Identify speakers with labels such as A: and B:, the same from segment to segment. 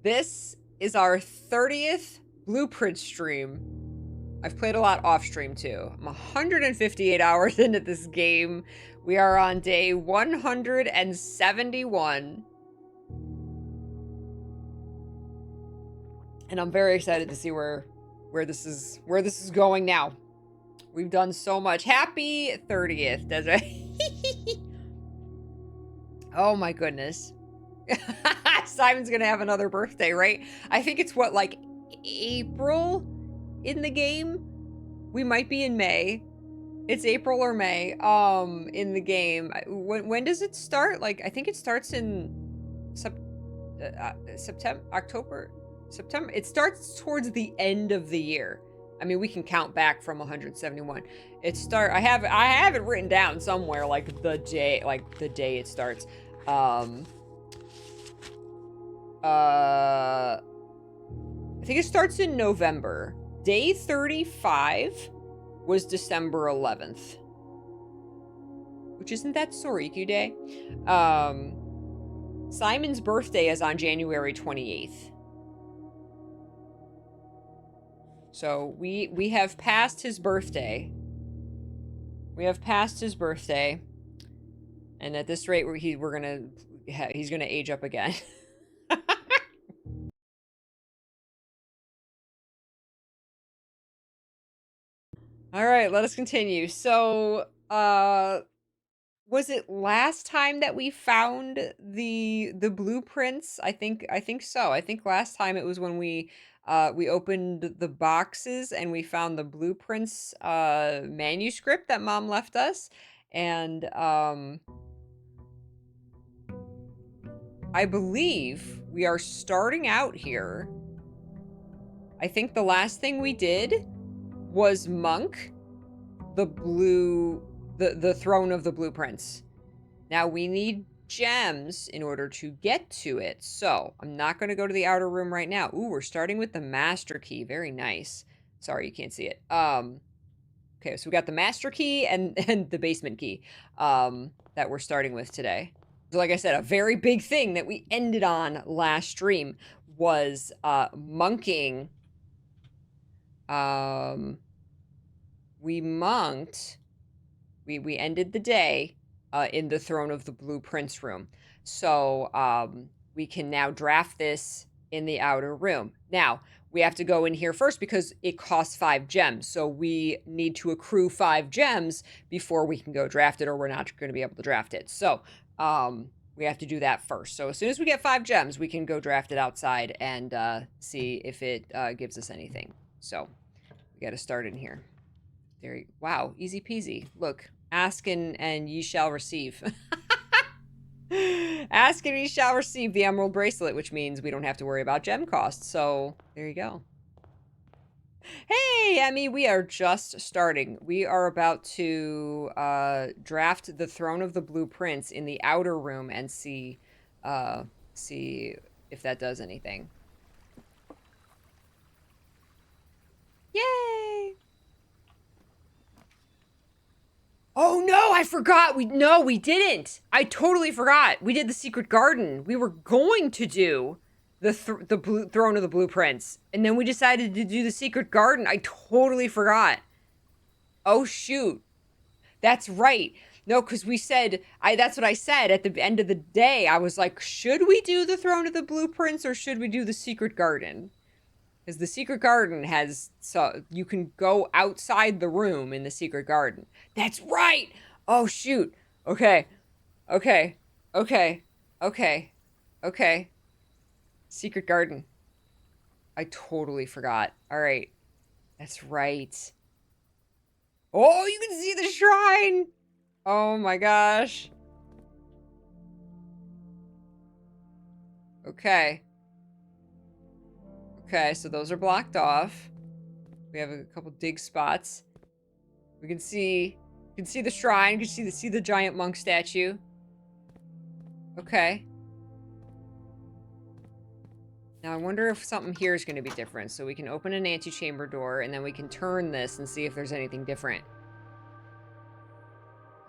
A: This is our 30th blueprint stream. I've played a lot off stream too. I'm 158 hours into this game. We are on day 171. And I'm very excited to see where this is going now. We've done so much. Happy 30th, Desiree. Oh my goodness. Simon's gonna have another birthday, right? I think it's what, like April in the game? We might be in May. It's April or May in the game. When does it start? Like, I think it starts in September, October, September. It starts towards the end of the year. I mean, we can count back from 171. I have it written down somewhere, like the day it starts. I think it starts in November. Day 35 was December 11th. Which isn't that Soriku Day. Simon's birthday is on January 28th. So we have passed his birthday. We have passed his birthday. And at this rate, he's gonna age up again. All right, let us continue. So, was it last time that we found the blueprints? I think so. I think last time it was when we opened the boxes and we found the blueprints manuscript that Mom left us, and I believe we are starting out here. I think the last thing we did was Monk the throne of the blueprints. Now we need gems in order to get to it. So I'm not going to go to the outer room right now. Ooh, we're starting with the master key. Very nice. Sorry, you can't see it. Okay, so we got the master key and the basement key that we're starting with today. So like I said, a very big thing that we ended on last stream was monking. We monked. We ended the day in the throne of the blueprints room. So we can now draft this in the outer room. Now, we have to go in here first because it costs 5 gems. So we need to accrue 5 gems before we can go draft it, or we're not going to be able to draft it. So we have to do that first. So as soon as we get 5 gems, we can go draft it outside and see if it gives us anything. So we got to start in here. Wow, easy peasy. Look, ask and ye shall receive. Ask and ye shall receive the emerald bracelet, which means we don't have to worry about gem costs. So there you go. Hey, Emmy, we are just starting. We are about to draft the throne of the blueprints in the outer room and see if that does anything. Yay! Oh no, I forgot. We didn't. I totally forgot. We did the secret garden. We were going to do the throne of the blueprints, and then we decided to do the secret garden. I totally forgot. Oh shoot. That's right. No, because we said, that's what I said at the end of the day. I was like, should we do the throne of the blueprints or should we do the secret garden? Because the secret garden so you can go outside the room in the secret garden. That's right. Oh, shoot. Okay. Secret garden. I totally forgot. All right. That's right. Oh, you can see the shrine. Oh my gosh. Okay. Okay, so those are blocked off. We have a couple dig spots. We can see the shrine. You can see the giant monk statue. Okay. Now I wonder if something here is going to be different. So we can open an antechamber door and then we can turn this and see if there's anything different.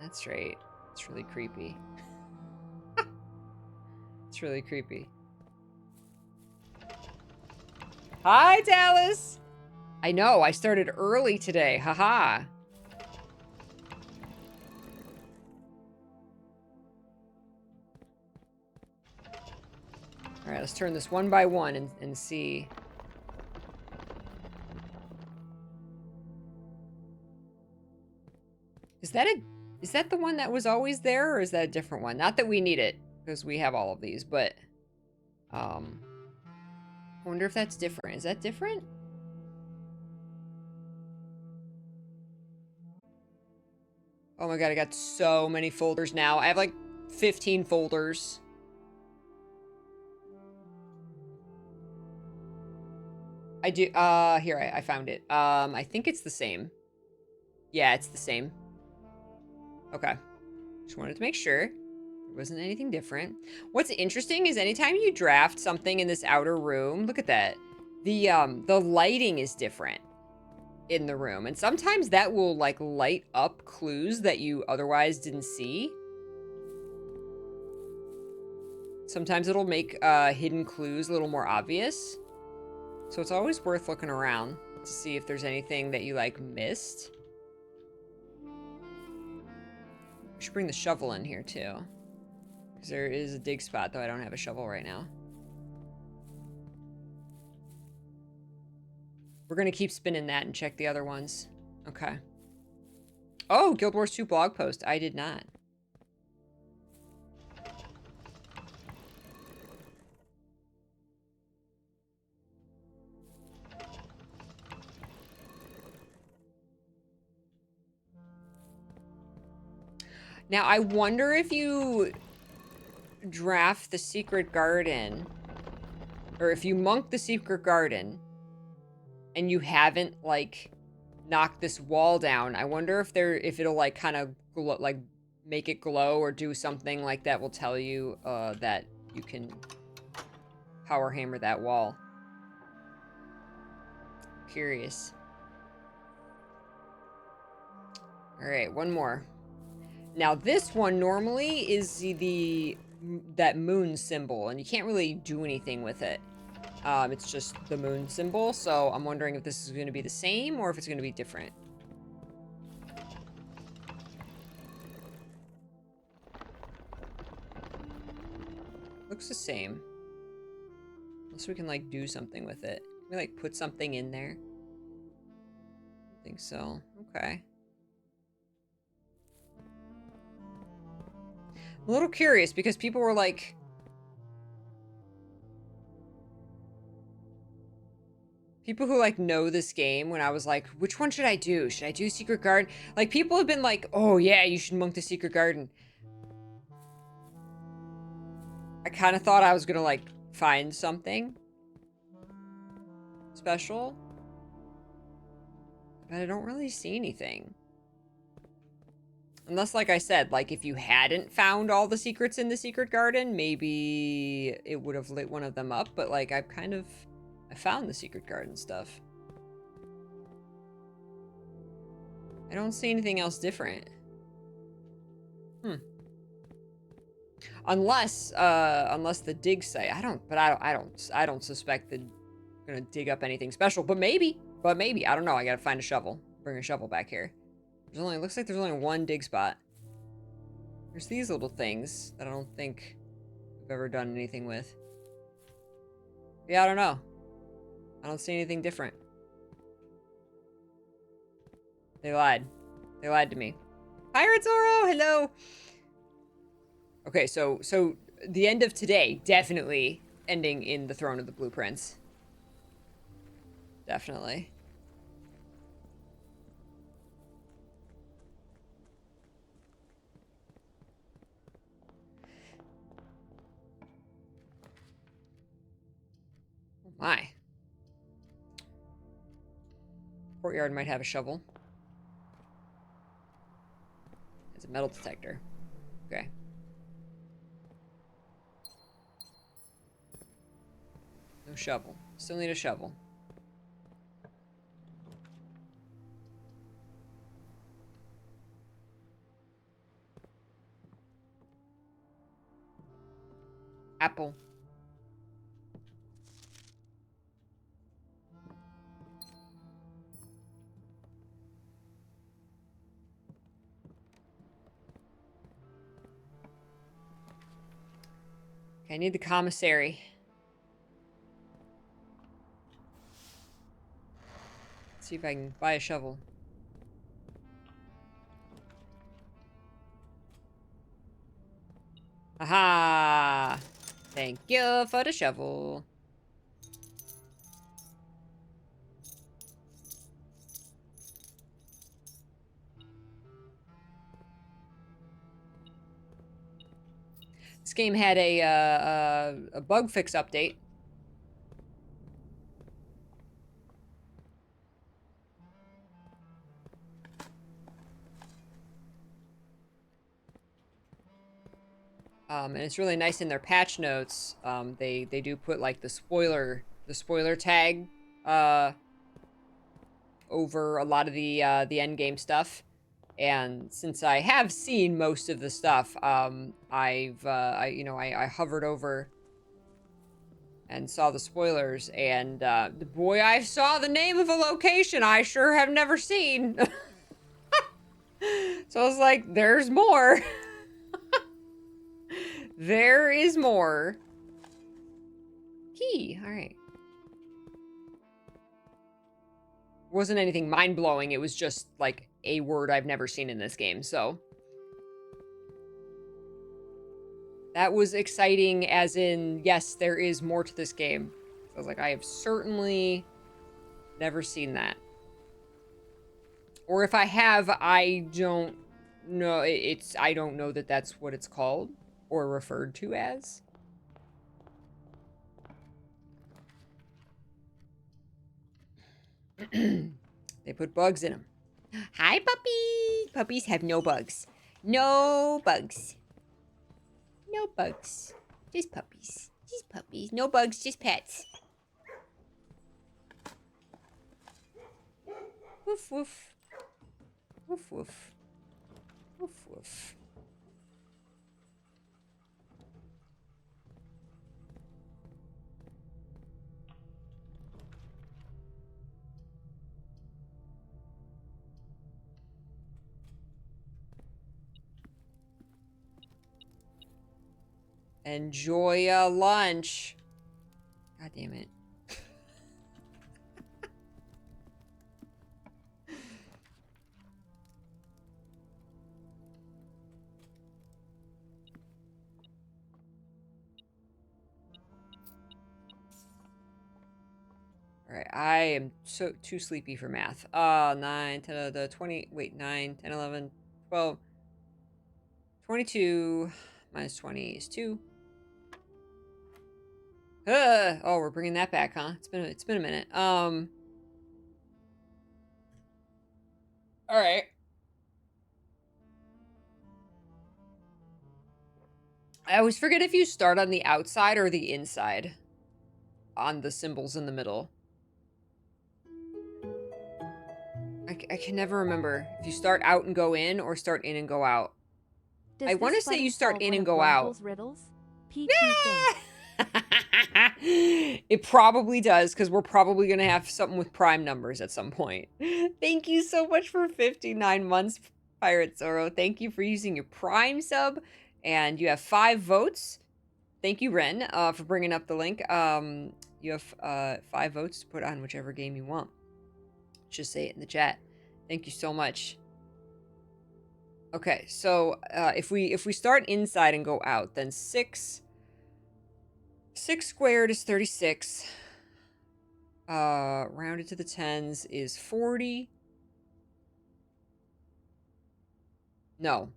A: That's right. It's really creepy. It's really creepy. Hi, Dallas. I know, I started early today. Haha. All right, let's turn this one by one and see. Is that the one that was always there, or is that a different one? Not that we need it, because we have all of these, but I wonder if that's different. Is that different? Oh my god, I got so many folders now. I have like 15 folders. I do, here, I found it. I think it's the same. Yeah, it's the same. Okay. Just wanted to make sure there wasn't anything different. What's interesting is anytime you draft something in this outer room, look at that. The lighting is different in the room. And sometimes that will like light up clues that you otherwise didn't see. Sometimes it'll make hidden clues a little more obvious. So it's always worth looking around to see if there's anything that you like missed. We should bring the shovel in here too. Because there is a dig spot, though I don't have a shovel right now. We're going to keep spinning that and check the other ones. Okay. Oh, Guild Wars 2 blog post. I did not. Now, I wonder if you draft the secret garden, or if you monk the secret garden, and you haven't, like, knocked this wall down, I wonder if it'll, like, kind of, like, make it glow or do something like that will tell you, that you can power hammer that wall. Curious. All right, one more. Now this one normally is that moon symbol, and you can't really do anything with it. It's just the moon symbol, so I'm wondering if this is going to be the same or if it's going to be different. Looks the same. Unless we can, like, do something with it. Can we, like, put something in there? I think so. Okay. I'm a little curious because people were like... People who, like, know this game, when I was like, which one should I do? Should I do Secret Garden? Like, people have been like, oh yeah, you should monk the Secret Garden. I kind of thought I was gonna, like, find something special. But I don't really see anything. Unless, like I said, like, if you hadn't found all the secrets in the Secret Garden, maybe it would have lit one of them up. But, like, I found the Secret Garden stuff. I don't see anything else different. Unless the dig site. I don't suspect they're gonna dig up anything special. But maybe. I don't know. I gotta find a shovel. Bring a shovel back here. It looks like there's only one dig spot. There's these little things that I don't think I've ever done anything with. Yeah, I don't know. I don't see anything different. They lied. They lied to me. Pirate Zoro, hello! Okay, so the end of today, definitely ending in the Throne of the Blueprints. Definitely. Oh my. Courtyard might have a shovel. It's a metal detector. Okay. No shovel. Still need a shovel. Apple. Okay, I need the commissary. Let's see if I can buy a shovel. Aha! Thank you for the shovel. This game had a bug fix update. And it's really nice in their patch notes. They do put like the spoiler tag over a lot of the end game stuff. And since I have seen most of the stuff, I hovered over and saw the spoilers, and boy, I saw the name of a location I sure have never seen. So I was like, there's more. There is more. Key, all right. Wasn't anything mind-blowing, it was just like a word I've never seen in this game, so that was exciting, as in, yes, there is more to this game. So I was like, I have certainly never seen that. Or if I have, I don't know. I don't know that that's what it's called or referred to as. They put bugs in them. Hi, puppy. Puppies have no bugs. No bugs. No bugs. Just puppies. Just puppies. No bugs, just pets. Woof, woof. Woof, woof. Woof, woof. Enjoy a lunch. God damn it. Alright, I am so too sleepy for math. 9, 10, 20, wait, 9, 10, 11, 12, 22, minus 20 is 2. Oh, we're bringing that back, huh? It's been a minute. Alright. I always forget if you start on the outside or the inside on the symbols in the middle. I can never remember if you start out and go in or start in and go out. I want to say you start in and go out.
B: Riddles? Peachy
A: It probably does, because we're probably going to have something with prime numbers at some point. Thank you so much for 59 months, Pirate Zoro. Thank you for using your prime sub, and you have 5 votes. Thank you, Ren, for bringing up the link. You have 5 votes to put on whichever game you want. Just say it in the chat. Thank you so much. Okay, so if we start inside and go out, then 6 squared is 36. Rounded to the tens is 40. No.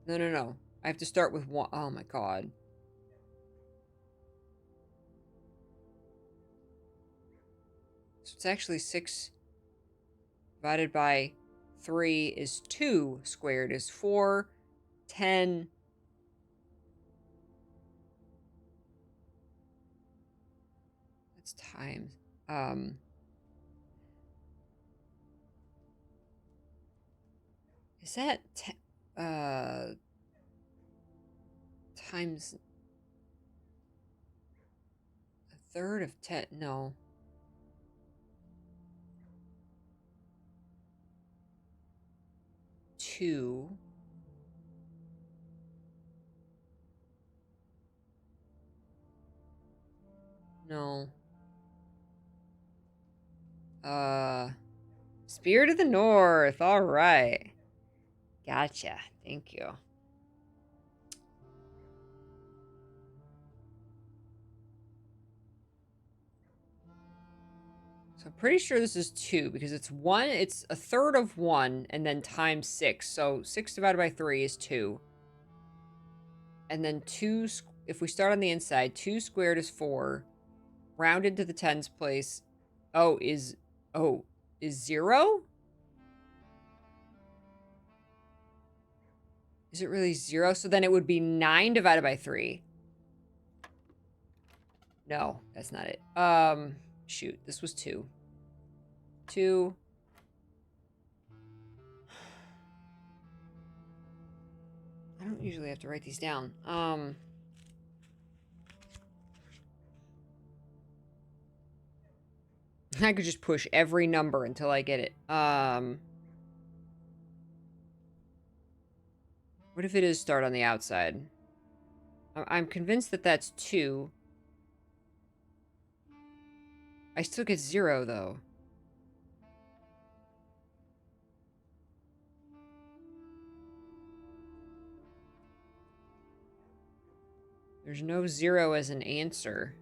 A: No. I have to start with 1. Oh my god. So it's actually 6 divided by 3 is 2 squared is 4. 10. That's times. Is that times a third of 10? No. Two. No. Spirit of the North. All right. Gotcha. Thank you. So I'm pretty sure this is 2 because it's 1. It's a third of 1 and then times 6. So 6 divided by 3 is 2. And then 2, if we start on the inside, 2 squared is 4. Rounded to the tens place. Is 0? Is it really 0? So then it would be 9 divided by 3. No, that's not it. Shoot, this was 2. 2. I don't usually have to write these down. I could just push every number until I get it. What if it is start on the outside? I'm convinced that that's 2. I still get 0, though. There's no 0 as an answer.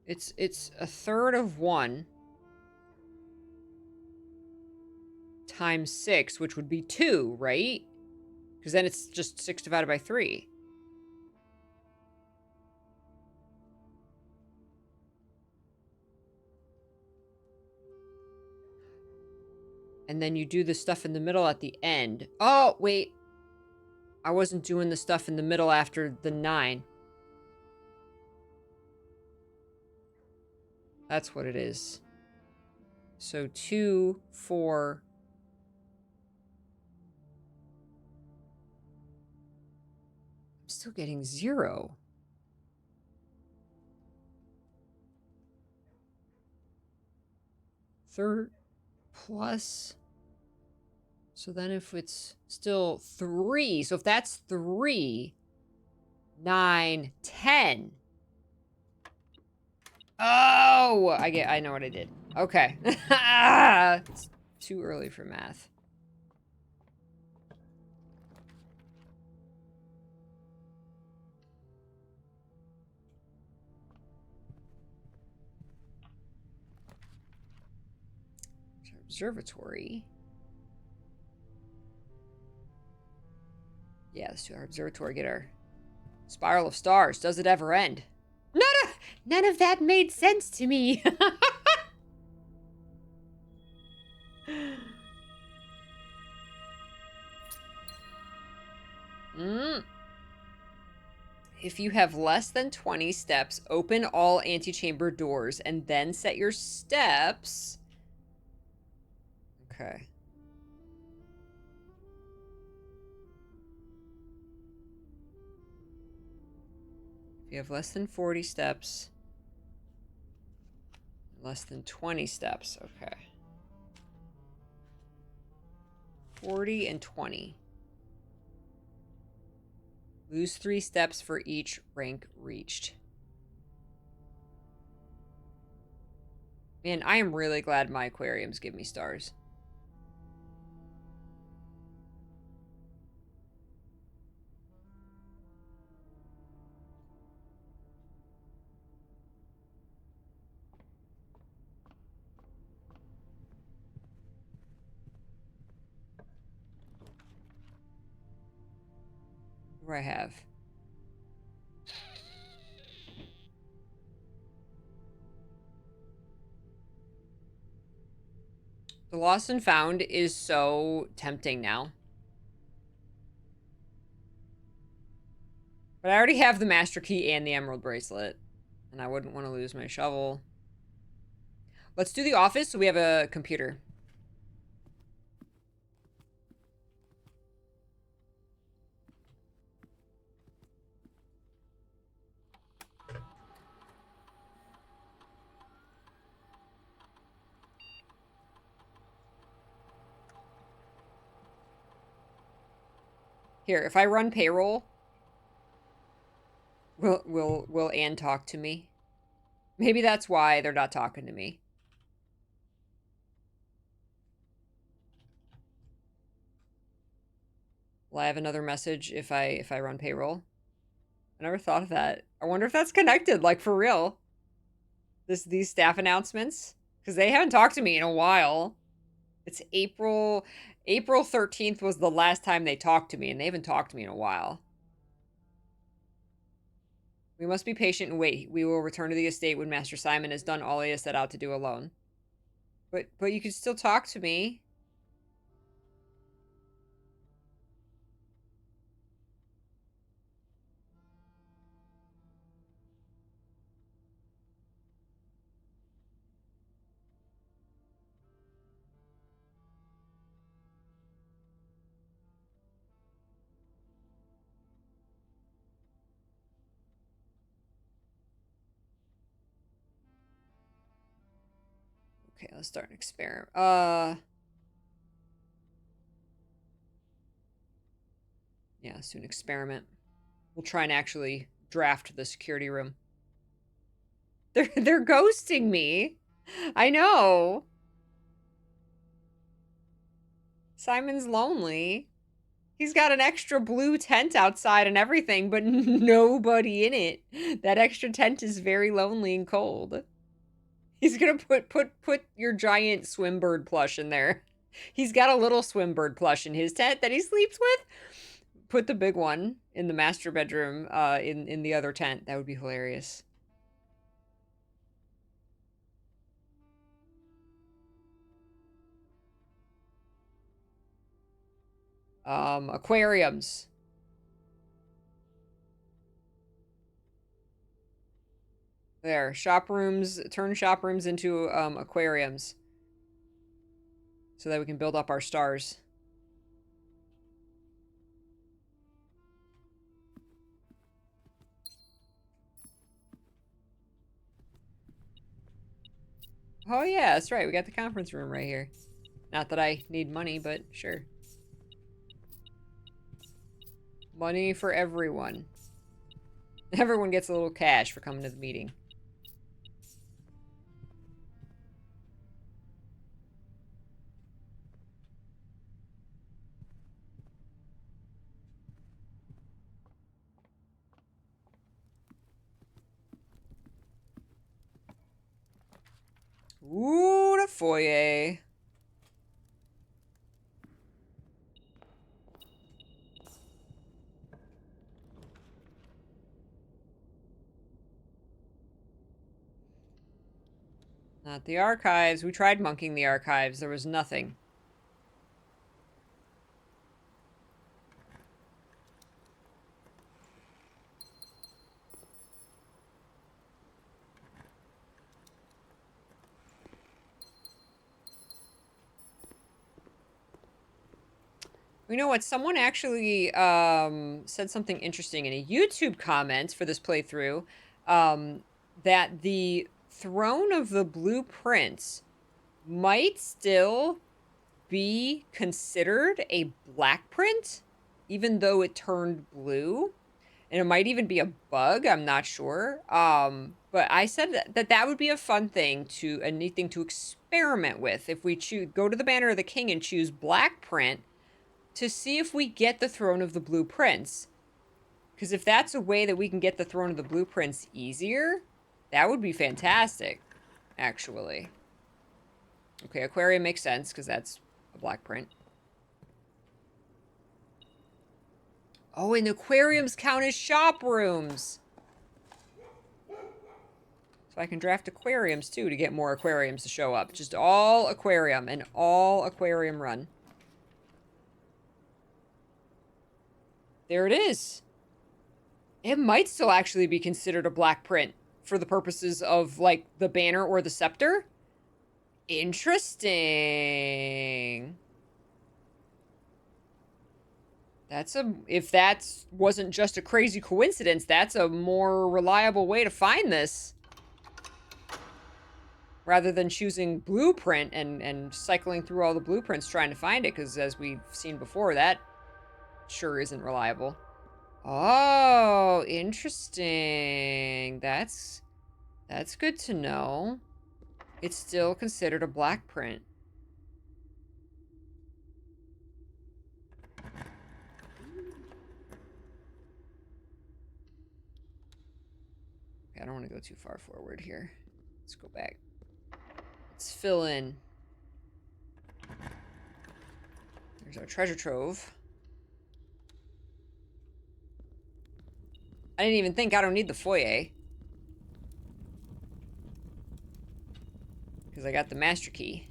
A: It's a third of 1 times 6, which would be 2, right? Because then it's just 6 divided by 3. And then you do the stuff in the middle at the end. Oh, wait. I wasn't doing the stuff in the middle after the 9. That's what it is. So 2, 4. I'm still getting 0. Third plus. So then if it's still 3. So if that's 3, 9, 10. Oh, I know what I did. Okay. It's too early for math. Observatory. Yeah, let's do our observatory. Get our spiral of stars. Does it ever end? None of that made sense to me. If you have less than 20 steps, open all antechamber doors and then set your steps. Okay. If you have less than 40 steps, less than 20 steps, okay. 40 and 20. Lose 3 steps for each rank reached. Man, I am really glad my aquariums give me stars. What do I have? The lost and found is so tempting now. But I already have the master key and the emerald bracelet. And I wouldn't want to lose my shovel. Let's do the office so we have a computer. Here, if I run payroll, Will Anne talk to me? Maybe that's why they're not talking to me. Will I have another message if I run payroll? I never thought of that. I wonder if that's connected, like for real. These staff announcements? Because they haven't talked to me in a while. It's April 13th was the last time they talked to me, and they haven't talked to me in a while. We must be patient and wait. We will return to the estate when Master Simon has done all he has set out to do alone. But you can still talk to me. Okay, let's start an experiment. Yeah, let's do an experiment. We'll try and actually draft the security room. They're ghosting me. I know. Simon's lonely. He's got an extra blue tent outside and everything, but nobody in it. That extra tent is very lonely and cold. He's gonna put your giant swimbird plush in there. He's got a little swimbird plush in his tent that he sleeps with. Put the big one in the master bedroom, in the other tent. That would be hilarious. Aquariums. There, shop rooms, turn shop rooms into, aquariums. So that we can build up our stars. Oh yeah, that's right, we got the conference room right here. Not that I need money, but sure. Money for everyone. Everyone gets a little cash for coming to the meeting. Ooh, the foyer. Not the archives. We tried monkeying the archives. There was nothing. You know what? Someone actually said something interesting in a YouTube comment for this playthrough, that the Throne of the Blueprints might still be considered a black print, even though it turned blue. And it might even be a bug, I'm not sure. But I said that would be a fun thing, a neat thing to experiment with. If we go to the Banner of the King and choose black print, to see if we get the Throne of the Blueprints. Because if that's a way that we can get the Throne of the Blueprints easier, that would be fantastic, actually. Okay, aquarium makes sense, because that's a black print. Oh, and aquariums count as shop rooms. So I can draft aquariums, too, to get more aquariums to show up. Just all aquarium, and all aquarium run. There it is. It might still actually be considered a black print for the purposes of, like, the banner or the scepter. Interesting. If that wasn't just a crazy coincidence, that's a more reliable way to find this. Rather than choosing blueprint and cycling through all the blueprints trying to find it, because as we've seen before, that sure isn't reliable. Oh, interesting. That's good to know. It's still considered a black print. Okay, I don't want to go too far forward here. Let's go back. Let's fill in. There's our treasure trove. I didn't even think I don't need the foyer. Because I got the master key.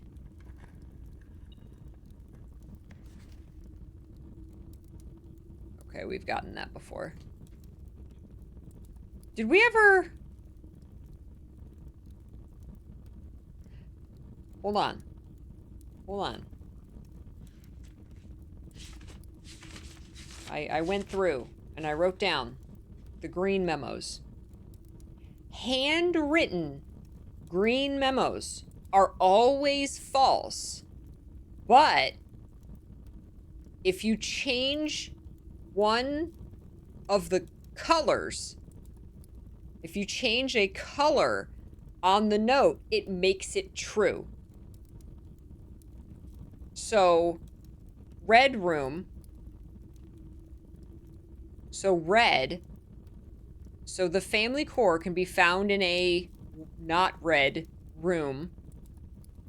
A: Okay, we've gotten that before. Did we ever... Hold on. Hold on. I went through and I wrote down the green memos. Handwritten green memos are always false. But if you change one of the colors, if you change a color on the note, it makes it true. So, red room. So red. So the family core can be found in a not red room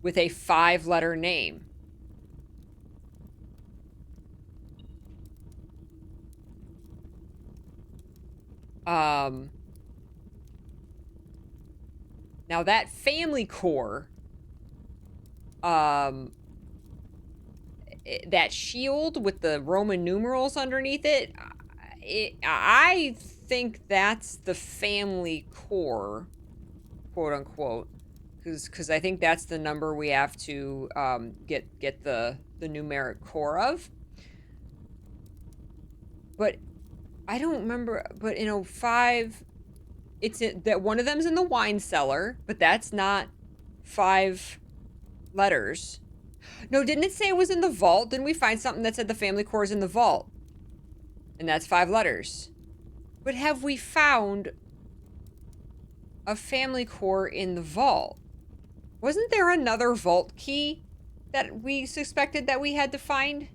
A: with a 5-letter name. Now that family core, that shield with the Roman numerals underneath it, I think that's the family core, quote unquote, because I think that's the number we have to get the numeric core of. But I don't remember. But in 05, that one of them's in the wine cellar, but that's not 5 letters. No, didn't it say it was in the vault? Didn't we find something that said the family core is in the vault? And that's 5 letters. But have we found a family core in the vault? Wasn't there another vault key that we suspected that we had to find?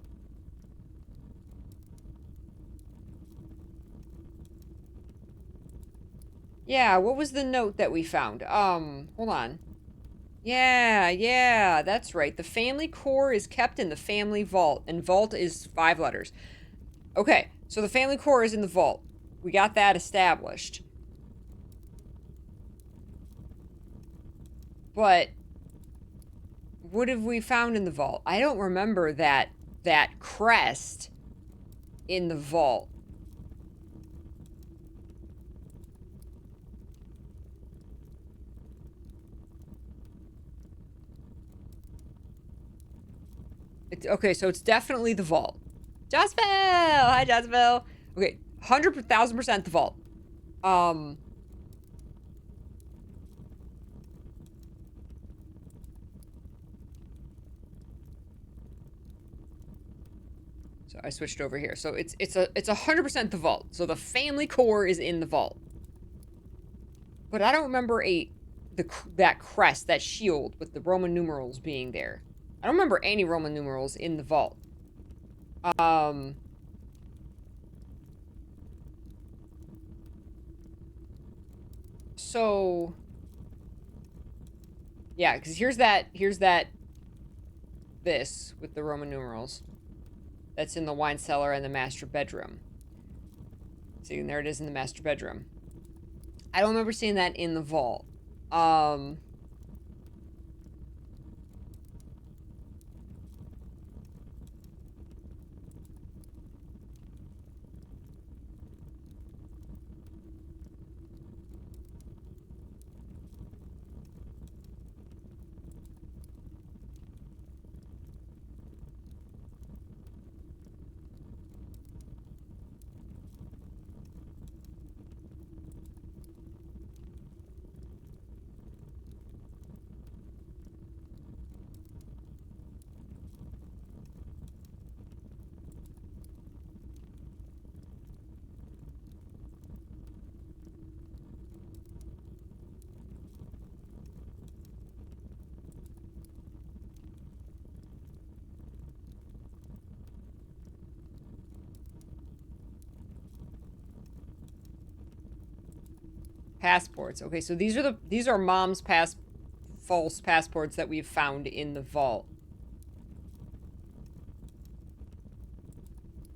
A: Yeah, what was the note that we found? Hold on. Yeah, that's right. The family core is kept in the family vault, and vault is 5 letters. Okay, so the family core is in the vault. We got that established. But what have we found in the vault? I don't remember that crest in the vault. Okay, so it's definitely the vault. Jossville! Hi, Jossville. Okay, 100,000% the vault. So I switched over here. So it's 100% the vault. So the family core is in the vault. But I don't remember that crest, that shield with the Roman numerals being there. I don't remember any Roman numerals in the vault. So yeah, because here's this with the Roman numerals. That's in the wine cellar and the master bedroom. See, and there it is in the master bedroom. I don't remember seeing that in the vault. passports. Okay, so these are mom's false passports that we've found in the vault.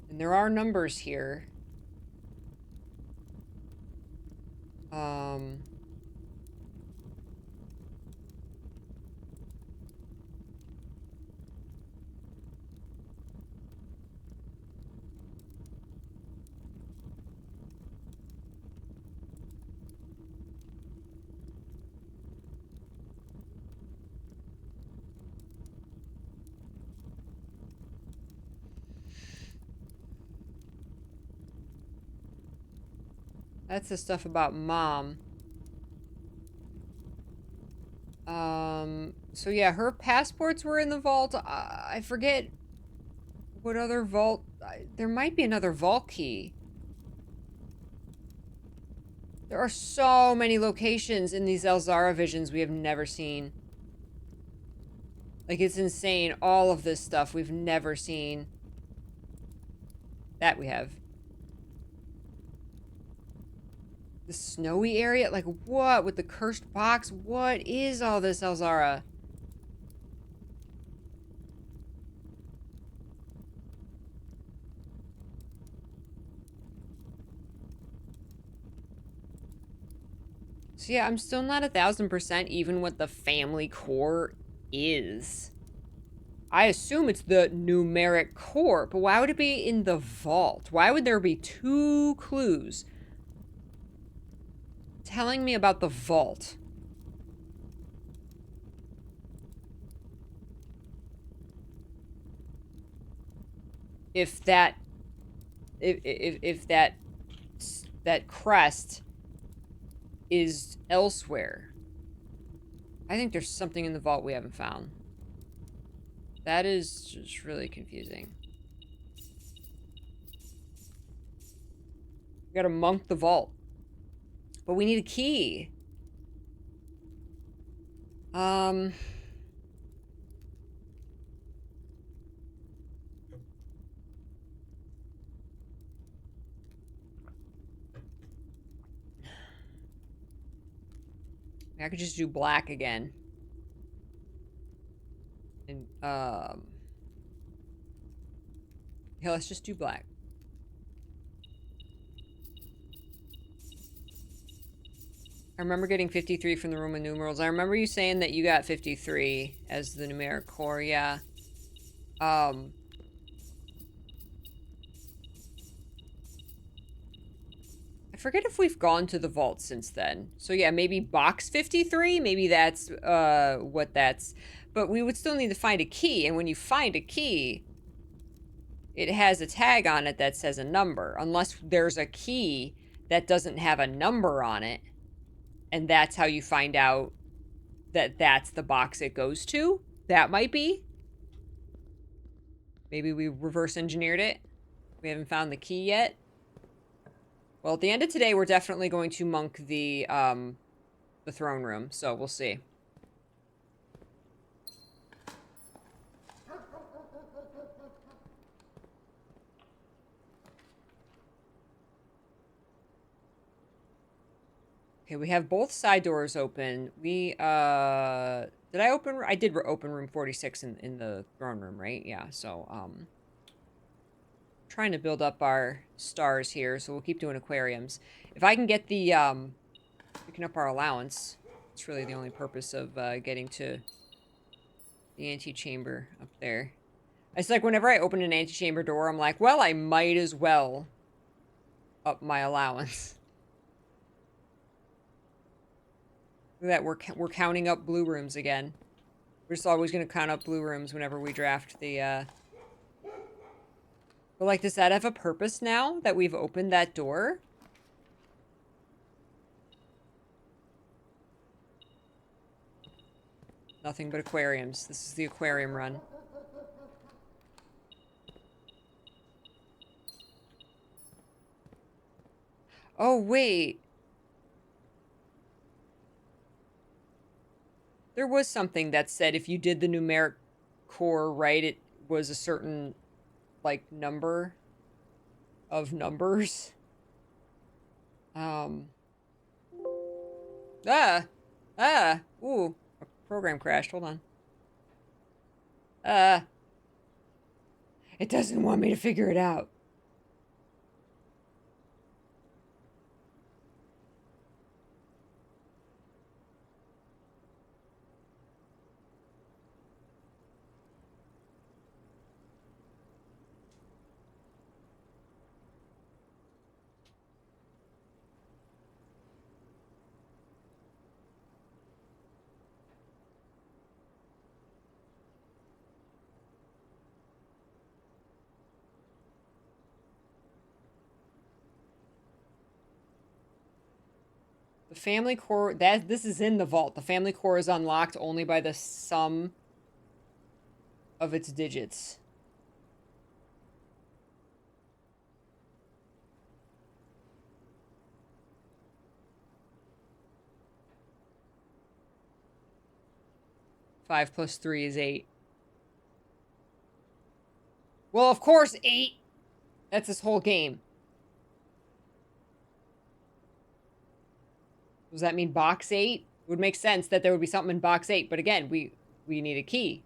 A: And there are numbers here. That's the stuff about mom. So yeah, her passports were in the vault. I forget what other vault. There might be another vault key. There are so many locations in these Elzara visions we have never seen. Like, it's insane. All of this stuff we've never seen. That we have. The snowy area? Like, what? With the cursed box? What is all this, Elzara? So yeah, I'm still not 1,000% even what the family core is. I assume it's the numeric core, but why would it be in the vault? Why would there be 2 clues telling me about the vault? If that that crest is elsewhere. I think there's something in the vault we haven't found. That is just really confusing. We gotta monk the vault. But we need a key. I could just do black again. And, yeah, let's just do black. I remember getting 53 from the Roman numerals. I remember you saying that you got 53 as the numeric core, yeah. I forget if we've gone to the vault since then. So yeah, maybe box 53? Maybe that's what that's... But we would still need to find a key, and when you find a key, it has a tag on it that says a number. Unless there's a key that doesn't have a number on it, and that's how you find out that that's the box it goes to. That might be. Maybe we reverse engineered it. We haven't found the key yet. Well, at the end of today, we're definitely going to monk the throne room, so we'll see. Okay, we have both side doors open. We, did I open? I did open room 46 in the throne room, right? Yeah, so, trying to build up our stars here, so we'll keep doing aquariums. If I can get the, picking up our allowance, it's really the only purpose of, getting to the antechamber up there. It's like whenever I open an antechamber door, I'm like, well, I might as well up my allowance. Look at that, we're counting up blue rooms again. We're just always going to count up blue rooms whenever we draft the, But, like, does that have a purpose now that we've opened that door? Nothing but aquariums. This is the aquarium run. Oh, wait. There was something that said if you did the numeric core right, it was a certain, like, number of numbers. Ah! Ah! Ooh. A program crashed. Hold on. Uh. It doesn't want me to figure it out. The family core, this is in the vault. The family core is unlocked only by the sum of its digits. Five plus three is 8. Well, of course, 8. That's this whole game. Does that mean box 8? It would make sense that there would be something in box 8, but again, we need a key.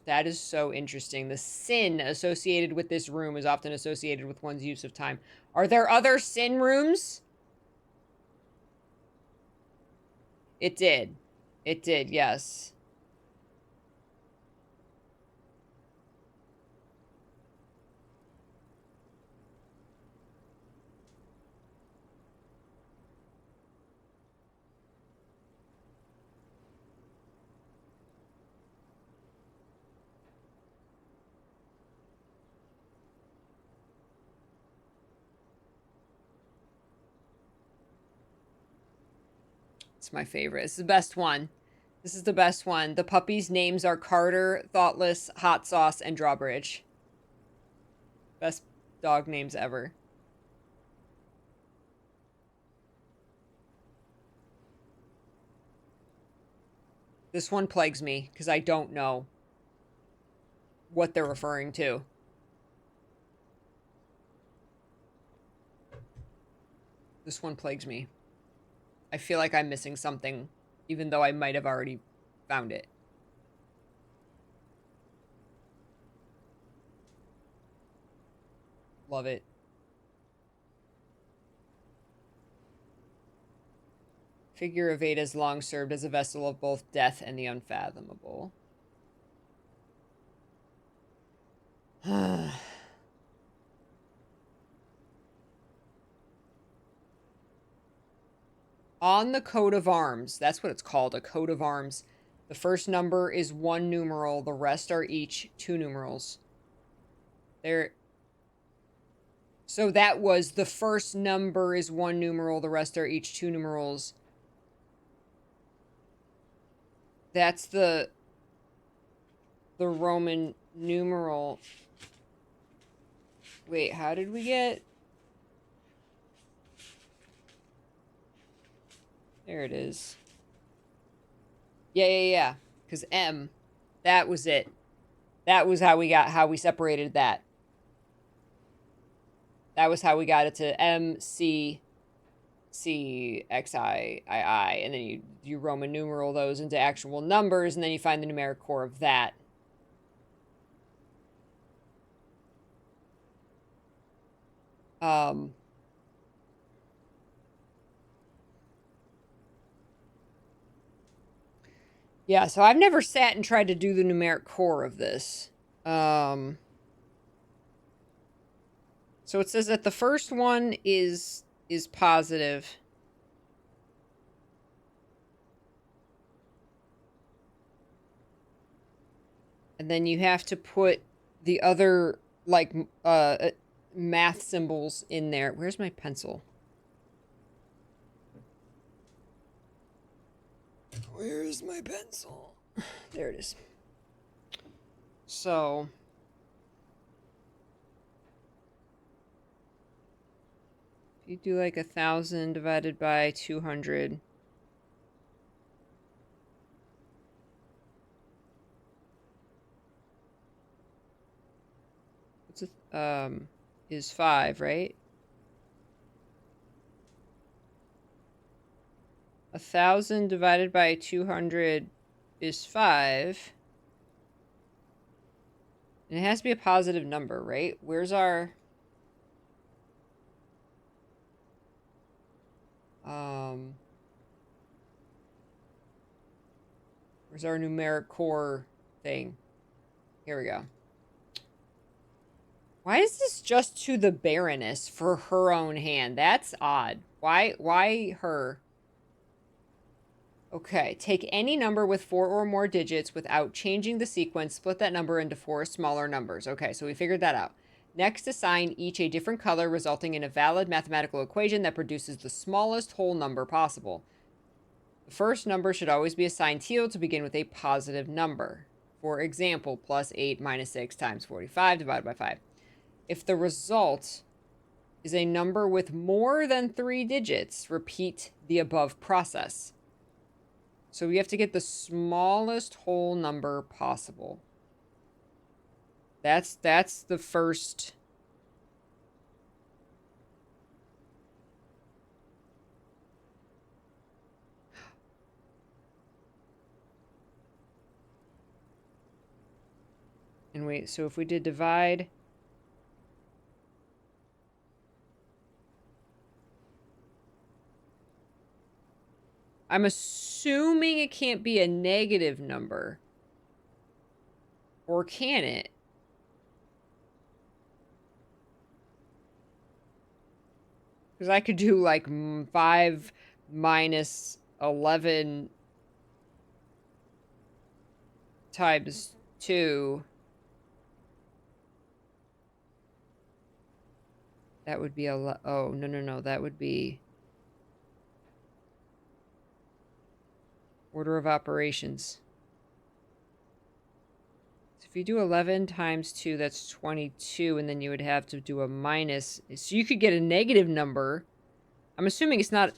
A: That is so interesting. The sin associated with this room is often associated with one's use of time. Are there other sin rooms? It did. It did, yes. It's my favorite. It's the best one. This is the best one. The puppies' names are Carter, Thoughtless, Hot Sauce, and Drawbridge. Best dog names ever. This one plagues me because I don't know what they're referring to. This one plagues me. I feel like I'm missing something, even though I might have already found it. Love it. Figure of 8 has long served as a vessel of both death and the unfathomable. On the coat of arms, that's what it's called, a coat of arms. The first number is 1 numeral. The rest are each 2 numerals. There. So that was the first number is 1 numeral. The rest are each 2 numerals. That's the Roman numeral. Wait, how did we get? There it is. Yeah. Because M, that was it. That was how we separated that. That was how we got it to M, C, C, X, I, and then you Roman numeral those into actual numbers, and then you find the numeric core of that. Yeah, so I've never sat and tried to do the numeric core of this. So it says that the first one is positive. And then you have to put the other, like, math symbols in there. Where's my pencil? Where's my pencil? There it is. So if you do like 1,000 divided by 200. What's it? is 5, right? 1,000 divided by 200 is 5. And it has to be a positive number, right? Where's our... where's our numeric core thing? Here we go. Why is this just to the Baroness for her own hand? That's odd. Why her? Okay, take any number with 4 or more digits without changing the sequence. Split that number into 4 smaller numbers. Okay, so we figured that out. Next, assign each a different color, resulting in a valid mathematical equation that produces the smallest whole number possible. The first number should always be assigned teal to begin with a positive number. For example, plus 8 minus 6 times 45 divided by 5. If the result is a number with more than 3 digits, repeat the above process. So we have to get the smallest whole number possible. That's the first. And wait, so if we did divide... I'm assuming it can't be a negative number. Or can it? Because I could do like 5 minus 11 times 2. That would be oh, no. That would be order of operations. So if you do 11 times 2, that's 22, and then you would have to do a minus. So you could get a negative number. I'm assuming it's not...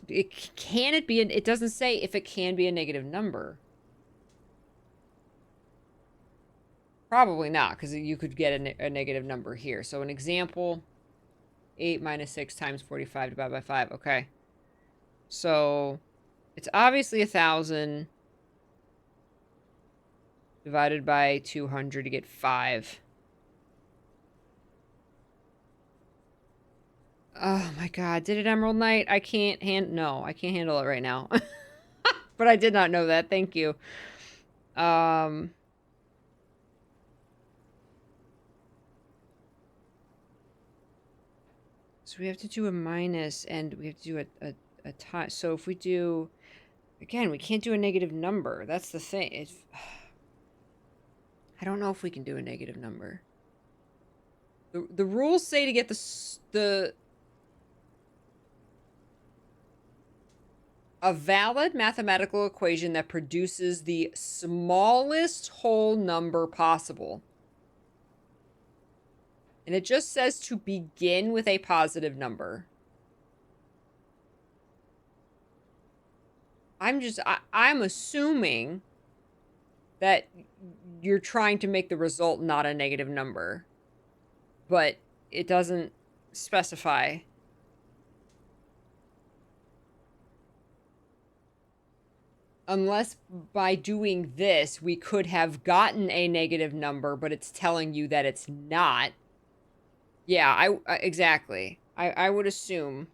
A: Can it be... It doesn't say if it can be a negative number. Probably not, because you could get a negative number here. So an example, 8 minus 6 times 45 divided by 5. Okay. So it's obviously 1,000 divided by 200 to get 5. Oh my god, did it Emerald Knight? I can't no, I can't handle it right now. But I did not know that. Thank you. So we have to do a minus, and we have to do a tie. So if we do... Again, we can't do a negative number. That's the thing. I don't know if we can do a negative number. The rules say to get a valid mathematical equation that produces the smallest whole number possible. And it just says to begin with a positive number. I'm assuming that you're trying to make the result not a negative number. But it doesn't specify. Unless by doing this, we could have gotten a negative number, but it's telling you that it's not. Yeah, exactly. I would assume.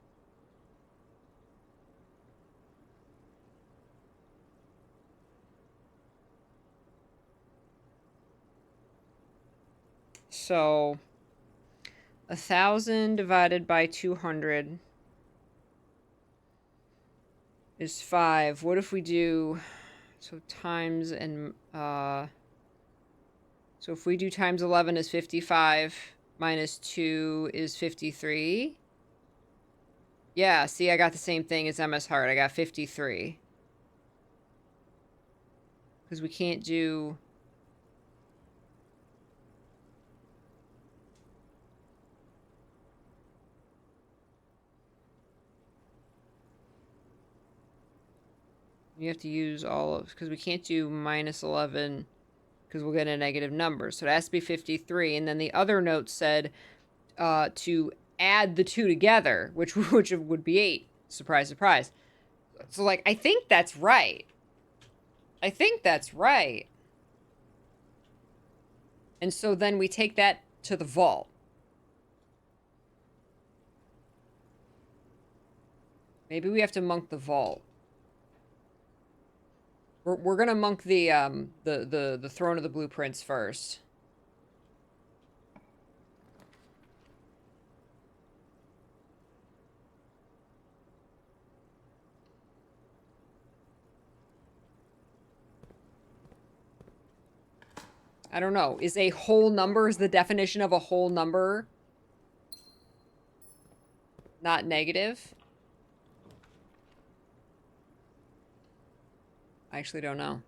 A: So 1,000 divided by 200 is 5. What if we do... So times and... So if we do times 11 is 55, minus 2 is 53. Yeah, see, I got the same thing as MS Hart. I got 53. Because we can't do... You have to use all of... Because we can't do minus 11... Because we'll get a negative number. So it has to be 53. And then the other note said to add the two together, which would be 8. Surprise, surprise. So, like, I think that's right. I think that's right. And so then we take that to the vault. Maybe we have to monk the vault. We're gonna monk the throne of the blueprints first. I don't know. Is a whole number, is the definition of a whole number not negative? I actually don't know.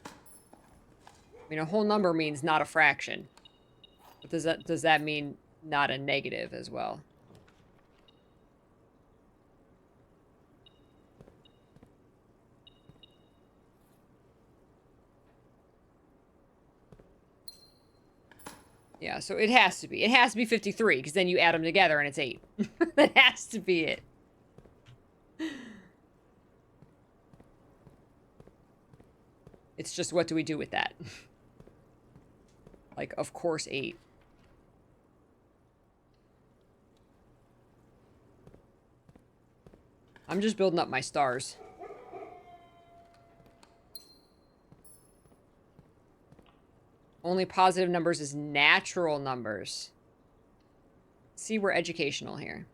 A: I mean, a whole number means not a fraction. But does that mean not a negative as well? Yeah, so it has to be. It has to be 53, because then you add them together and it's 8. That has to be it. It's just, what do we do with that? Like, of course 8. I'm just building up my stars. Only positive numbers is natural numbers. See, we're educational here.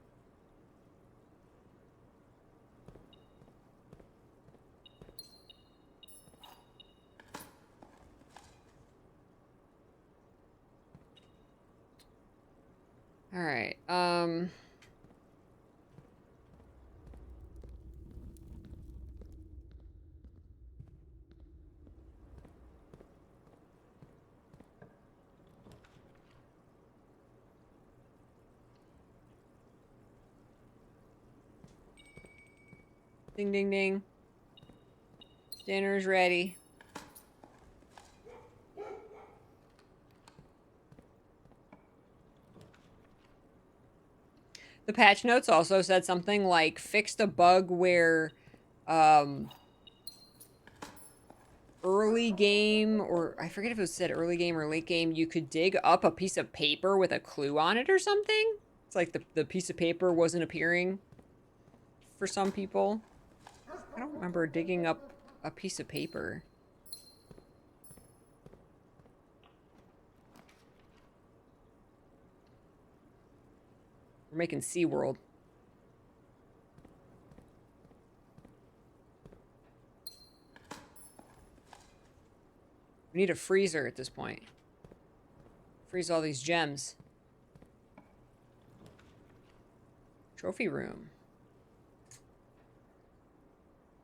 A: All right. Ding, ding, ding. Dinner's ready. The patch notes also said something like, fixed a bug where, early game, or I forget if it said early game or late game, you could dig up a piece of paper with a clue on it or something. It's like the piece of paper wasn't appearing for some people. I don't remember digging up a piece of paper. We're making SeaWorld. We need a freezer at this point. Freeze all these gems. Trophy room.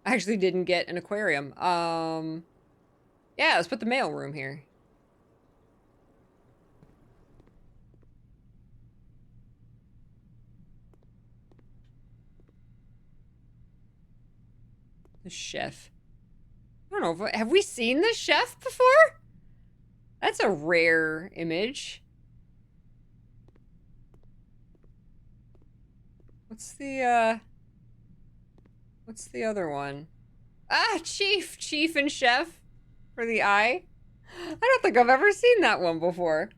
A: I actually didn't get an aquarium. Yeah, let's put the mail room here. The chef. I don't know, have we seen the chef before? That's a rare image. What's the other one? Ah, Chief! Chief and Chef for the eye. I don't think I've ever seen that one before.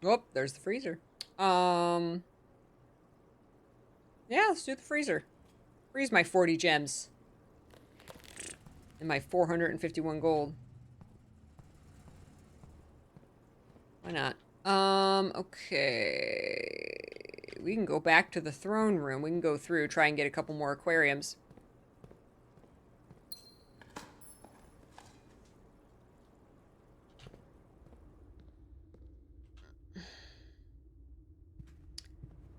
A: Oh, there's the freezer. Yeah, let's do the freezer. Freeze my 40 gems. And my 451 gold. Why not? Okay. We can go back to the throne room. We can go through, try and get a couple more aquariums.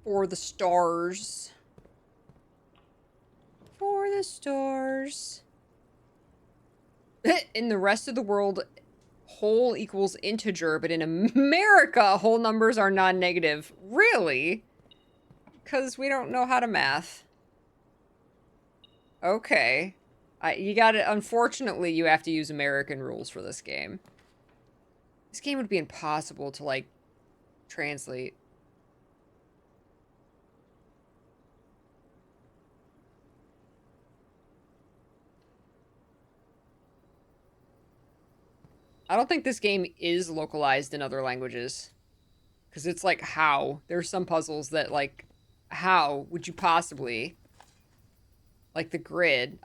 A: For the stars. For the stars. In the rest of the world, whole equals integer, but in America, whole numbers are non-negative. Really? Because we don't know how to math. Okay. You gotta, unfortunately, you have to use American rules for this game. This game would be impossible to, like, translate. I don't think this game is localized in other languages. Because it's like, how? There's some puzzles that, like, how would you possibly? Like the grid.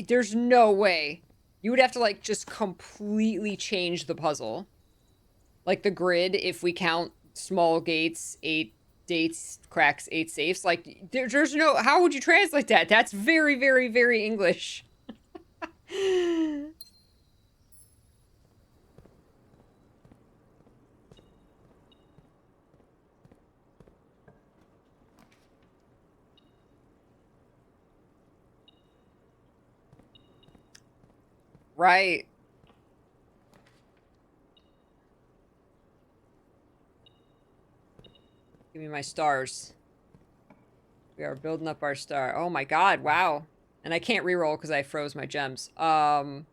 A: There's no way. You would have to, like, just completely change the puzzle. Like the grid, if we count small gates, 8 dates, cracks, 8 safes. Like, there's no... How would you translate that? That's very, very, very English. Right. Give me my stars. We are building up our star. Oh my god, wow. And I can't reroll because I froze my gems. Oh,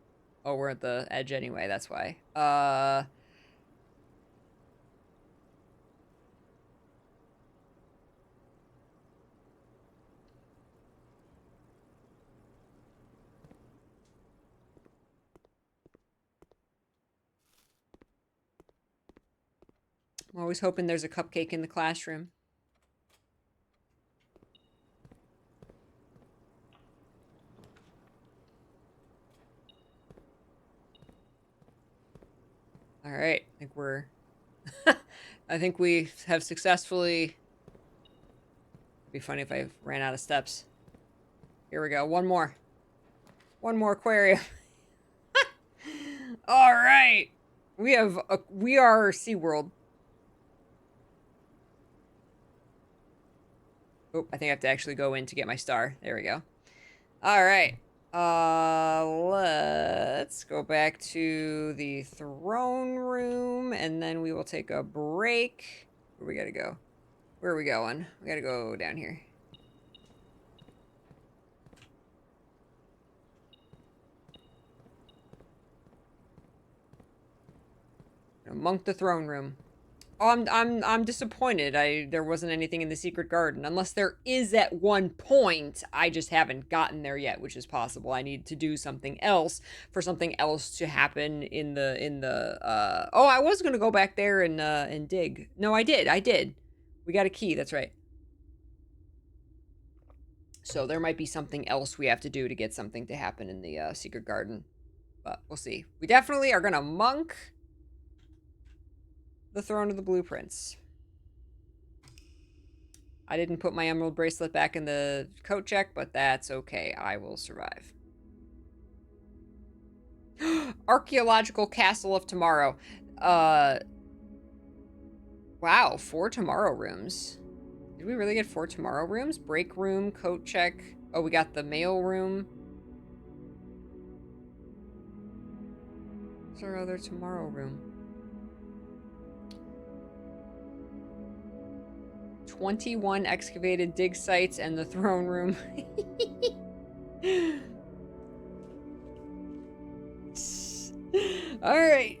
A: we're at the edge anyway, that's why. I'm always hoping there's a cupcake in the classroom. All right, I think we're... I think we have successfully... It'd be funny if I ran out of steps. Here we go, one more. One more aquarium. All right. We are SeaWorld. Oh, I think I have to actually go in to get my star. There we go. All right. Let's go back to the throne room, and then we will take a break. Where we gotta go? Where are we going? We gotta go down here. Monk the throne room. Oh, I'm disappointed. There wasn't anything in the secret garden. Unless there is at one point, I just haven't gotten there yet, which is possible. I need to do something else for something else to happen in the oh, I was gonna go back there and dig. No, I did. We got a key, that's right. So there might be something else we have to do to get something to happen in the secret garden. But we'll see. We definitely are gonna monk the throne of the blueprints. I didn't put my emerald bracelet back in the coat check, but that's okay. I will survive. Archaeological Castle of Tomorrow. Wow, 4 tomorrow rooms. Did we really get 4 tomorrow rooms? Break room, coat check. Oh, we got the mail room. What's our other tomorrow room? 21 excavated dig sites and the throne room. All right.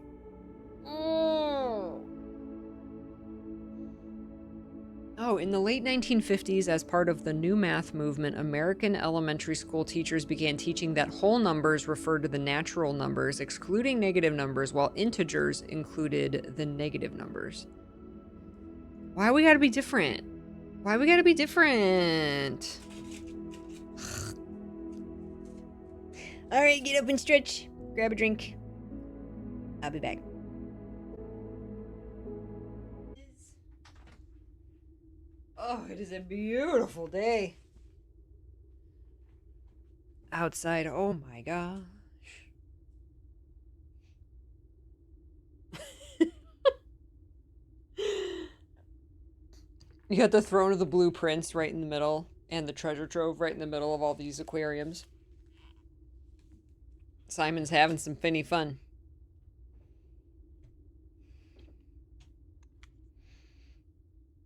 A: Oh, in the late 1950s, as part of the new math movement, American elementary school teachers began teaching that whole numbers referred to the natural numbers, excluding negative numbers, while integers included the negative numbers. Why we gotta be different? Why we gotta be different? All right, get up and stretch. Grab a drink. I'll be back. Oh, it is a beautiful day. Outside, oh my gosh. You got the throne of the blueprints right in the middle, and the treasure trove right in the middle of all these aquariums. Simon's having some finny fun.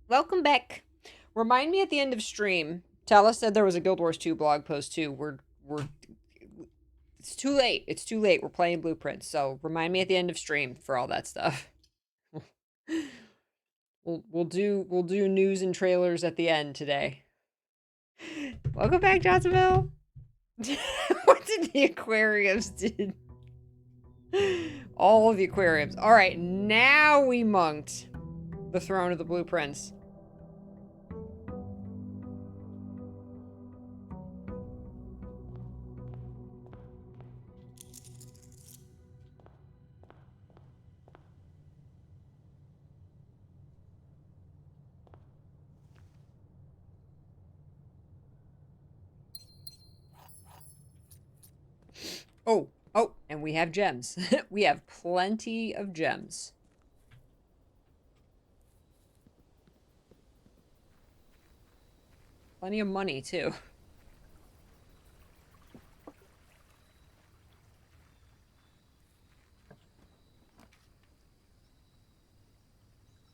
A: Welcome back. Remind me at the end of stream. Tala said there was a Guild Wars 2 blog post too. We're it's too late. It's too late. We're playing Blueprints. So remind me at the end of stream for all that stuff. we'll do news and trailers at the end today. Welcome back, Johnsonville. What did the aquariums did? All of the aquariums. All right, now we monked the throne of the blueprints. Oh, and we have gems. We have plenty of gems. Plenty of money, too.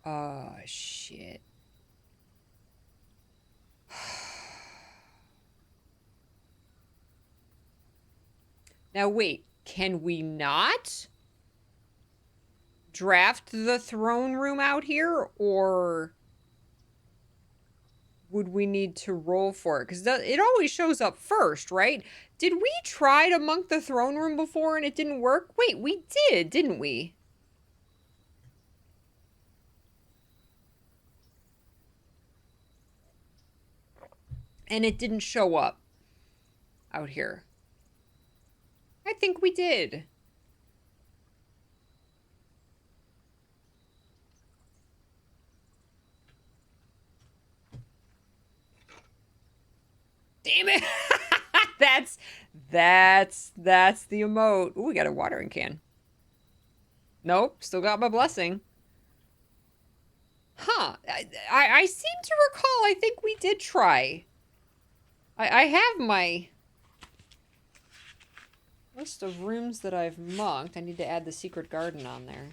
A: Oh, shit. Now, wait. Can we not draft the throne room out here, or would we need to roll for it? Because it always shows up first, right? Did we try to monk the throne room before and it didn't work? Wait, we did, didn't we? And it didn't show up out here. I think we did. Damn it. that's the emote. Ooh, we got a watering can. Nope, still got my blessing. Huh. I seem to recall, I think we did try. I have my list of rooms that I've monked. I need to add the secret garden on there.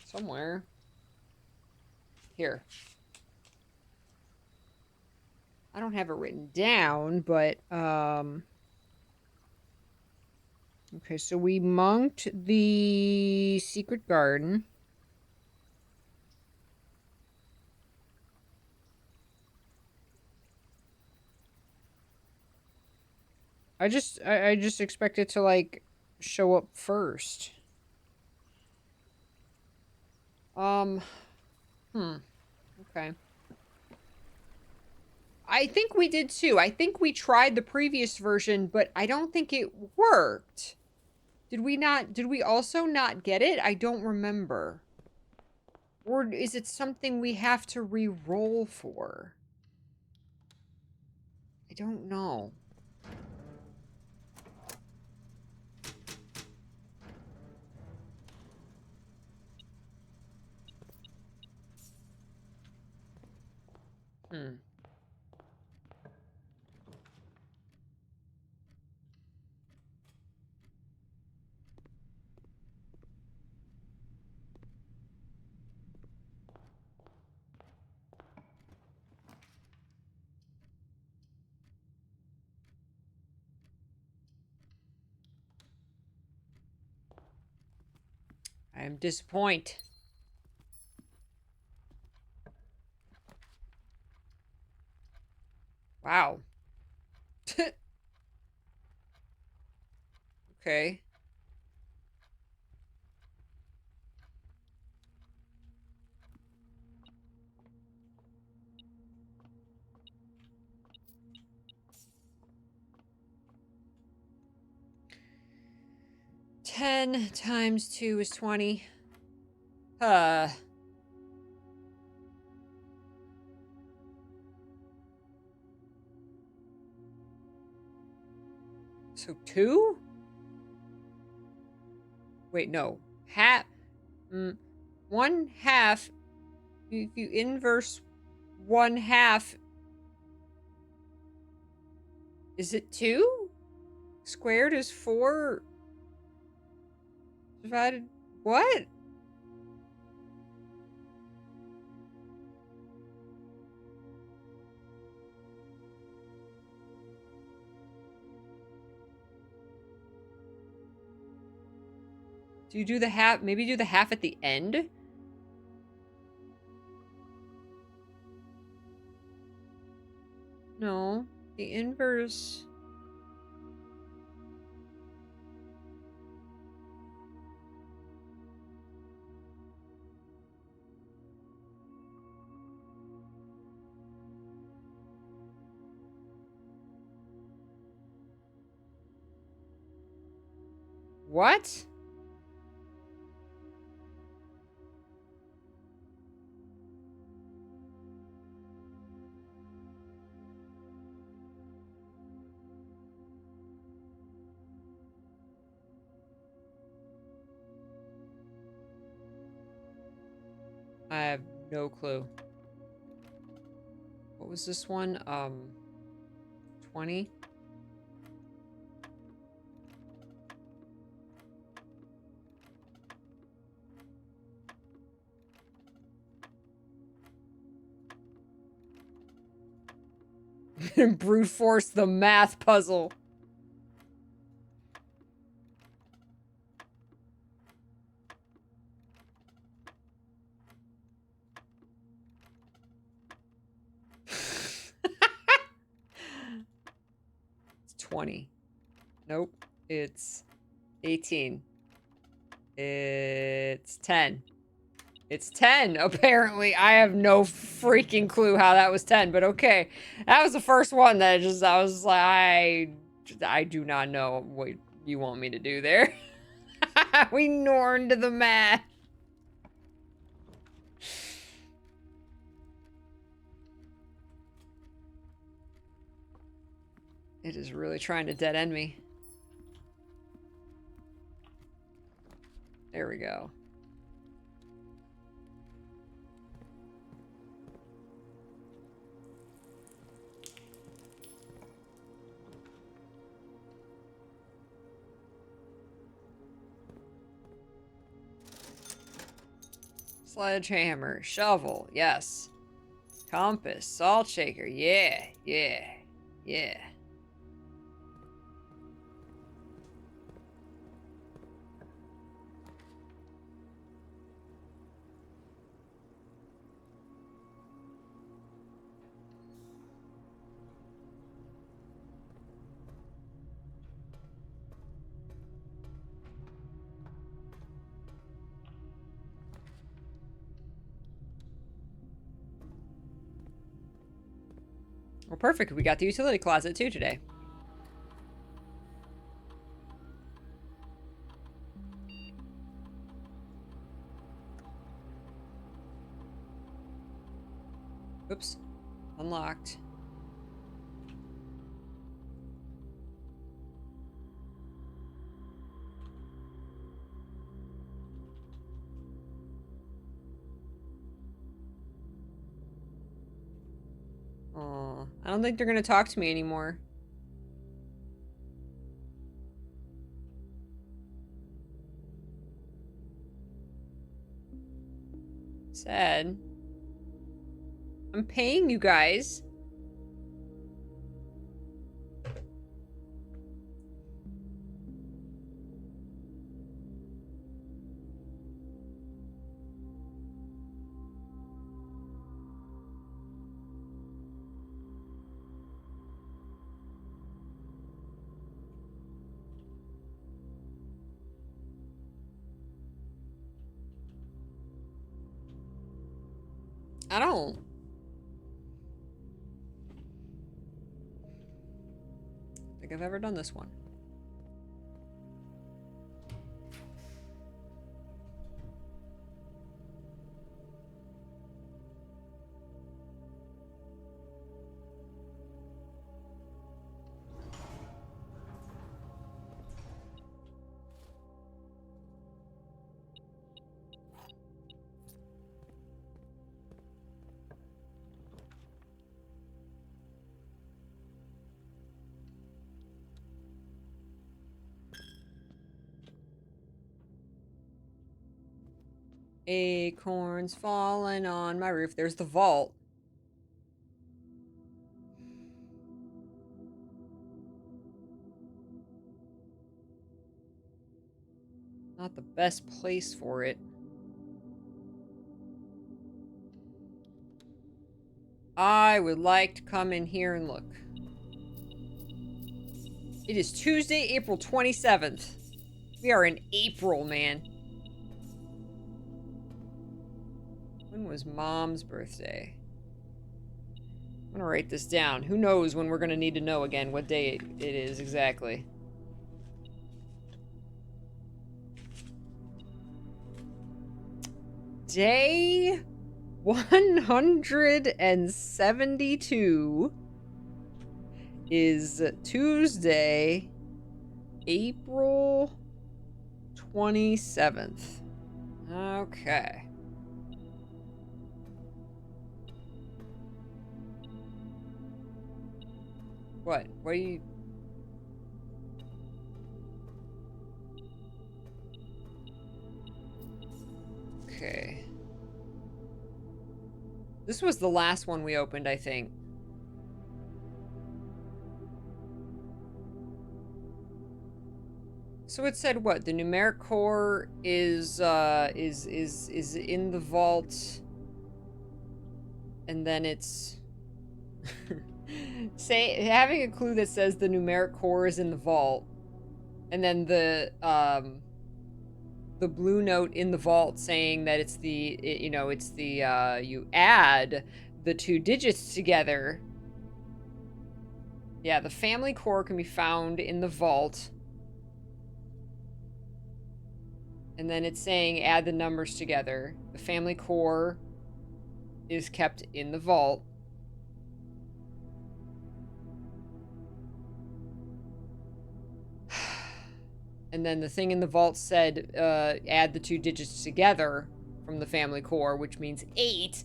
A: Somewhere. Here. I don't have it written down, but, okay, so we monked the secret garden. I just expect it to, like, show up first. Okay. I think we did too. I think we tried the previous version, but I don't think it worked. Did we also not get it? I don't remember. Or is it something we have to re-roll for? I don't know. I am disappointed. Wow. Okay. Ten times 2 is 20. So 2? Wait, no. Half. 1/2. If you inverse 1/2, is it 2? Squared is 4. Divided. What? Do you do the half? Maybe do the half at the end? No. The inverse. What? I have no clue. What was this one? 20? Brute force the math puzzle. It's 20. Nope. It's 18. It's 10. It's 10, apparently. I have no freaking clue how that was 10, but okay. That was the first one that I was like, I do not know what you want me to do there. We norned the math. It is really trying to dead end me. There we go. Sledgehammer, shovel, yes. Compass, salt shaker, yeah, yeah, yeah. Well, perfect. We got the utility closet too today. Oops. Unlocked. Aw. I don't think they're gonna talk to me anymore. Sad. I'm paying you guys. I don't think I've ever done this one. Acorns falling on my roof. There's the vault. Not the best place for it. I would like to come in here and look. It is Tuesday, April 27th. We are in April, man. When was Mom's birthday? I'm gonna write this down. Who knows when we're gonna need to know again what day it is exactly. Day 172 is Tuesday, April 27th. Okay. What? What are you... Okay. This was the last one we opened, I think. So it said what? The numeric core is in the vault. And then it's having a clue that says the numeric core is in the vault. And then the blue note in the vault saying that it's you add the 2 digits together. Yeah, the family core can be found in the vault. And then it's saying add the numbers together. The family core is kept in the vault. And then the thing in the vault said add the 2 digits together from the family core, which means 8.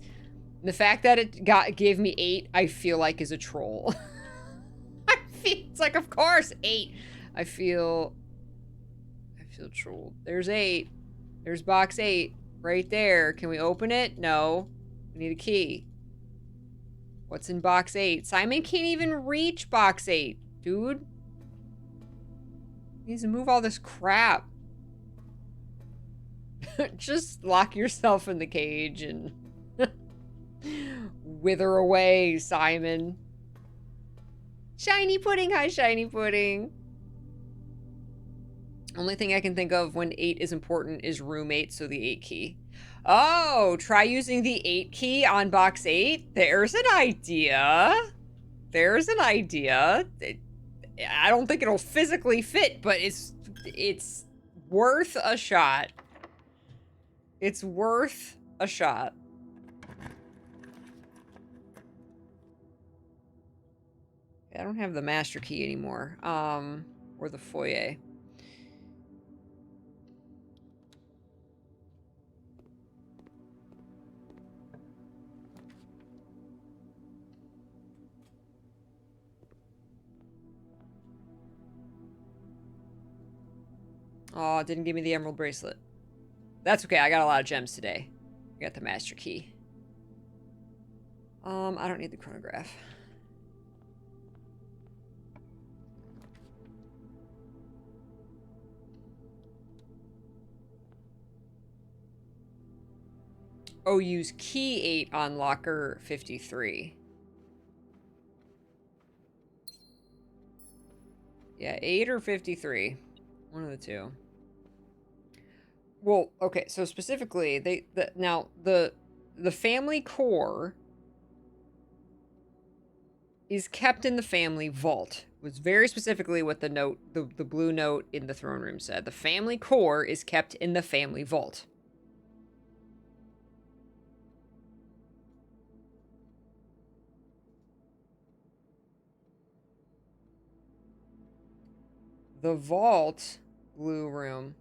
A: And the fact that it gave me 8, I feel like is a troll. It's like, of course, 8. I feel trolled. There's 8. There's box 8 right there. Can we open it? No. We need a key. What's in box 8? Simon can't even reach box 8, dude. He needs to move all this crap. Just lock yourself in the cage and wither away, Simon. Shiny pudding. Hi, shiny pudding. Only thing I can think of when 8 is important is room 8, so the 8 key. Oh, try using the 8 key on box 8? There's an idea. There's an idea. I don't think it'll physically fit, but it's worth a shot. It's worth a shot. I don't have the master key anymore. Or the foyer. Oh, it didn't give me the emerald bracelet. That's okay, I got a lot of gems today. I got the master key. I don't need the chronograph. Oh, use key 8 on locker 53. Yeah, 8 or 53. One of the two. Well, okay, so specifically, the family core is kept in the family vault. Was very specifically what the note, the blue note in the throne room said. The family core is kept in the family vault. The vault, blue room,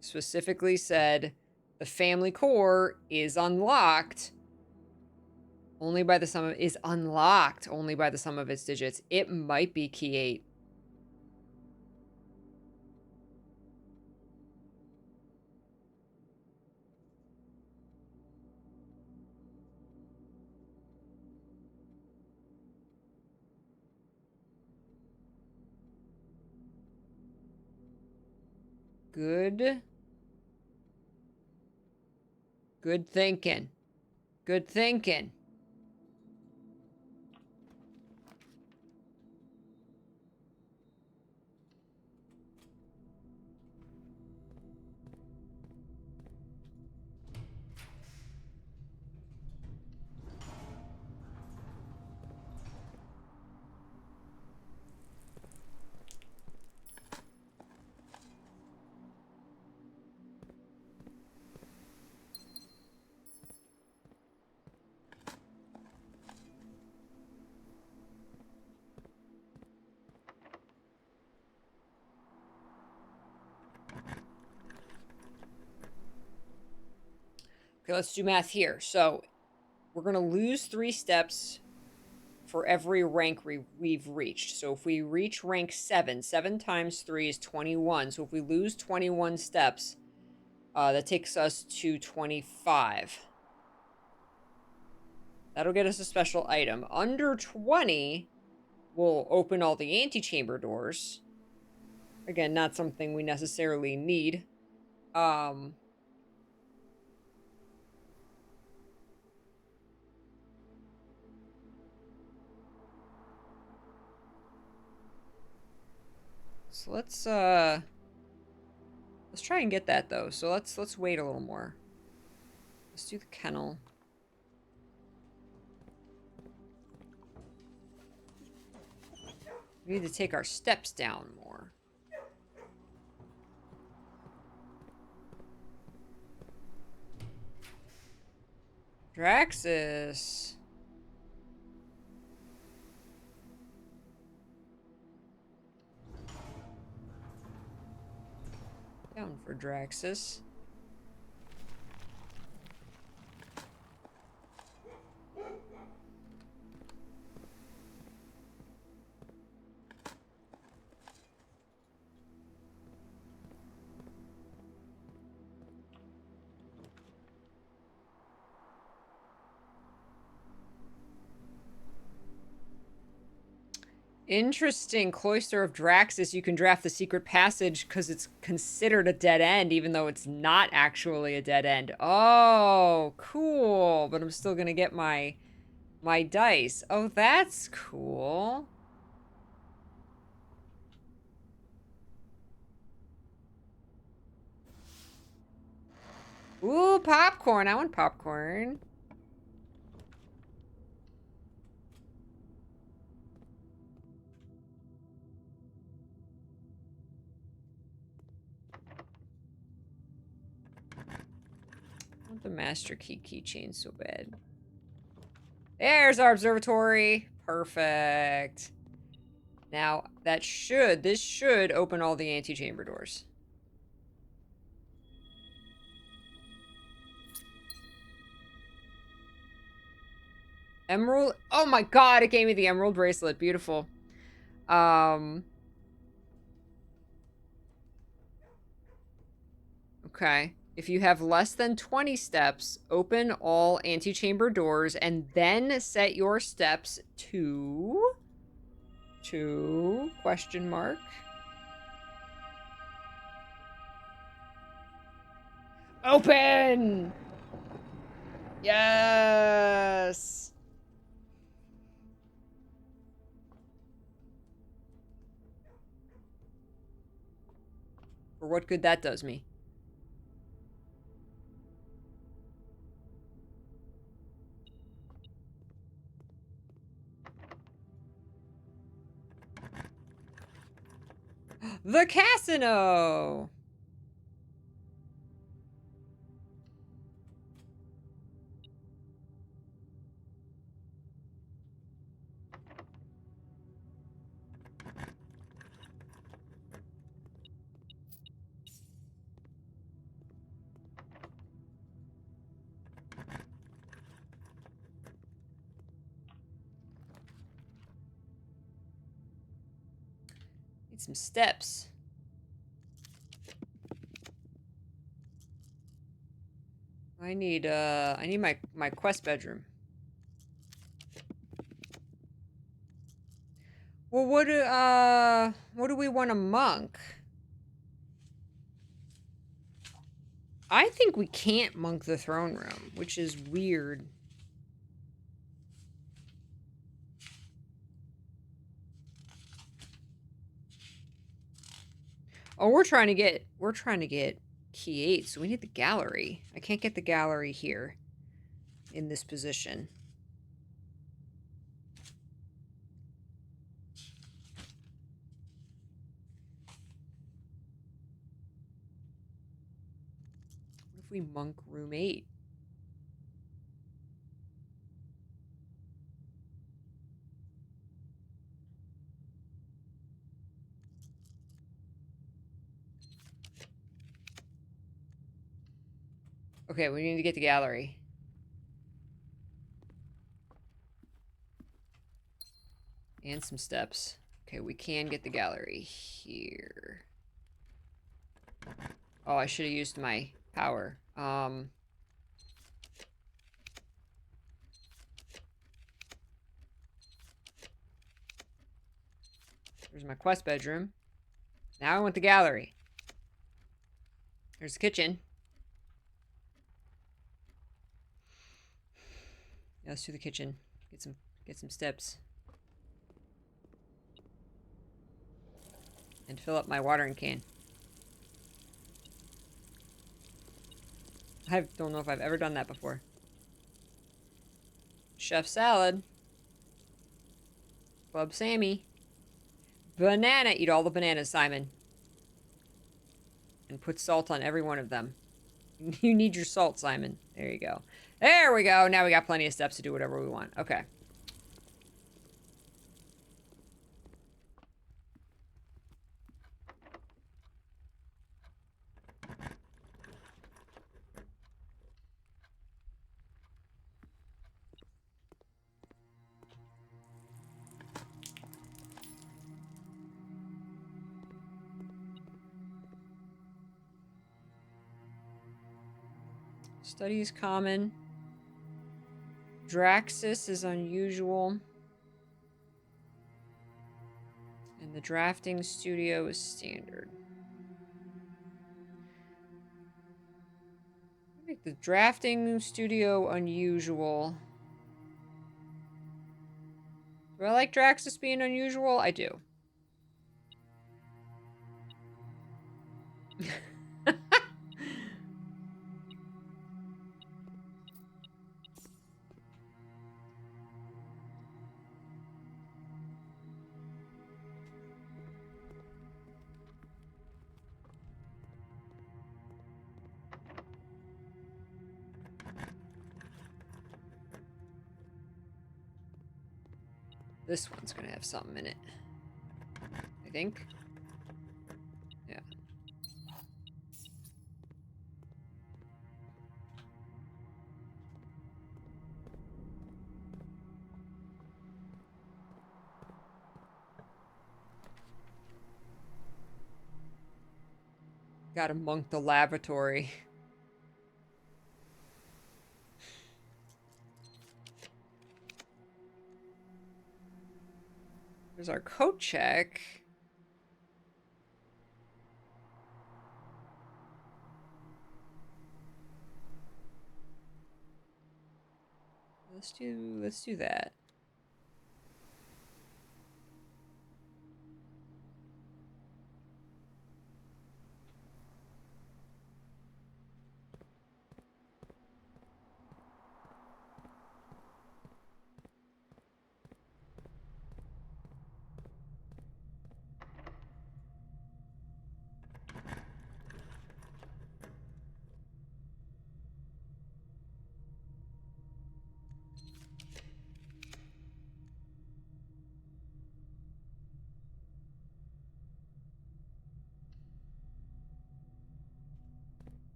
A: specifically said the family core is unlocked only by the sum of its digits. It might be key 8. Good. Good thinking. Good thinking. Okay, let's do math here. So we're going to lose 3 steps for every rank we've reached. So if we reach rank 7, 7 times 3 is 21. So if we lose 21 steps, that takes us to 25. That'll get us a special item. Under 20, we'll open all the antechamber doors. Again, not something we necessarily need. So let's try and get that though. So let's wait a little more. Let's do the kennel. We need to take our steps down more. Draxus. Down for Draxus. Interesting. Cloister of Draxus. You can draft the secret passage because it's considered a dead end, even though it's not actually a dead end. Oh, cool. But I'm still going to get my dice. Oh, that's cool. Ooh, popcorn. I want popcorn. I want the Master Key keychain so bad. There's our observatory. Perfect. Now, this should open all the antechamber doors. Emerald. Oh my god, it gave me the emerald bracelet. Beautiful. Okay. If you have less than 20 steps, open all antechamber doors and then set your steps to question mark. Open! Yes! For what good that does me. The casino! Need some steps. I need my quest bedroom. Well, what do we want a monk? I think we can't monk the throne room, which is weird. Oh, we're trying to get key 8, so we need the gallery. I can't get the gallery here in this position. What if we monk room 8? Okay, we need to get the gallery. And some steps. Okay, we can get the gallery here. Oh, I should have used my power. There's my quest bedroom. Now I want the gallery. There's the kitchen. Yeah, let's do the kitchen. Get some steps. And fill up my watering can. I don't know if I've ever done that before. Chef salad. Club Sammy. Banana. Eat all the bananas, Simon. And put salt on every one of them. You need your salt, Simon. There you go. There we go. Now we got plenty of steps to do whatever we want. Okay. Study is common. Draxis is unusual. And the drafting studio is standard. Make the drafting studio unusual. Do I like Draxis being unusual? I do. This one's gonna have something in it. I think. Yeah. Gotta monk the lavatory. There's our coat check. Let's do that.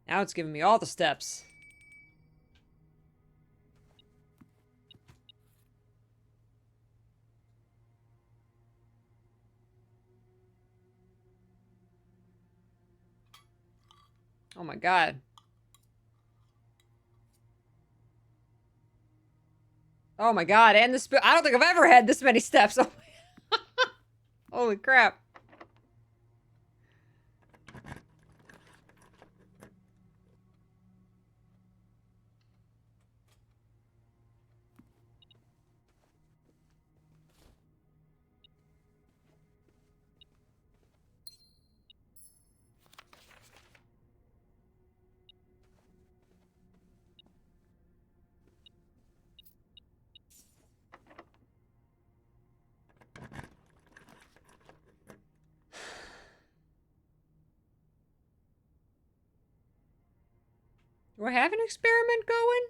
A: Now it's giving me all the steps. Oh my god. Oh my god, and the I don't think I've ever had this many steps. Oh holy crap. Do I have an experiment going?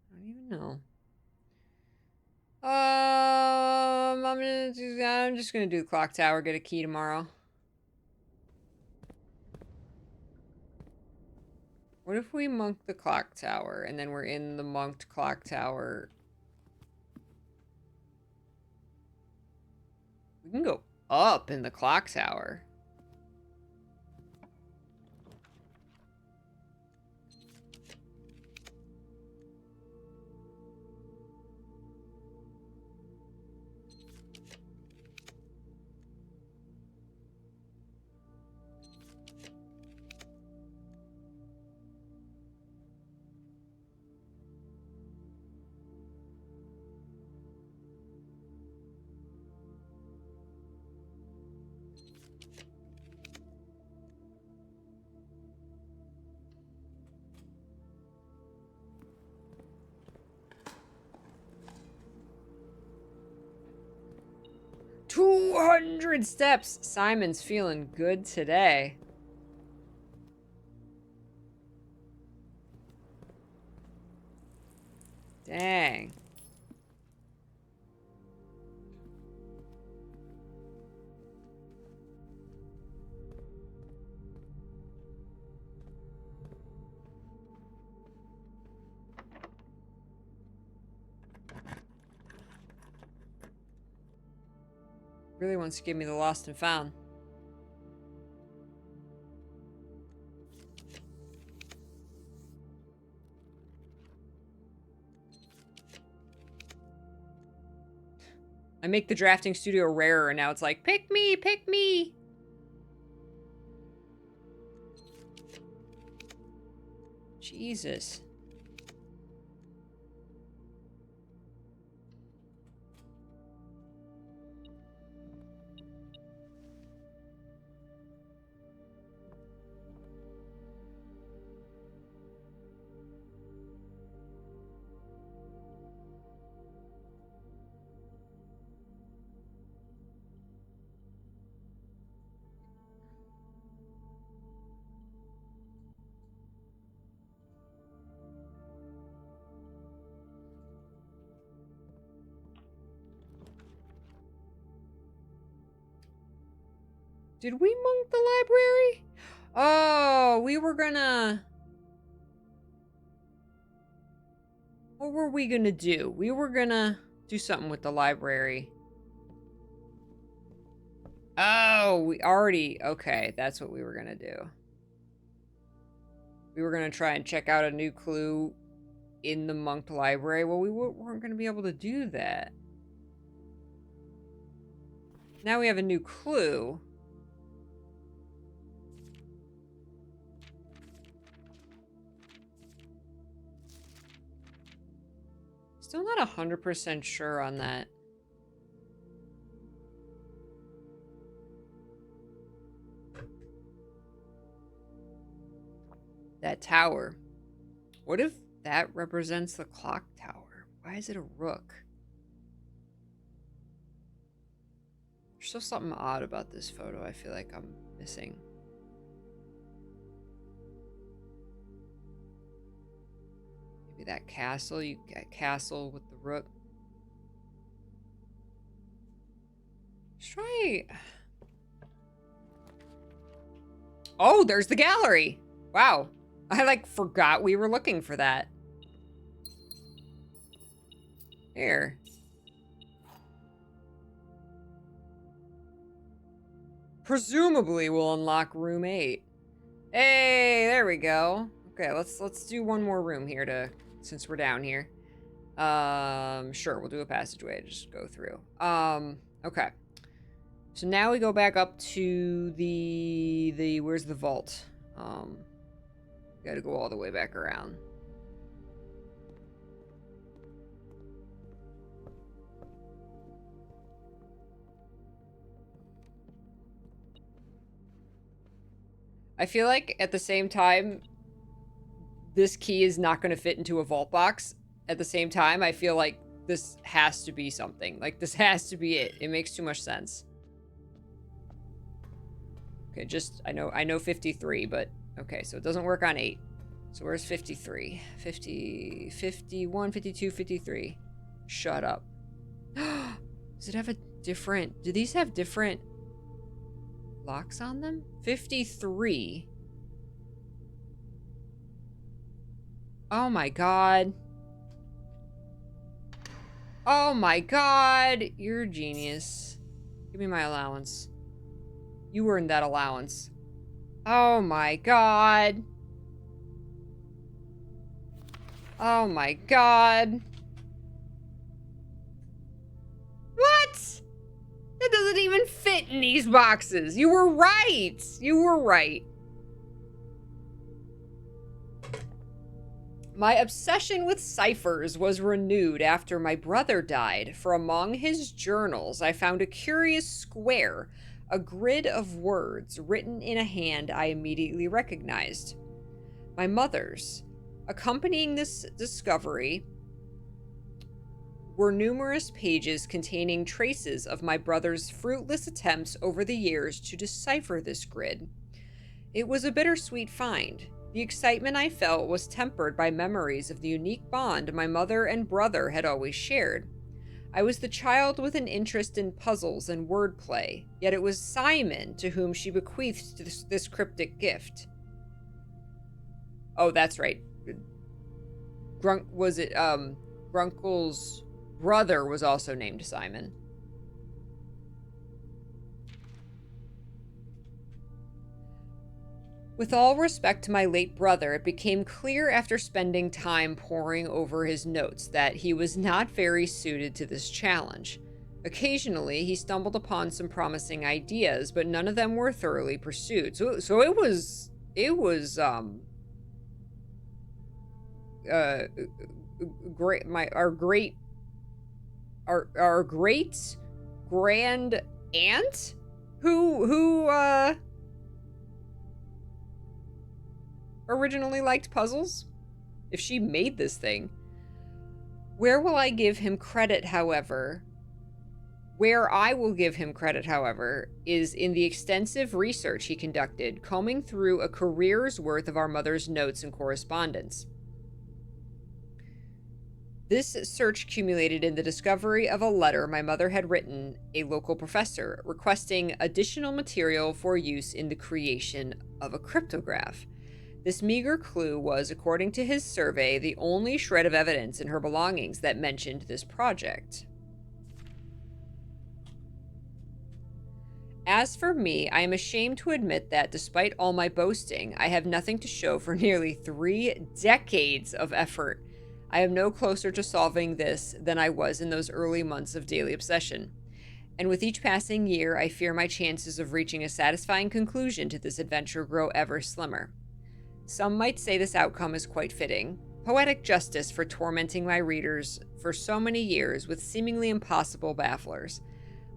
A: I don't even know. I'm just gonna do the clock tower, get a key tomorrow. What if we monk the clock tower, and then we're in the monked clock tower? We can go up in the clock tower. $200 steps! Simon's feeling good today. Dang. Really wants to give me the lost and found. I make the drafting studio rarer, and now it's like, pick me, pick me! Jesus. Did we monk the library? Oh, we were gonna... What were we gonna do? We were gonna do something with the library. Oh, we already... Okay, that's what we were gonna do. We were gonna try and check out a new clue in the monked library. Well, we weren't gonna be able to do that. Now we have a new clue. Still not 100% sure on that. That tower. What if that represents the clock tower? Why is it a rook? There's still something odd about this photo I feel like I'm missing. Maybe that castle, you get castle with the rook. Let's try... Oh, there's the gallery! Wow. I, like, forgot we were looking for that. Here. presumably will unlock room 8. Hey, there we go. Okay, let's do one more room here since we're down here. Sure, we'll do a passageway, just go through. Okay. So now we go back up to the where's the vault? Gotta go all the way back around. I feel like at the same time, this key is not going to fit into a vault box. At the same time, I feel like this has to be something. Like, this has to be it. It makes too much sense. Okay, I know 53, but okay, so it doesn't work on 8. So where's 53? 50, 51, 52, 53. Shut up. Does it have a different... Do these have different locks on them? 53. Oh my god. Oh my god. You're a genius. Give me my allowance. You earned that allowance. Oh my god. Oh my god. What? It doesn't even fit in these boxes. You were right. You were right. My obsession with ciphers was renewed after my brother died, for among his journals I found a curious square, a grid of words written in a hand I immediately recognized. My mother's. Accompanying this discovery were numerous pages containing traces of my brother's fruitless attempts over the years to decipher this grid. It was a bittersweet find. The excitement I felt was tempered by memories of the unique bond my mother and brother had always shared. I was the child with an interest in puzzles and wordplay, yet it was Simon to whom she bequeathed this cryptic gift. Oh, that's right. Grunkle's brother was also named Simon. With all respect to my late brother, it became clear after spending time poring over his notes that he was not very suited to this challenge. Occasionally, he stumbled upon some promising ideas, but none of them were thoroughly pursued. So it was great. Our great grand aunt who originally liked puzzles. If she made this thing. Where will I give him credit, however? Where I will give him credit, however, is in the extensive research he conducted, combing through a career's worth of our mother's notes and correspondence. This search culminated in the discovery of a letter my mother had written a local professor, requesting additional material for use in the creation of a cryptograph. This meager clue was, according to his survey, the only shred of evidence in her belongings that mentioned this project. As for me, I am ashamed to admit that, despite all my boasting, I have nothing to show for nearly 3 decades of effort. I am no closer to solving this than I was in those early months of daily obsession. And with each passing year, I fear my chances of reaching a satisfying conclusion to this adventure grow ever slimmer. Some might say this outcome is quite fitting. Poetic justice for tormenting my readers for so many years with seemingly impossible bafflers.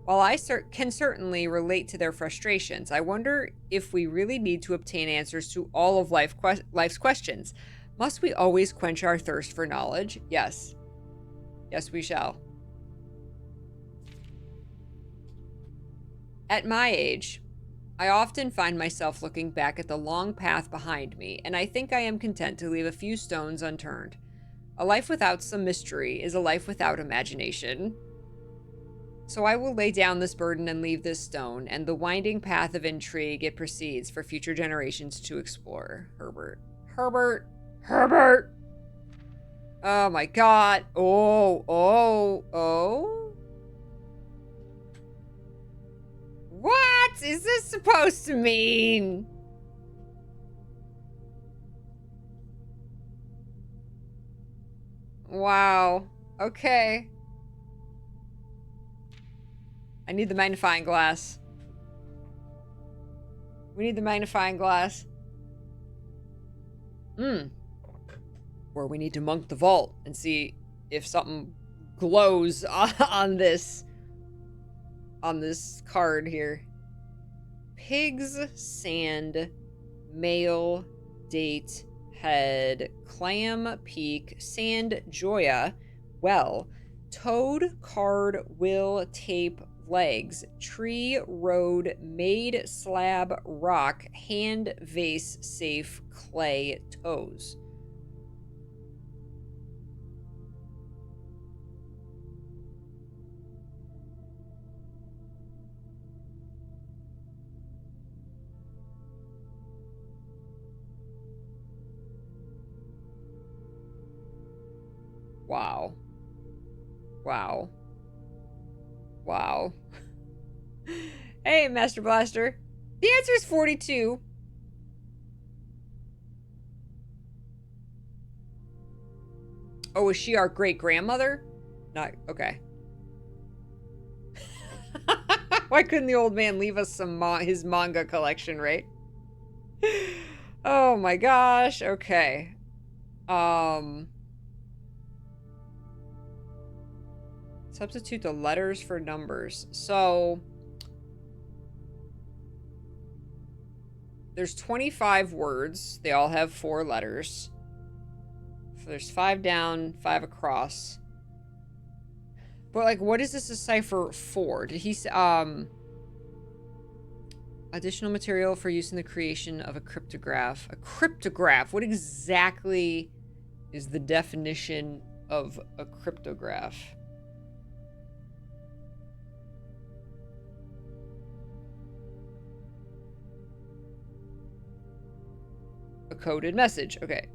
A: While I can certainly relate to their frustrations, I wonder if we really need to obtain answers to all of life's questions. Must we always quench our thirst for knowledge? Yes. Yes, we shall. At my age, I often find myself looking back at the long path behind me, and I think I am content to leave a few stones unturned. A life without some mystery is a life without imagination. So I will lay down this burden and leave this stone, and the winding path of intrigue it proceeds for future generations to explore. Herbert. Herbert! Herbert! Oh my god. Oh. What? is this supposed to mean? Wow. Okay. I need the magnifying glass. We need the magnifying glass. Or we need to monk the vault and see if something glows on this card here. Pigs, sand, male, date, head, clam, peak, sand, joya, well, toad, card, will, tape, legs, tree, road, maid, slab, rock, hand, vase, safe, clay, toes. Wow. Wow. Wow. Hey, Master Blaster. The answer is 42. Oh, is she our great-grandmother? Not, okay. Why couldn't the old man leave us some his manga collection, right? Oh my gosh, okay. Substitute the letters for numbers. So there's 25 words. They all have 4 letters. So there's 5 down, 5 across. But like, what is this a cipher for? Did he say, additional material for use in the creation of a cryptograph. A cryptograph. What exactly is the definition of a cryptograph? A coded message. Okay.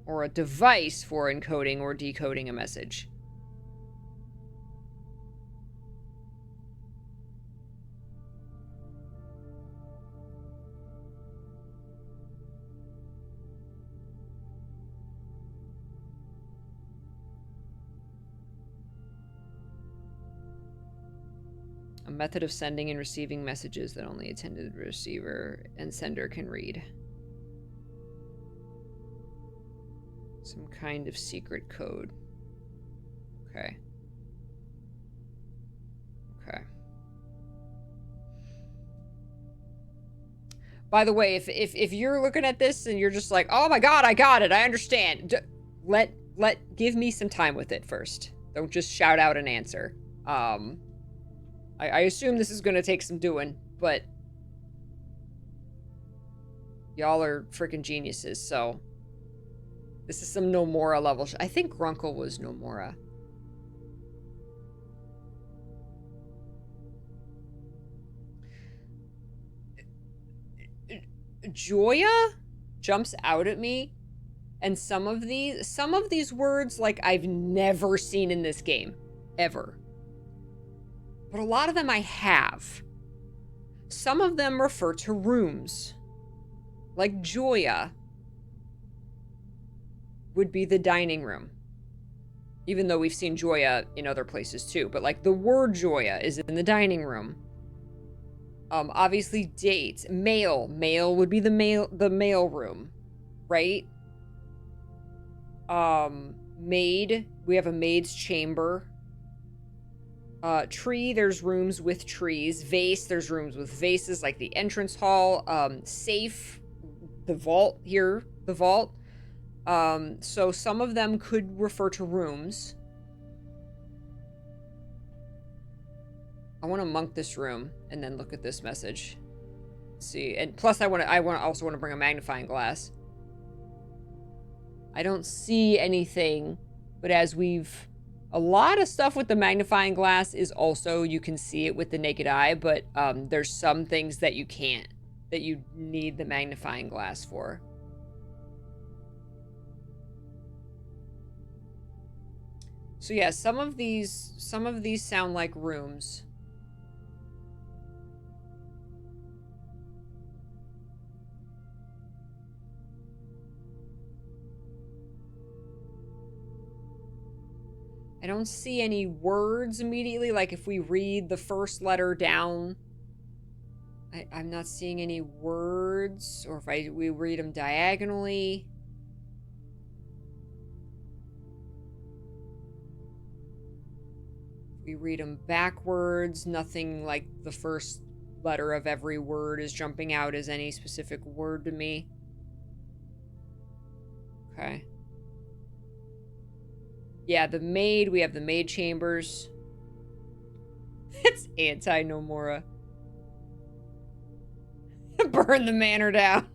A: Or a device for encoding or decoding a message. A method of sending and receiving messages that only intended receiver and sender can read. Some kind of secret code. Okay. Okay. By the way, if you're looking at this and you're just like, oh my god, I got it, I understand. Give me some time with it first. Don't just shout out an answer. I assume this is gonna take some doing, but y'all are freaking geniuses, so this is some Nomura level. I think Grunkle was Nomura. Joya jumps out at me, and some of these words, like, I've never seen in this game, ever. But a lot of them I have. Some of them refer to rooms. Like Joya would be the dining room. Even though we've seen Joya in other places too. But like the word Joya is in the dining room. Obviously date. Mail. Mail would be the mail room. Right? Maid. We have a maid's chamber. Tree, there's rooms with trees. Vase, there's rooms with vases, like the entrance hall. Safe, the vault here, the vault. So some of them could refer to rooms. I want to monk this room and then look at this message. Let's see, and plus I also want to bring a magnifying glass. I don't see anything, but as we've... A lot of stuff with the magnifying glass is also, you can see it with the naked eye, but there's some things that you can't, that you need the magnifying glass for. So yeah, some of these sound like rooms. I don't see any words immediately. Like if we read the first letter down, I'm not seeing any words. Or if we read them diagonally. We read them backwards. Nothing like the first letter of every word is jumping out as any specific word to me. Okay. Yeah, the maid. We have the maid chambers. It's anti-Nomura. Burn the manor down.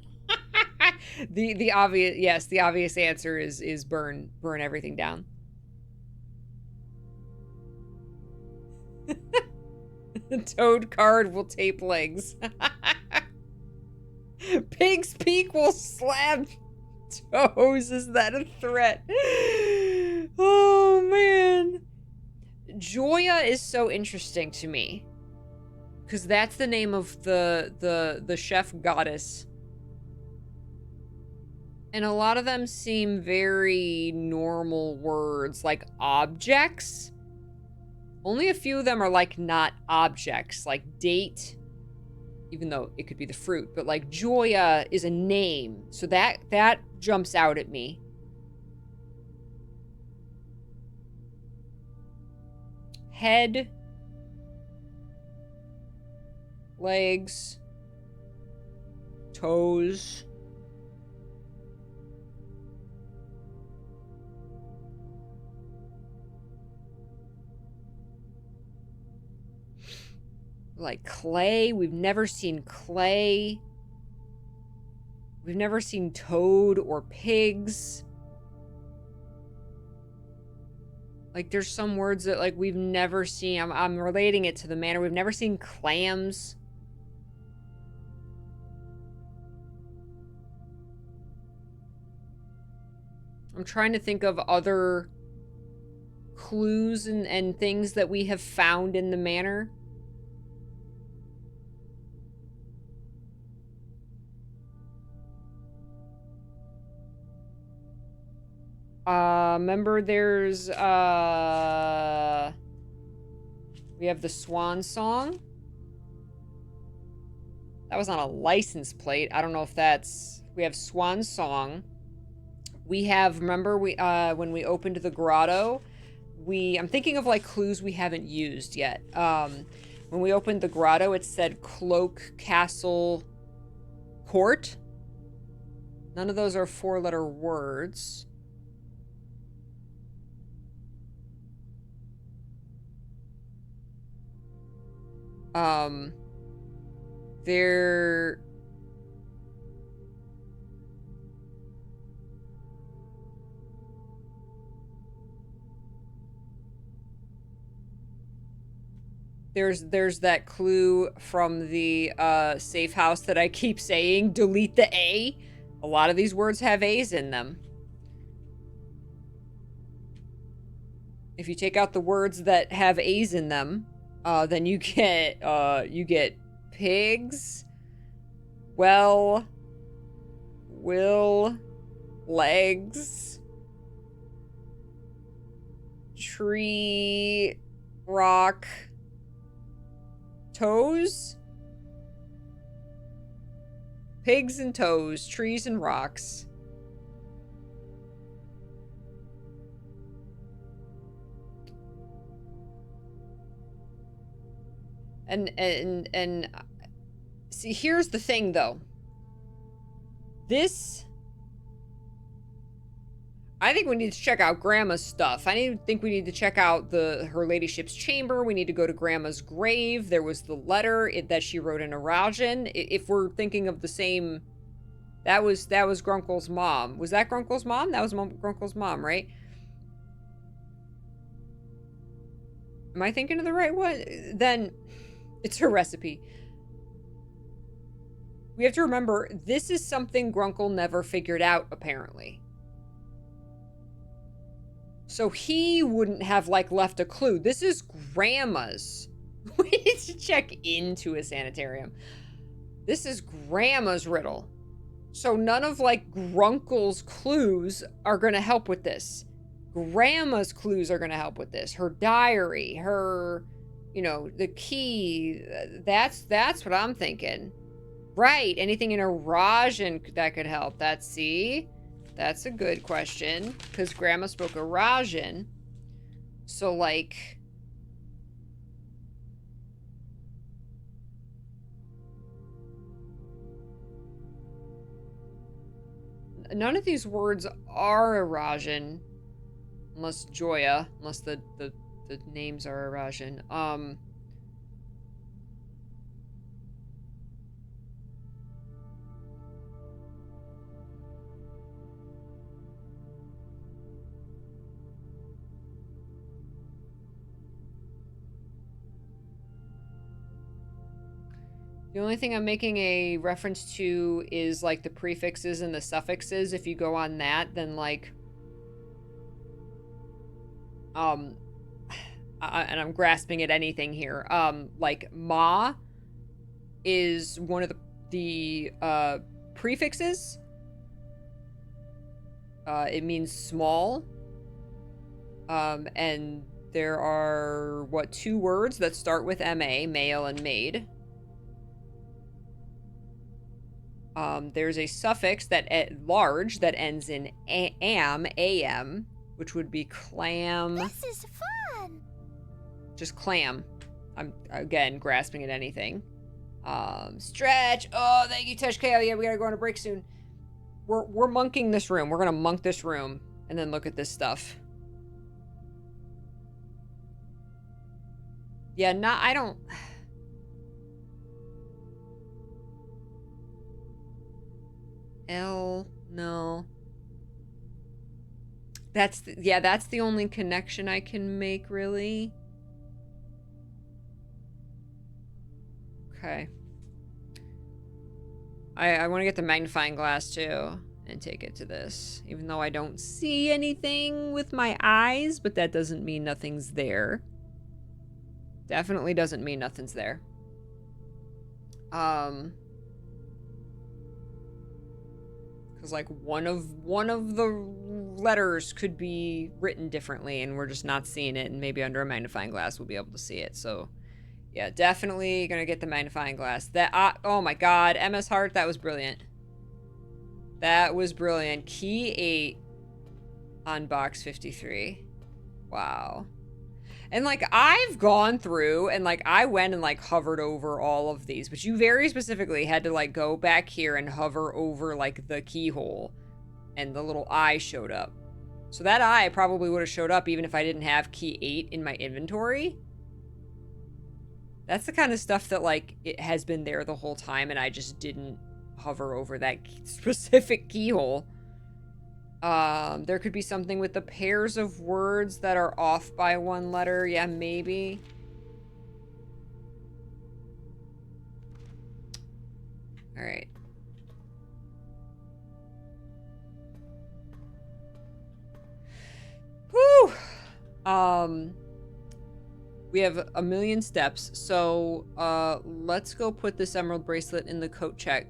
A: The obvious, yes, the obvious answer is burn everything down. The toad card will tape legs. Pig's Peak will slab toes. Is that a threat? Oh man. Joya is so interesting to me. Because that's the name of the chef goddess. And a lot of them seem very normal words, like objects. Only a few of them are like not objects, like date, even though it could be the fruit, but like Joya is a name. So that jumps out at me. Head, legs, toes. Like clay. We've never seen clay. We've never seen toad or pigs. Like there's some words that like we've never seen. I'm relating it to the manor. We've never seen clams. I'm trying to think of other clues and things that we have found in the manor. Remember there's, we have the Swan Song. That was on a license plate. I don't know if that's, we have Swan Song. We have, remember we, when we opened the grotto, I'm thinking of like clues we haven't used yet. When we opened the grotto, it said Cloak Castle Court. None of those are 4-letter words. There's that clue from the safe house that I keep saying, delete the A. A lot of these words have A's in them. If you take out the words that have A's in them, then you get pigs, will, legs, tree, rock, toes, pigs and toes, trees and rocks. And see, here's the thing though. I think we need to check out Grandma's stuff. I think we need to check out her ladyship's chamber. We need to go to Grandma's grave. There was the letter that she wrote in Arajan. If we're thinking of the same, that was Grunkle's mom. Was that Grunkle's mom? That was Grunkle's mom, right? Am I thinking of the right one? Then it's her recipe. We have to remember, this is something Grunkle never figured out, apparently. So he wouldn't have, like, left a clue. This is Grandma's. We need to check into a sanitarium. This is Grandma's riddle. So none of, like, Grunkle's clues are going to help with this. Grandma's clues are going to help with this. Her diary, her, you know, the key. That's what I'm thinking. Right. Anything in Eurasian that could help. That's a good question. Because Grandma spoke Eurasian. So, like... None of these words are Eurasian. Unless Joya. Unless the names are Eurasian. The only thing I'm making a reference to is, like, the prefixes and the suffixes. If you go on that, then, like... and I'm grasping at anything here. Like, ma is one of the prefixes. It means small. And there are, what, 2 words that start with M-A, male and maid. There's a suffix that large that ends in am, which would be clam.
B: This is fun.
A: Just clam. I'm, again, grasping at anything. Stretch. Oh, thank you, Tesh Kale. Yeah, we gotta go on a break soon. We're monking this room. We're gonna monk this room and then look at this stuff. Yeah, I don't... L, no. That's the only connection I can make, really. Okay. I want to get the magnifying glass, too, and take it to this. Even though I don't see anything with my eyes, but that doesn't mean nothing's there. Definitely doesn't mean nothing's there. Because, like, one of the letters could be written differently, and we're just not seeing it, and maybe under a magnifying glass we'll be able to see it. So, yeah, definitely gonna get the magnifying glass. That, oh my god, MS Heart, that was brilliant. That was brilliant. Key 8 on box 53. Wow. And, like, I've gone through and, like, I went and, like, hovered over all of these, but you very specifically had to, like, go back here and hover over, like, the keyhole, and the little eye showed up. So that eye probably would have showed up even if I didn't have key 8 in my inventory. That's the kind of stuff that, like, it has been there the whole time, and I just didn't hover over that specific keyhole. There could be something with the pairs of words that are off by 1 letter. Yeah, maybe. All right. Whew. We have a million steps, so let's go put this emerald bracelet in the coat check.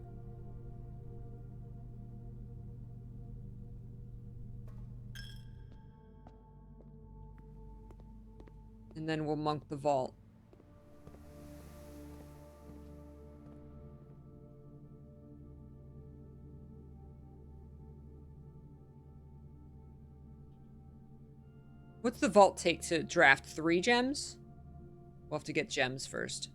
A: And then we'll monk the vault. What's the vault take to draft? 3 gems? We'll have to get gems first.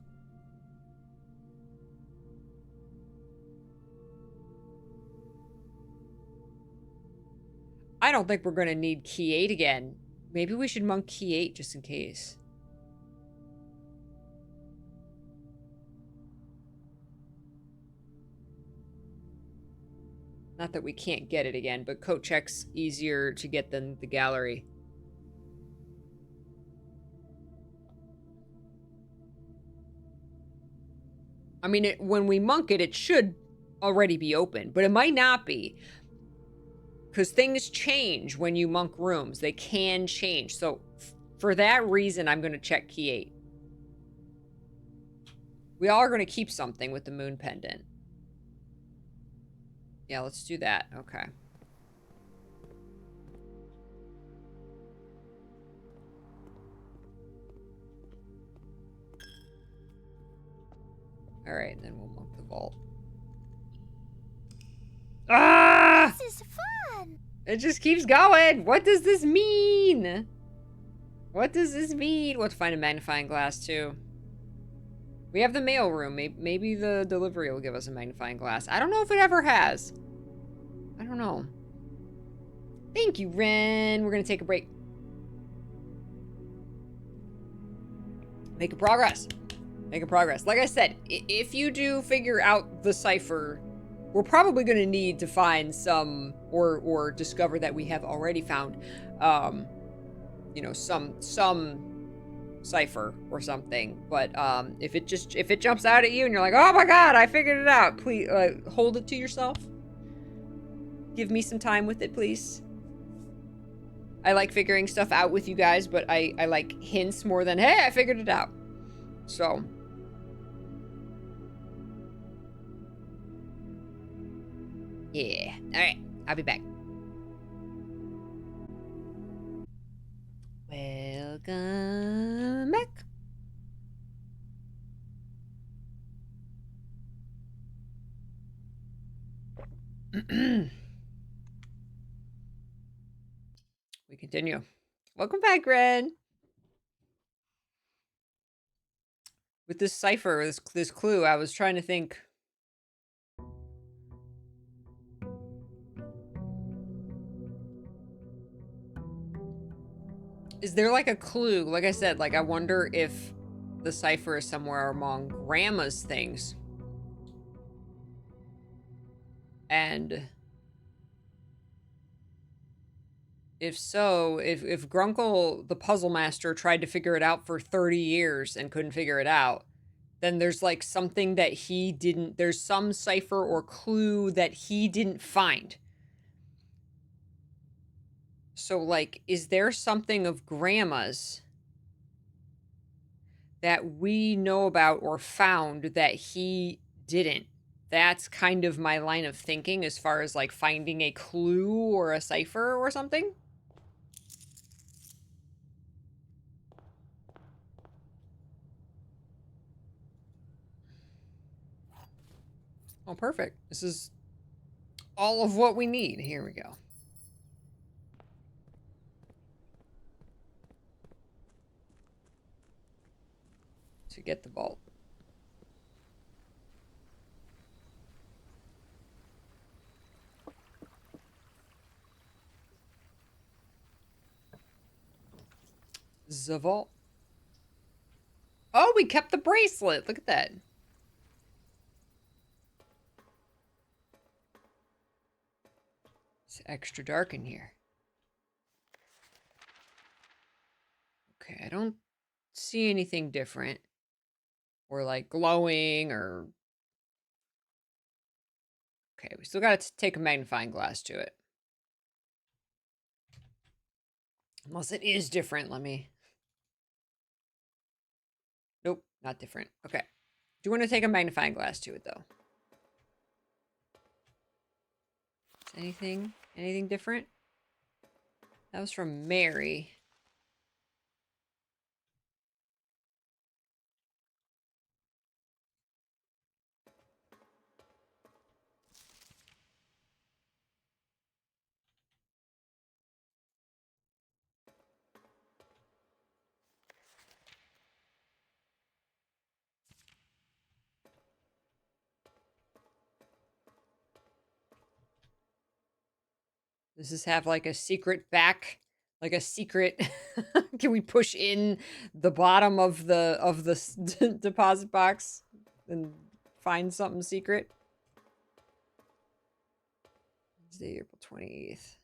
A: I don't think we're going to need key 8 again. Maybe we should monk key 8 just in case. Not that we can't get it again, but coat check's easier to get than the gallery. I mean, when we monk it, it should already be open, but it might not be. Because things change when you monk rooms. They can change. So for that reason, I'm going to check key 8. We are going to keep something with the moon pendant. Yeah, let's do that. Okay. Alright, and then we'll monk the vault. Ah!
B: This is fun!
A: It just keeps going! What does this mean? What does this mean? We'll have to find a magnifying glass, too. We have the mail room. Maybe the delivery will give us a magnifying glass. I don't know if it ever has. I don't know. Thank you, Ren. We're gonna take a break. Making progress. Making progress. Like I said, if you do figure out the cipher, we're probably gonna need to find some, or discover that we have already found, you know, some cipher or something. But if it jumps out at you and you're like, oh my god, I figured it out, please hold it to yourself. Give me some time with it, please. I like figuring stuff out with you guys, but I like hints more than, hey, I figured it out. So. Yeah. Alright. I'll be back. Welcome back. We continue. Welcome back, Ren. With this cipher, this clue, I was trying to think. Is there like a clue? Like I said, like I wonder if the cipher is somewhere among Grandma's things. And if so, if Grunkle, the puzzle master, tried to figure it out for 30 years and couldn't figure it out, then there's like something that he didn't, there's some cipher or clue that he didn't find. So like, is there something of Grandma's that we know about or found that he didn't? That's kind of my line of thinking as far as like finding a clue or a cipher or something. Oh, perfect. This is all of what we need. Here we go. To get the vault. The vault. Oh, we kept the bracelet. Look at that. It's extra dark in here. Okay, I don't see anything different. Or like glowing or... Okay, we still gotta take a magnifying glass to it. Unless it is different, let me... Nope, not different. Okay. Do want to take a magnifying glass to it, though. Anything different? That was from Mary. Does this have like a secret back? Like a secret? Can we push in the bottom of the deposit box and find something secret? Wednesday, April 28th.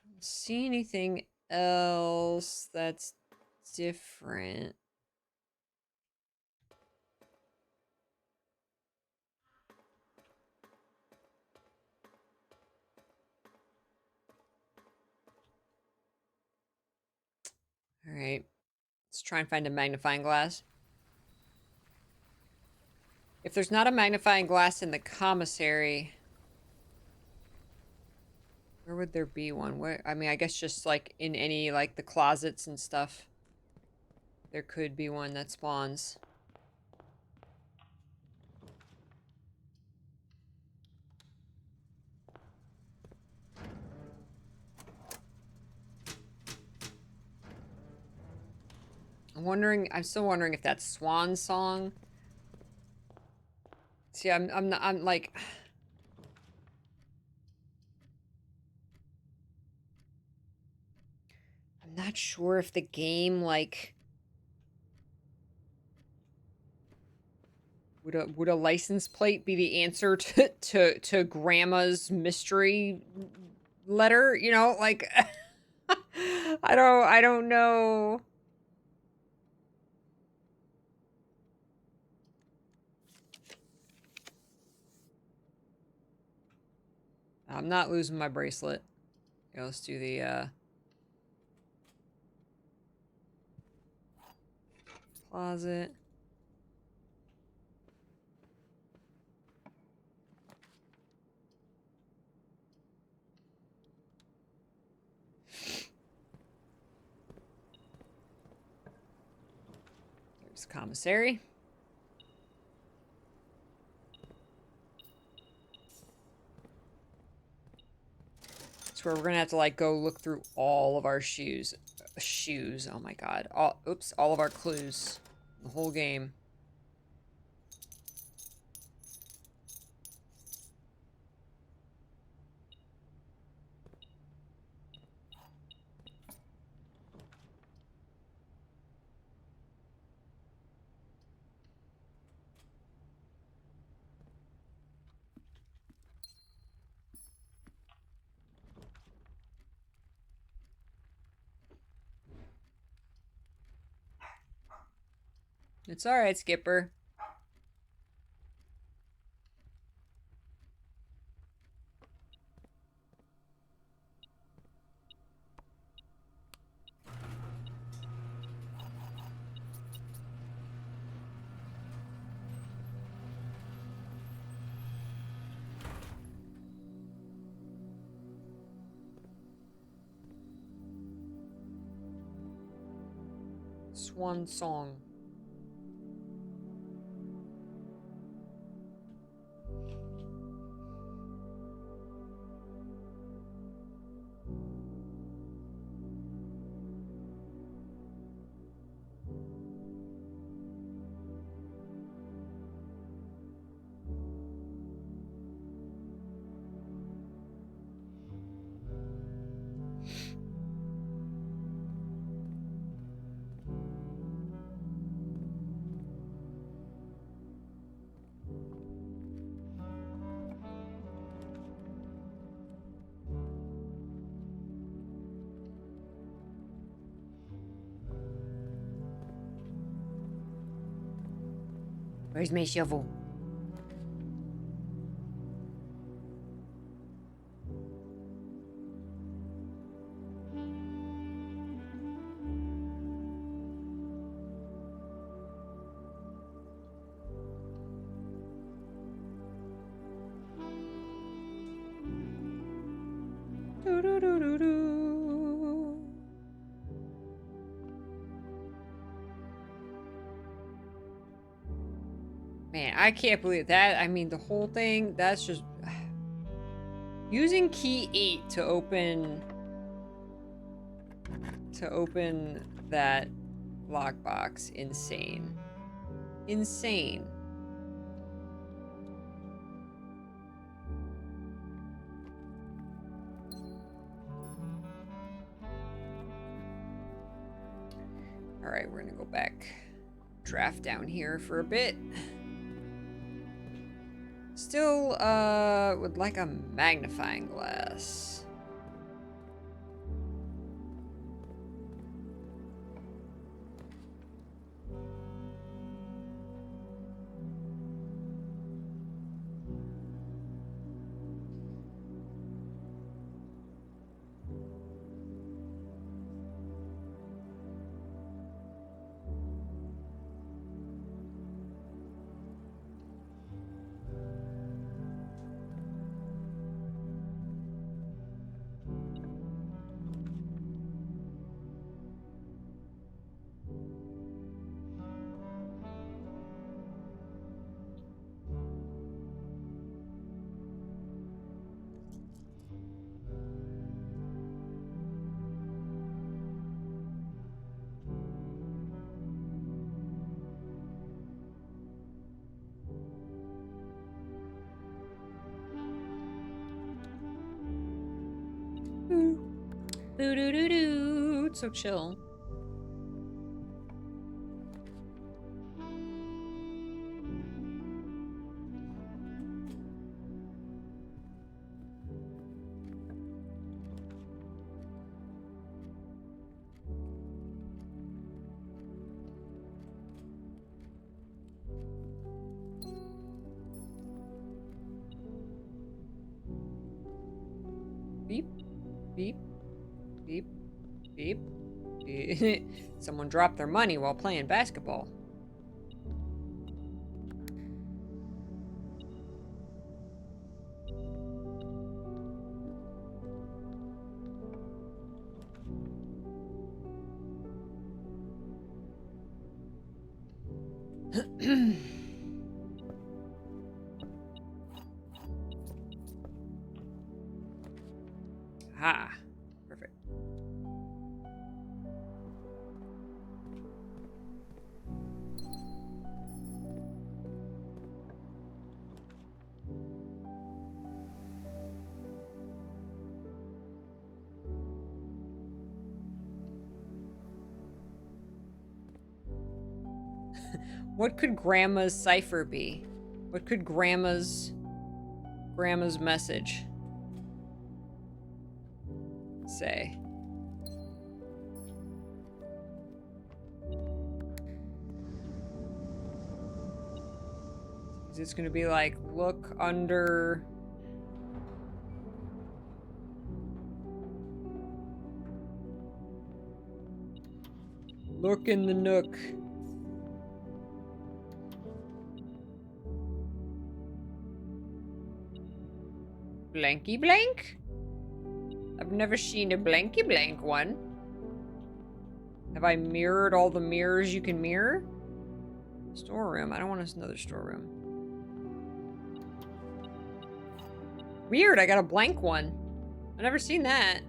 A: I don't see anything else that's different. All right, let's try and find a magnifying glass. If there's not a magnifying glass in the commissary, Where would there be one? Where, I mean, I guess just like in any, like the closets and stuff. There could be one that spawns. I'm still wondering if that's Swan Song. See, I'm like... I'm not sure if the game, like... Would a license plate be the answer to Grandma's mystery letter? You know, like... I don't know. I'm not losing my bracelet. Okay, let's do the, closet. There's commissary. That's where we're gonna have to, like, go look through all of our shoes. Oh my god. Oops, all of our clues. The whole game. It's alright, Skipper. Swan Song. Where's my shovel? Do-do-do-do-do. Man, I can't believe that. I mean, the whole thing, that's just... Using key 8 to open that lockbox. Insane. Insane. Alright, we're gonna go back. Draft down here for a bit. Still, would like a magnifying glass. Boo doo doo doo. It's so chill. Beep, beep, beep, beep. Someone dropped their money while playing basketball. Ah, perfect. What could Grandma's cipher be? What could Grandma's message say? Is this gonna be like, look under... Look in the nook. Blanky blank? I've never seen a blanky blank one. Have I mirrored all the mirrors you can mirror? Storeroom. I don't want another storeroom. Weird, I got a blank one. I've never seen that.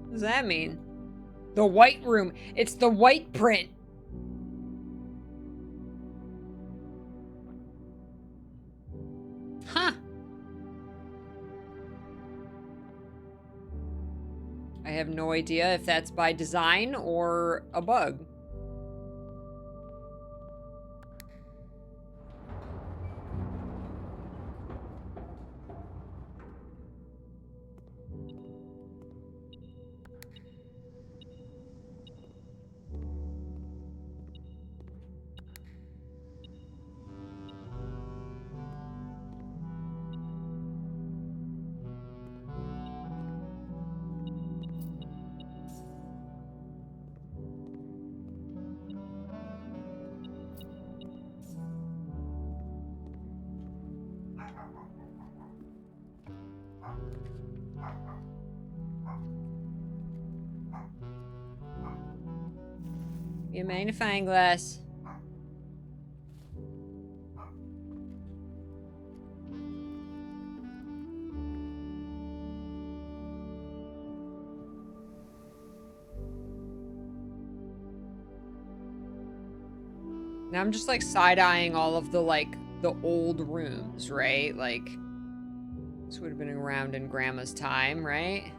A: What does that mean? The white room. It's the white print. Huh. I have no idea if that's by design or a bug. Be a magnifying glass. Now I'm just like side-eyeing all of the the old rooms, right? Like this would have been around in Grandma's time, right?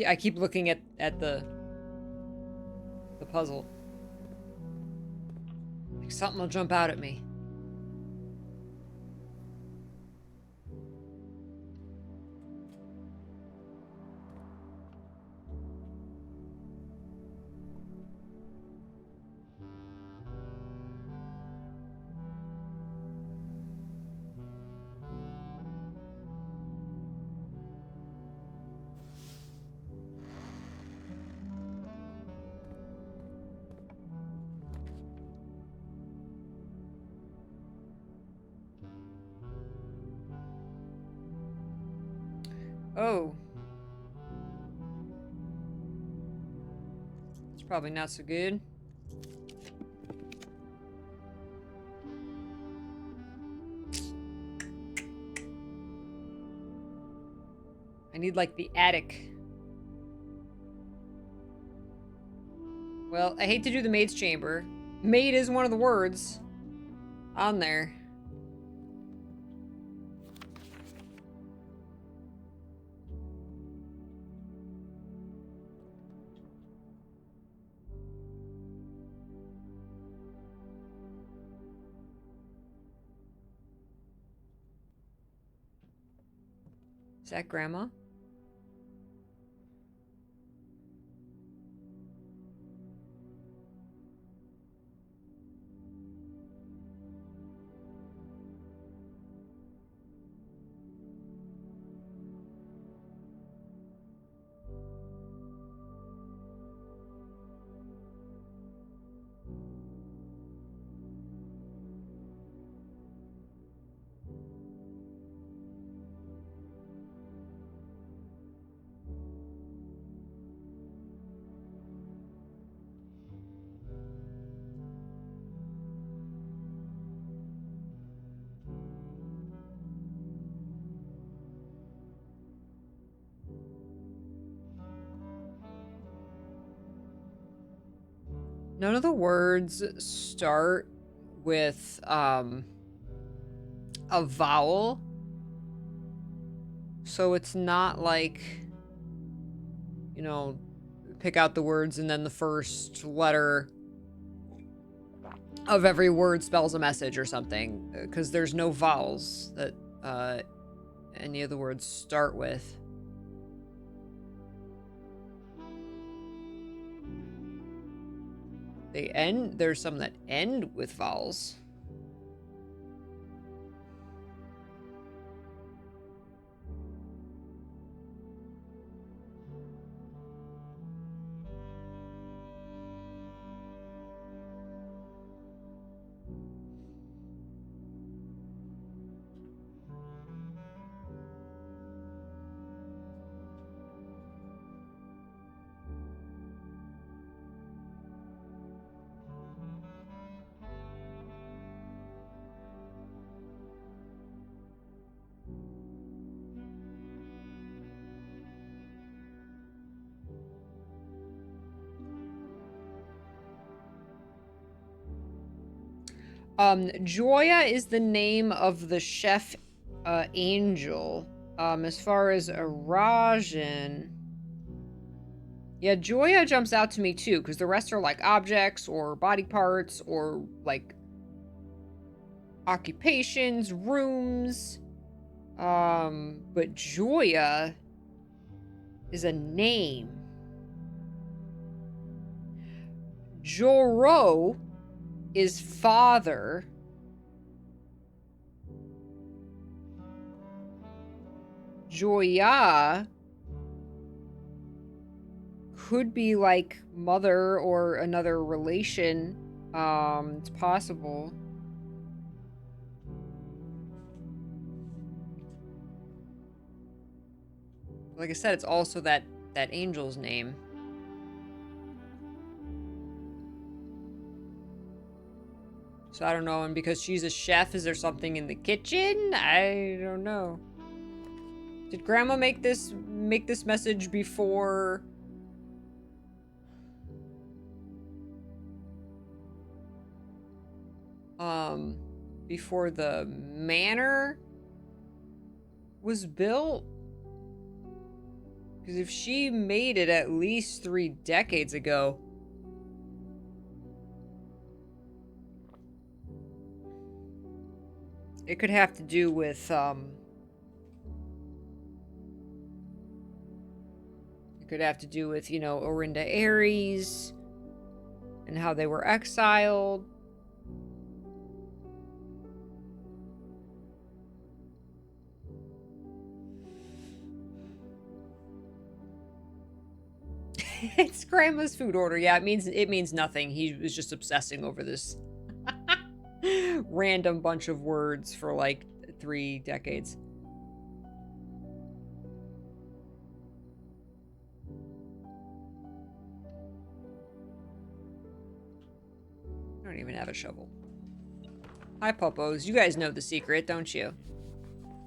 A: I keep looking at the puzzle. Like something will jump out at me. Oh. It's probably not so good. I need, like, the attic. Well, I hate to do the maid's chamber. Maid is one of the words on there. Is that Grandma? None of the words start with a vowel. So it's not like, you know, pick out the words and then the first letter of every word spells a message or something. Because there's no vowels that any of the words start with. There's some that end with vowels. Joya is the name of the chef angel. As far as Arajan, yeah, Joya jumps out to me too, because the rest are like objects or body parts or like occupations, rooms. But Joya is a name. Joro is father. Joya could be like mother or another relation. It's possible. Like I said, it's also that angel's name. So I don't know, and because she's a chef, is there something in the kitchen? I don't know. Did Grandma make this message before before the manor was built? Because if she made it at least 3 decades ago, it could have to do with you know, Orinda Aries and how they were exiled. It's Grandma's food order. Yeah, it means nothing. He was just obsessing over this random bunch of words for like 3 decades. don't even have a shovel. Hi, Popos. You guys know the secret, don't you?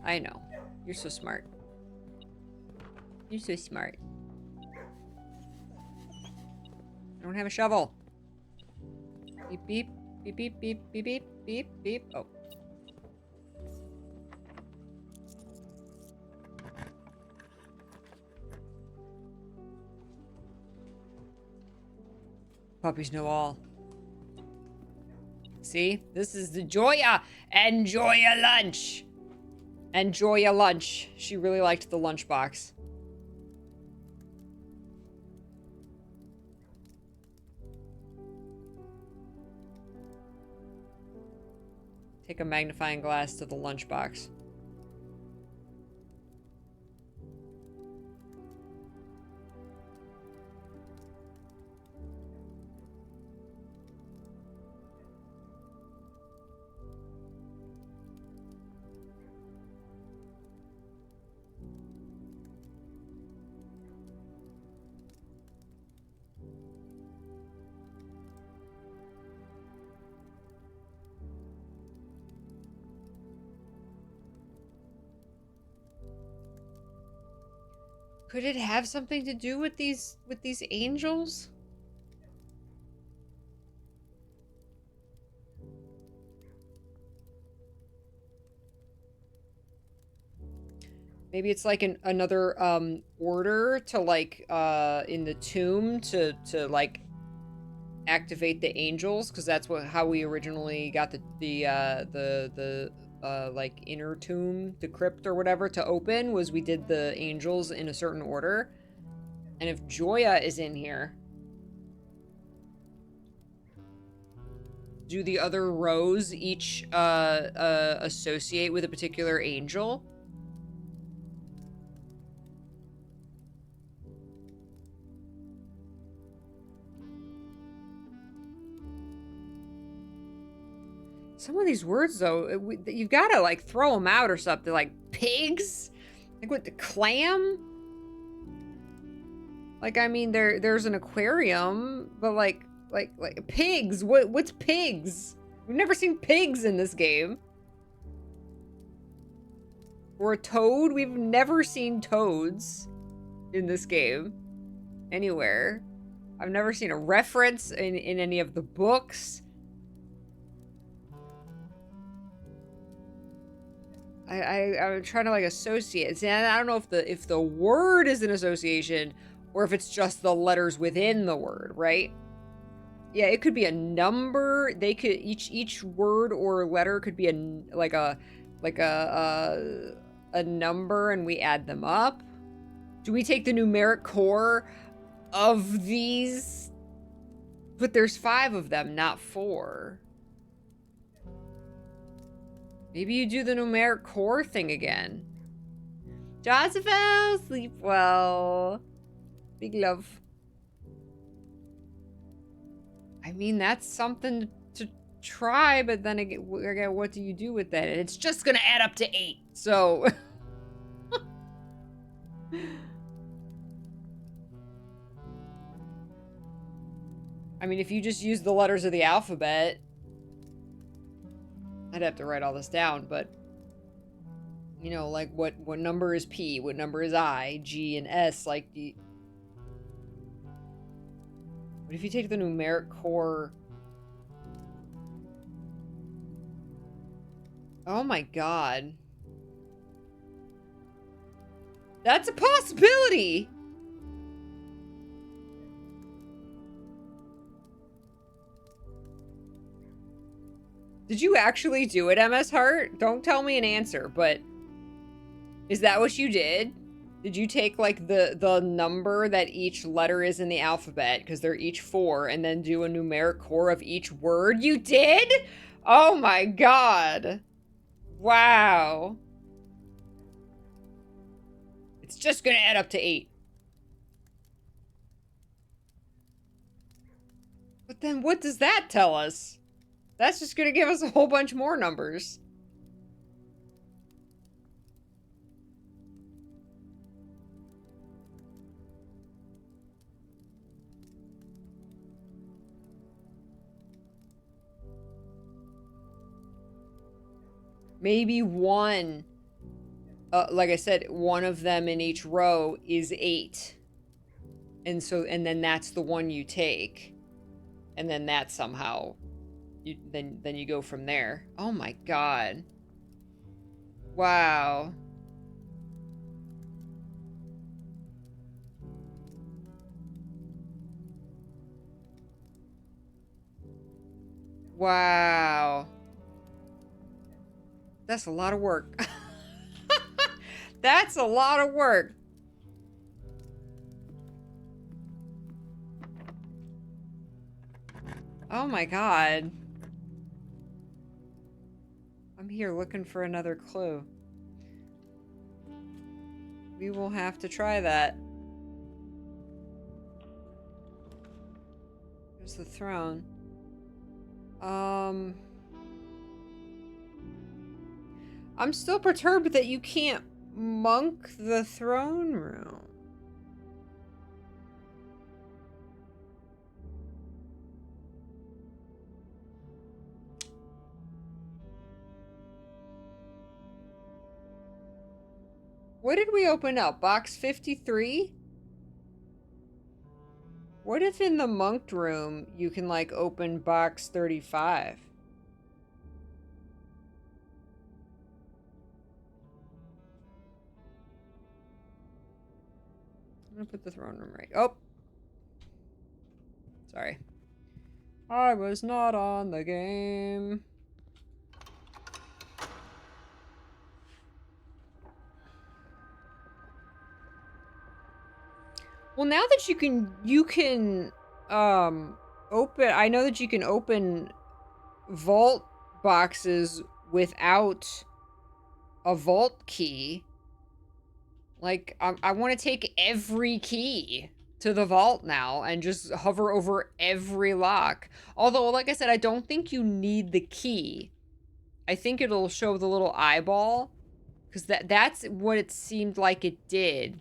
A: I know. You're so smart. You're so smart. I don't have a shovel. Beep, beep. Beep, beep, beep, beep, beep, beep, beep. Oh. Puppies know all. See? This is the Joya. Enjoy your lunch. Enjoy your lunch. She really liked the lunchbox. Take a magnifying glass to the lunchbox. Could it have something to do with these angels? Maybe it's like another order to like in the tomb to like activate the angels, because that's how we originally got the like inner tomb, the crypt or whatever, to open, was we did the angels in a certain order. And if Joya is in here, do the other rows each associate with a particular angel? Some of these words, though, you've got to, like, throw them out or something. Like, pigs? Like, what, the clam? Like, I mean, there's an aquarium, but, like, pigs? What's pigs? We've never seen pigs in this game. Or a toad? We've never seen toads in this game. Anywhere. I've never seen a reference in any of the books. I'm trying to like associate. See, I don't know if the word is an association or if it's just the letters within the word, right? Yeah, it could be a number. They could each word or letter could be a number, and we add them up. Do we take the numeric core of these? But there's 5 of them, not 4. Maybe you do the numeric core thing again. Josephine, sleep well. Big love. I mean, that's something to try, but then again, what do you do with that? It's just gonna add up to 8, so... I mean, if you just use the letters of the alphabet... I'd have to write all this down, but... You know, like, what number is P? What number is I? G and S, like, What if you take the numeric core... Oh my god. That's a possibility! Did you actually do it, MS Heart? Don't tell me an answer, but... Is that what you did? Did you take, like, the number that each letter is in the alphabet, because they're each 4, and then do a numeric core of each word? You did? Oh my god. Wow. It's just gonna add up to 8. But then what does that tell us? That's just gonna give us a whole bunch more numbers. Maybe one, like I said, one of them in each row is 8. And then that's the one you take. And then that somehow, then you go from there. Oh my god. Wow. Wow. That's a lot of work. That's a lot of work. Oh my god. I'm here looking for another clue. We will have to try that. There's the throne. I'm still perturbed that you can't monk the throne room. What did we open up? Box 53? What if in the monked room you can, like, open box 35? I'm gonna put the throne room right. Oh! Sorry. I was not on the game. Well, now that you can open, I know that you can open vault boxes without a vault key. Like, I want to take every key to the vault now and just hover over every lock. Although, like I said, I don't think you need the key. I think it'll show the little eyeball, because that's what it seemed like it did.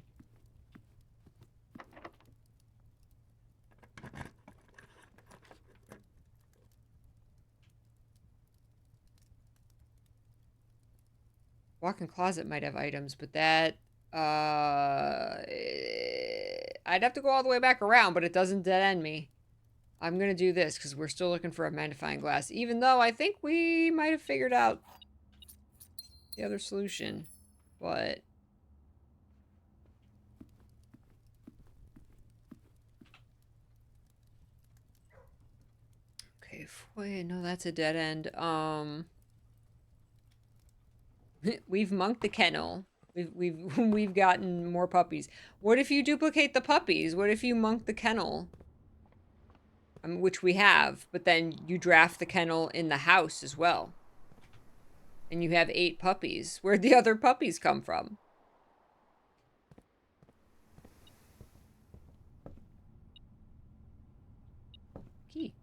A: Walk-in closet might have items, but that, I'd have to go all the way back around, but it doesn't dead end me. I'm gonna do this, because we're still looking for a magnifying glass, even though I think we might have figured out the other solution, but... Okay, wait, no, that's a dead end. We've monked the kennel. We've gotten more puppies. What if you duplicate the puppies? What if you monk the kennel? Which we have, but then you draft the kennel in the house as well. And you have 8 puppies. Where'd the other puppies come from? Key.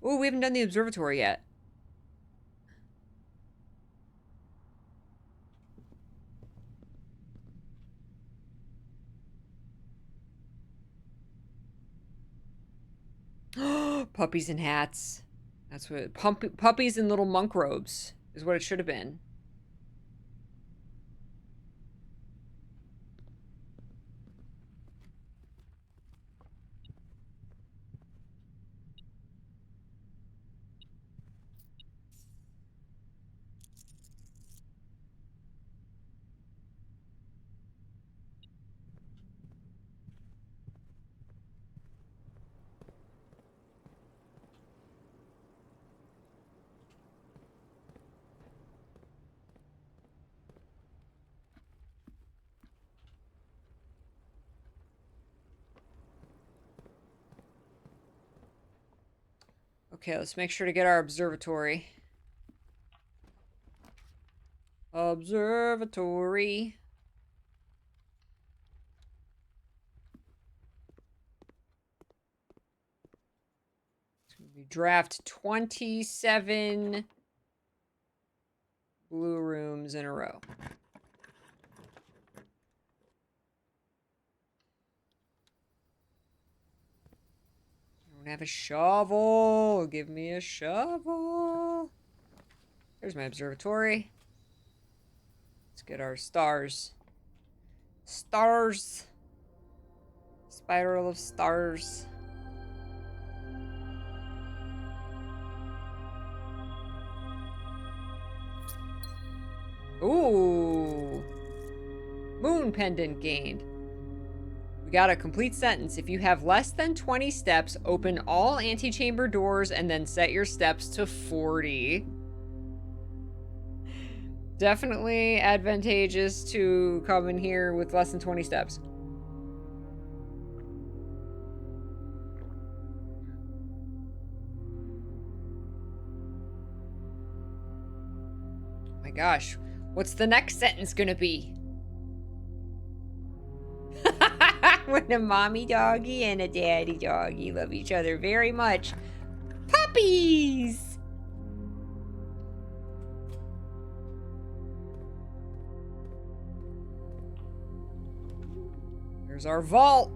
A: Oh, we haven't done the observatory yet. Puppies and hats. That's what... Puppies in little monk robes is what it should have been. Okay, let's make sure to get our observatory. Observatory. We draft 27 blue rooms in a row. I don't have a shovel. Give me a shovel. There's my observatory. Let's get our stars. Stars. Spiral of stars. Ooh. Moon pendant gained. We got a complete sentence. If you have less than 20 steps, open all antechamber doors and then set your steps to 40. Definitely advantageous to come in here with less than 20 steps. Oh my gosh. What's the next sentence gonna be? When a mommy doggy and a daddy doggy love each other very much. Puppies! There's our vault.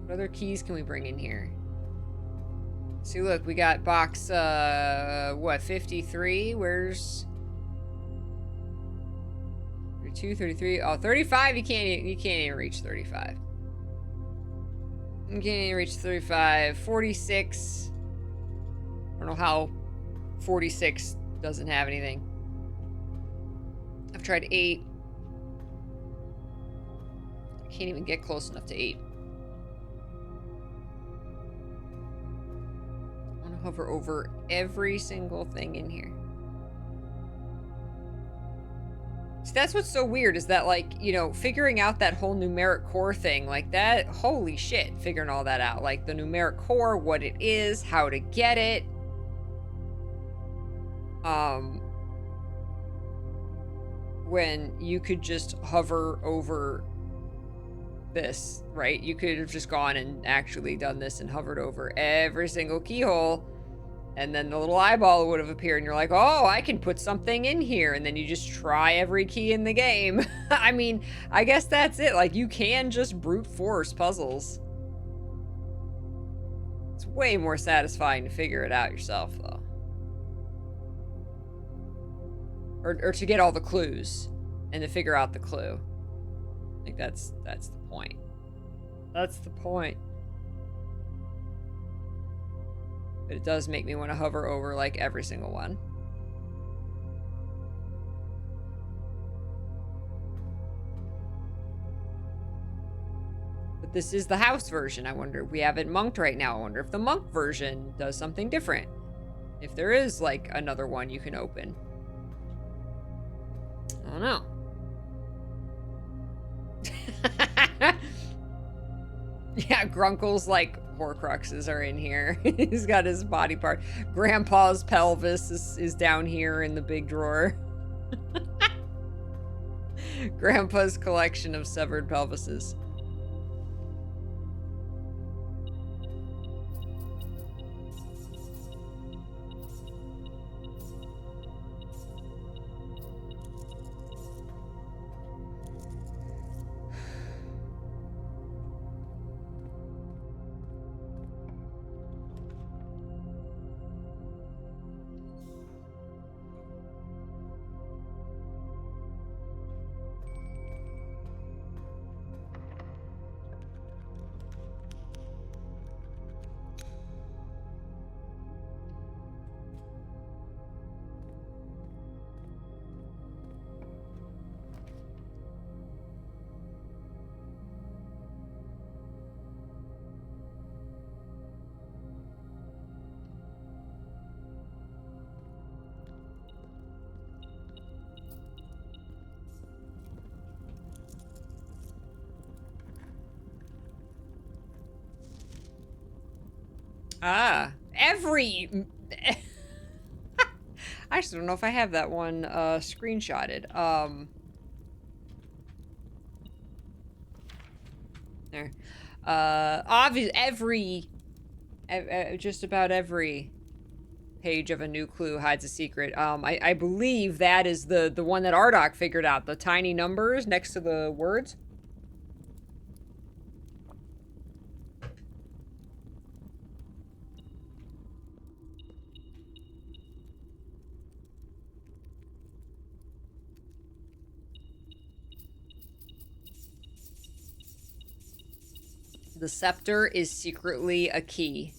A: What other keys can we bring in here? See, look, we got box, what, 53? Where's... 32, 33, oh, 35, you can't even reach 35. You can't even reach 35. 46. I don't know how 46 doesn't have anything. I've tried 8. I can't even get close enough to 8. I want to hover over every single thing in here. See, that's what's so weird is that, like, you know, figuring out that whole numeric core thing, like that, holy shit, figuring all that out. Like the numeric core, what it is, how to get it. When you could just hover over this, right? You could have just gone and actually done this and hovered over every single keyhole, and then the little eyeball would have appeared, and you're like, oh, I can put something in here, and then you just try every key in the game. I mean, I guess that's it. Like, you can just brute force puzzles. It's way more satisfying to figure it out yourself, though. Or to get all the clues and to figure out the clue. I think that's the point. That's the point. But it does make me want to hover over, like, every single one. But this is the house version. I wonder if we have it monked right now. I wonder if the monk version does something different. If there is, like, another one you can open. I don't know. Yeah, Grunkle's, like, Horcruxes are in here. He's got his body part. Grandpa's pelvis is down here in the big drawer. Grandpa's collection of severed pelvises. Every... I just don't know if I have that one screenshotted. There. Obviously, just about every page of a new clue hides a secret. I believe that is the one that Ardok figured out. The tiny numbers next to the words. The scepter is secretly a key.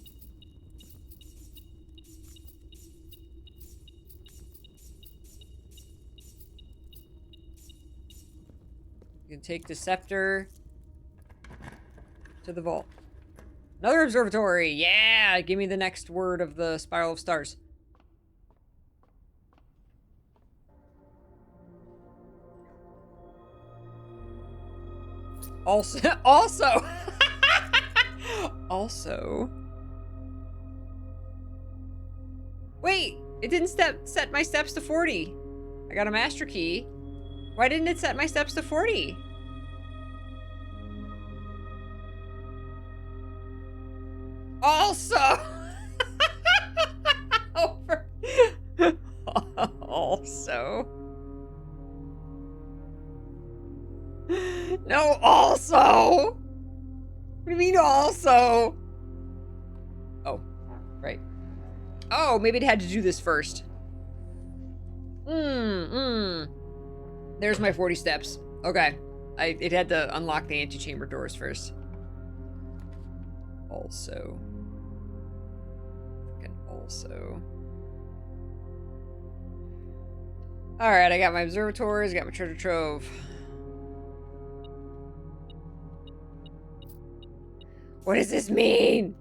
A: You can take the scepter to the vault. Another observatory! Yeah! Give me the next word of the Spiral of Stars. Also, also. Wait, it didn't set my steps to 40. I got a master key. Why didn't it set my steps to 40? Also. Also. No, also. What do you mean also? Oh, right. Oh, maybe it had to do this first. There's my 40 steps. Okay. It had to unlock the antechamber doors first. Also. Fucking also. Alright, I got my observatories, got my treasure trove. What does this mean?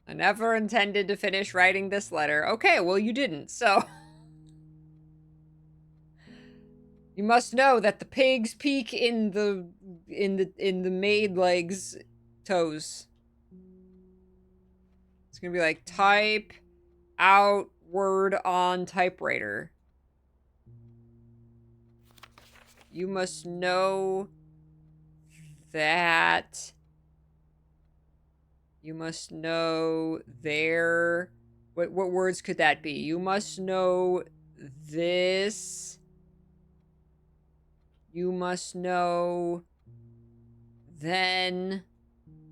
A: I never intended to finish writing this letter. Okay, well you didn't, so. You must know that the pigs peek in the maid legs toes. It's gonna be like type out word on typewriter. You must know that. You must know their. What words could that be? You must know this. You must know then.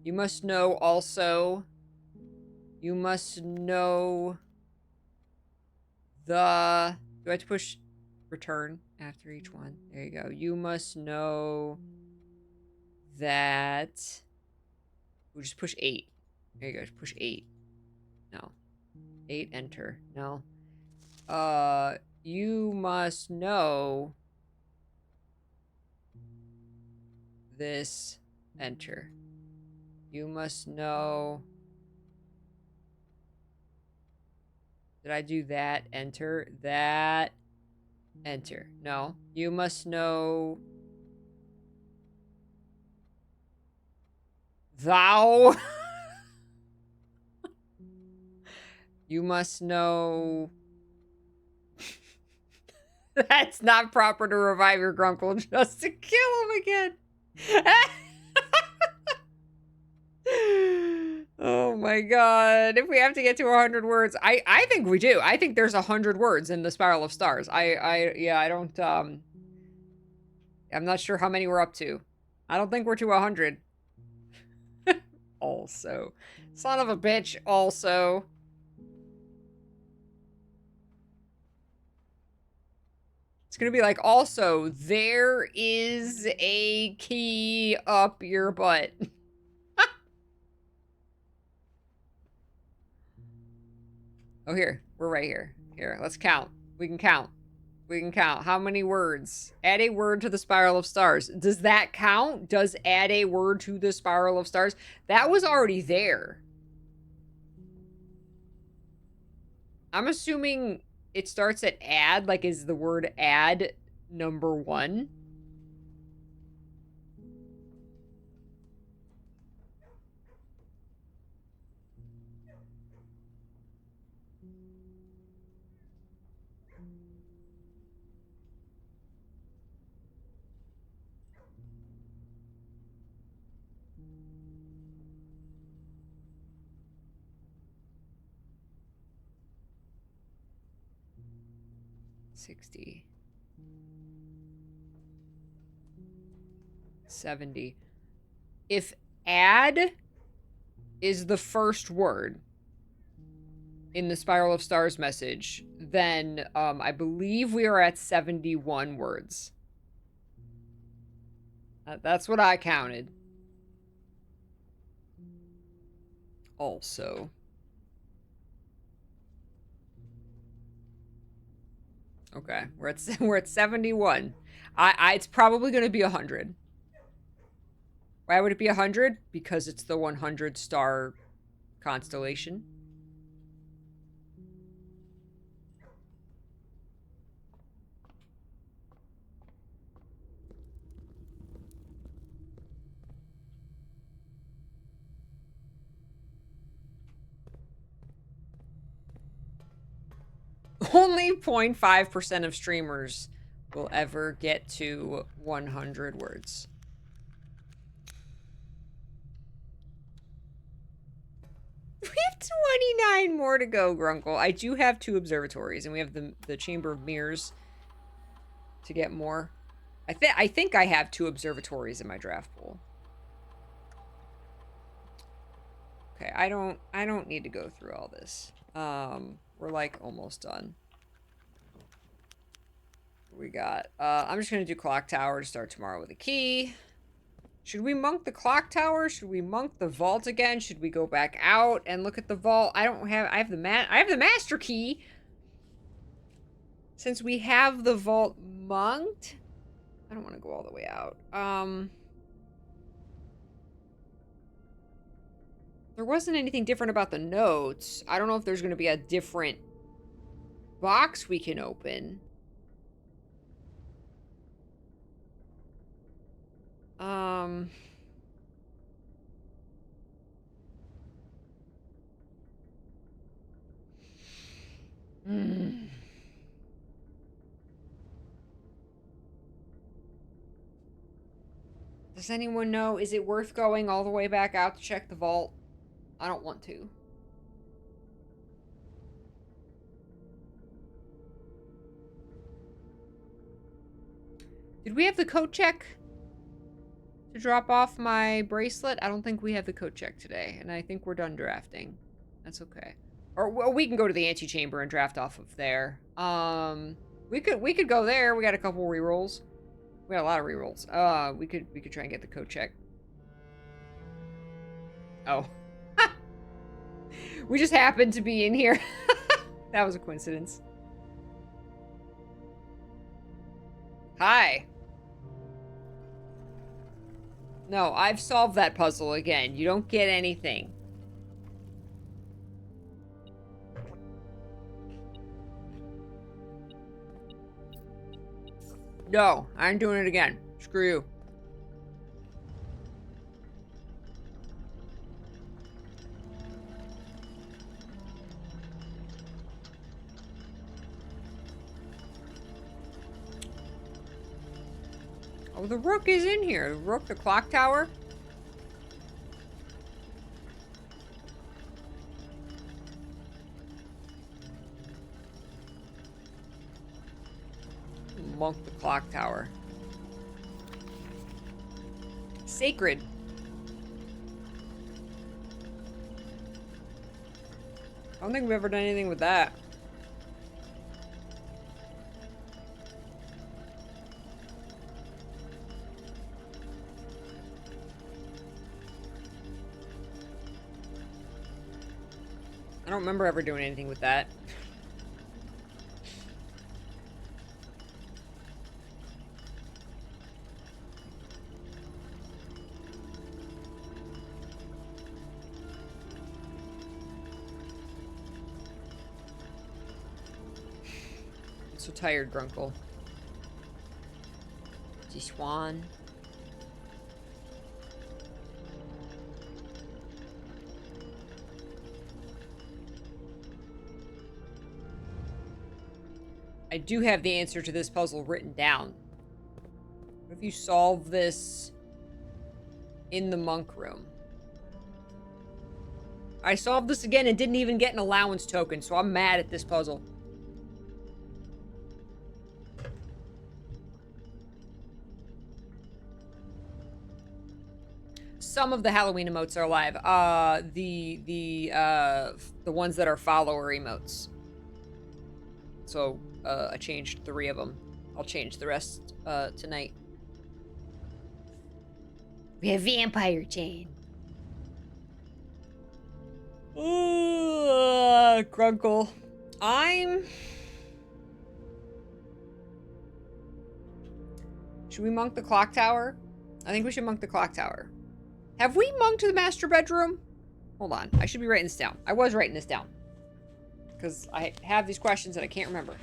A: You must know also. You must know the. Do I have to push return after each one? There you go. You must know that. We'll just push 8. There you go. Just push 8. No. 8, enter. No. You must know this, enter. You must know. Did I do that, enter? That, enter. No. You must know. Thou. You must know. That's not proper to revive your grunkle, just to kill him again. Oh my god. If we have to get to 100 words, I think we do. I think there's 100 words in the Spiral of Stars. Yeah, I don't, I'm not sure how many we're up to. I don't think we're to 100. Also. Son of a bitch, also. It's gonna be like, also, there is a key up your butt. Oh, here. We're right here. Here, let's count. We can count. We can count. How many words? Add a word to the Spiral of Stars. Does that count? Does add a word to the Spiral of Stars? That was already there. I'm assuming it starts at add, like is the word add number 1? $60. $70. If add is the first word in the Spiral of Stars message, then I believe we are at 71 words. That's what I counted. Also. Okay, we're at 71. It's probably going to be 100. Why would it be 100? Because it's the 100 star constellation. Only 0.5% of streamers will ever get to 100 words. We have 29 more to go, Grunkle. I do have 2 observatories, and we have the Chamber of Mirrors to get more. I think I have 2 observatories in my draft pool. Okay, I don't need to go through all this. We're like almost done. We got I'm just gonna do clock tower to start tomorrow with a key. Should we monk the clock tower? Should we monk the vault again? Should we go back out and look at the vault? I have the master key. Since we have the vault monked, I don't want to go all the way out. There wasn't anything different about the notes. I don't know if there's going to be a different box we can open. Does anyone know? Is it worth going all the way back out to check the vault? I don't want to. Did we have the coat check to drop off my bracelet? I don't think we have the coat check today, and I think we're done drafting. That's okay. Or well, we can go to the antechamber and draft off of there. We could go there. We got a couple rerolls. We got a lot of rerolls. We could try and get the coat check. Oh. We just happened to be in here. That was a coincidence. Hi. No, I've solved that puzzle again. You don't get anything. No, I ain't doing it again. Screw you. Oh, the rook is in here. The rook, the clock tower. Monk the clock tower. Sacred. I don't think we've ever done anything with that. I don't remember ever doing anything with that. I'm so tired, Grunkle. Swan. I do have the answer to this puzzle written down. What if you solve this in the monk room? I solved this again and didn't even get an allowance token, so I'm mad at this puzzle. Some of the Halloween emotes are alive. The ones that are follower emotes. So, I changed 3 of them. I'll change the rest, tonight. We have vampire chain. Grunkle. Should we monk the clock tower? I think we should monk the clock tower. Have we monked the master bedroom? Hold on. I should be writing this down. I was writing this down. Because I have these questions that I can't remember.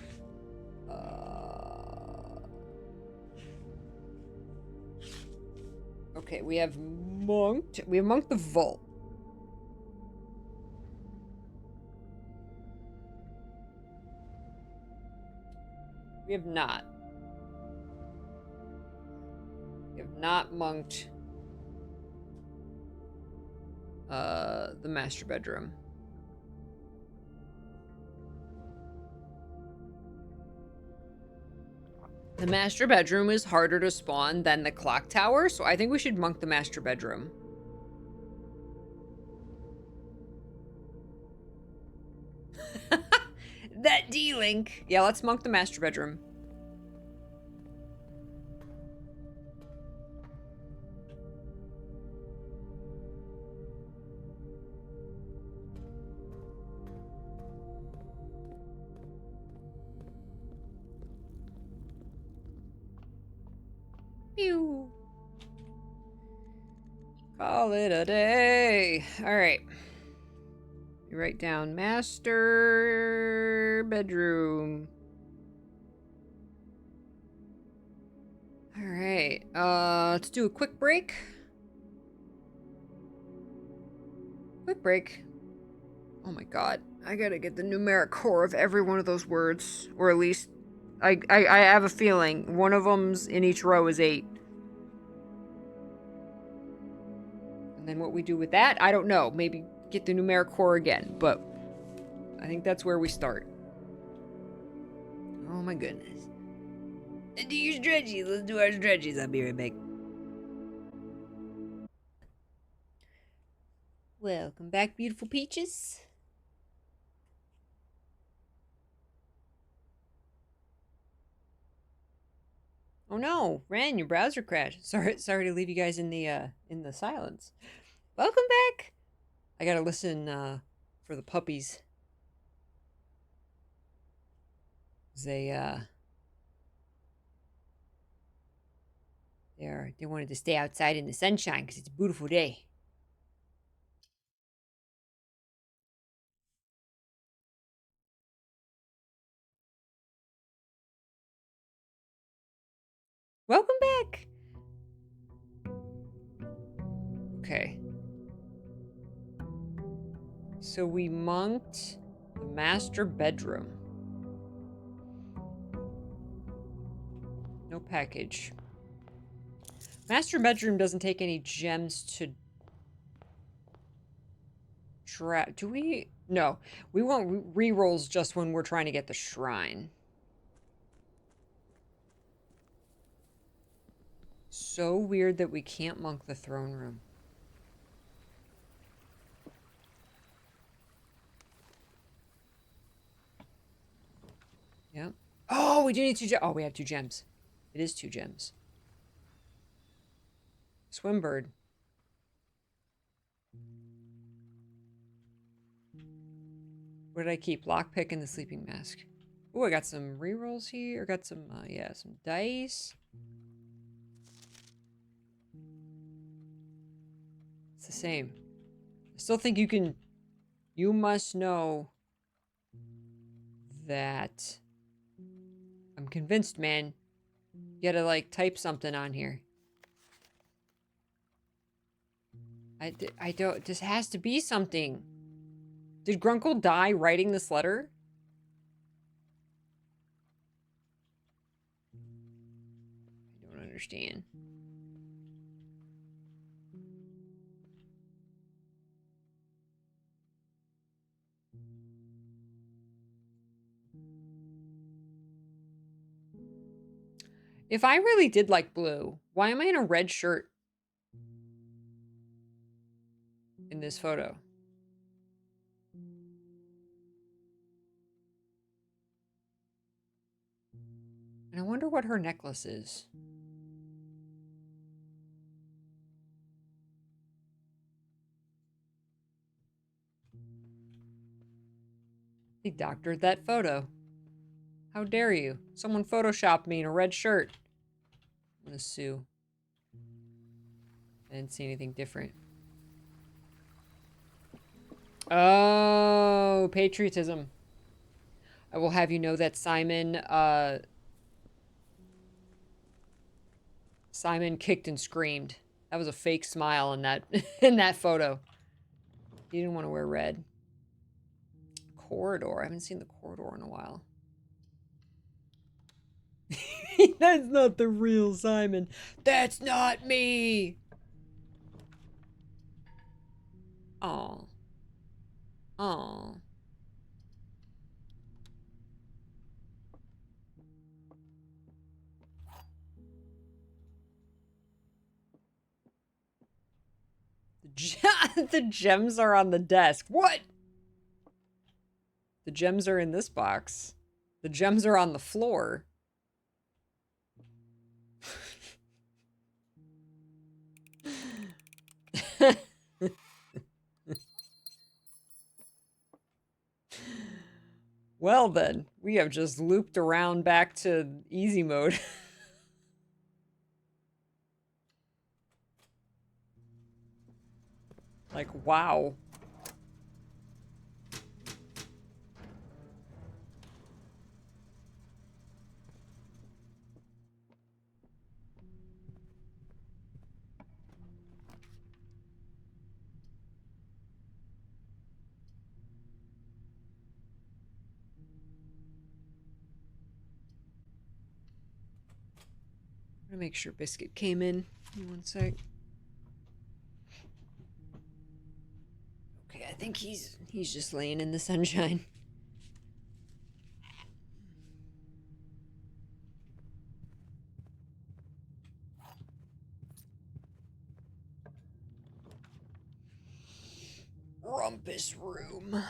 A: Okay, we have monked the vault. We have not. We have not monked the master bedroom. The master bedroom is harder to spawn than the clock tower, so I think we should monk the master bedroom. That D-Link. Yeah, let's monk the master bedroom. Pew. Call it a day. All right. You write down master bedroom. All right. Let's do a quick break. Quick break. Oh my god. I gotta get the numeric core of every one of those words. Or at least, I have a feeling one of them's in each row is 8. And then what we do with that, I don't know. Maybe get the numeric core again. But I think that's where we start. Oh my goodness. Do your stretchies. Let's do our stretchies. I'll be right back. Welcome back, beautiful peaches. Oh no, Ren, your browser crashed. Sorry to leave you guys in the silence. Welcome back. I gotta listen for the puppies. They wanted to stay outside in the sunshine because it's a beautiful day. Welcome back. Okay. So we monked the master bedroom. No package. Master bedroom doesn't take any gems to trap. Do we? No. We want rerolls just when we're trying to get the shrine. So weird that we can't monk the throne room. Yep. Oh, we do need 2 gems. Oh, we have 2 gems. It is 2 gems. Swimbird. What did I keep? Lockpick and the sleeping mask. Oh, I got some rerolls here. I got some, yeah, some dice. It's the same. I still think you must know that I'm convinced, man. You gotta, like, type something on here. I don't, this has to be something. Did Grunkle die writing this letter? I don't understand. If I really did like blue, why am I in a red shirt in this photo? And I wonder what her necklace is. He doctored that photo. How dare you? Someone photoshopped me in a red shirt. I'm gonna sue. I didn't see anything different. Oh, patriotism. I will have you know that Simon kicked and screamed. That was a fake smile in that in that photo. He didn't want to wear red. Corridor. I haven't seen the corridor in a while. That's not the real Simon. That's not me. Oh. Oh. The gems are on the desk. What? The gems are in this box. The gems are on the floor. Well then, we have just looped around back to easy mode. Like, wow. I'm gonna make sure Biscuit came in. Give me one sec. Okay, I think he's just laying in the sunshine. Rumpus room.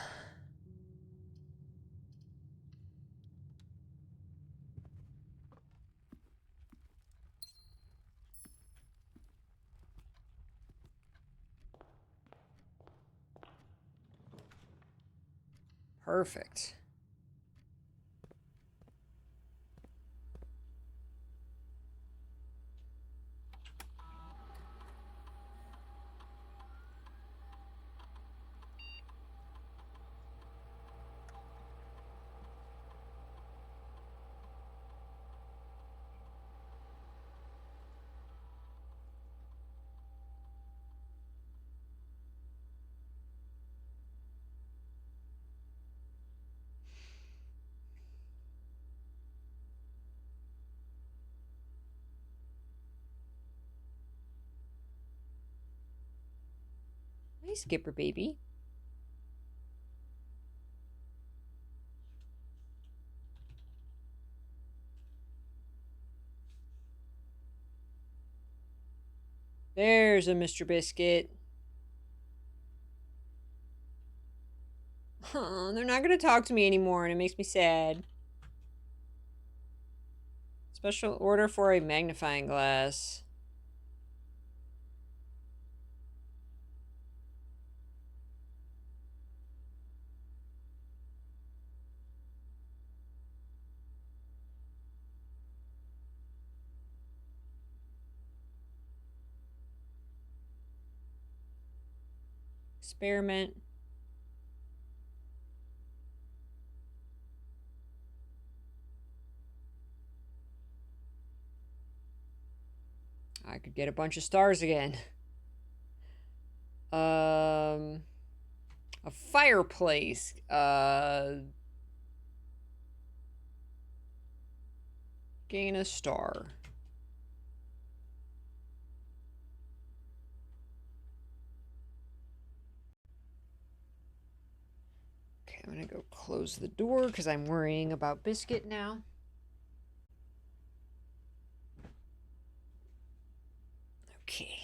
A: Perfect. Hey, Skipper baby. There's a Mr. Biscuit. Huh, they're not gonna talk to me anymore and it makes me sad. Special order for a magnifying glass. Experiment. I could get a bunch of stars again. A fireplace. Gain a star. Okay, I'm gonna go close the door because I'm worrying about Biscuit now. Okay.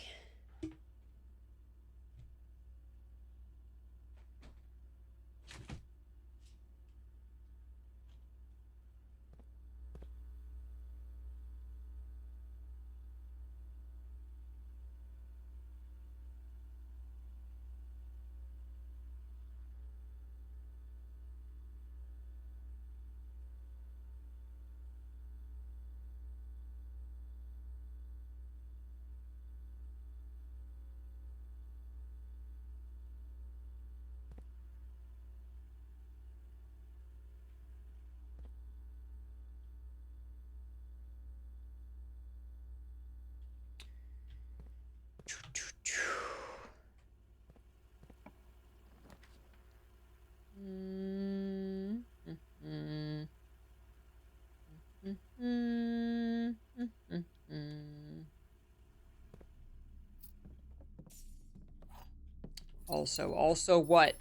A: Also what?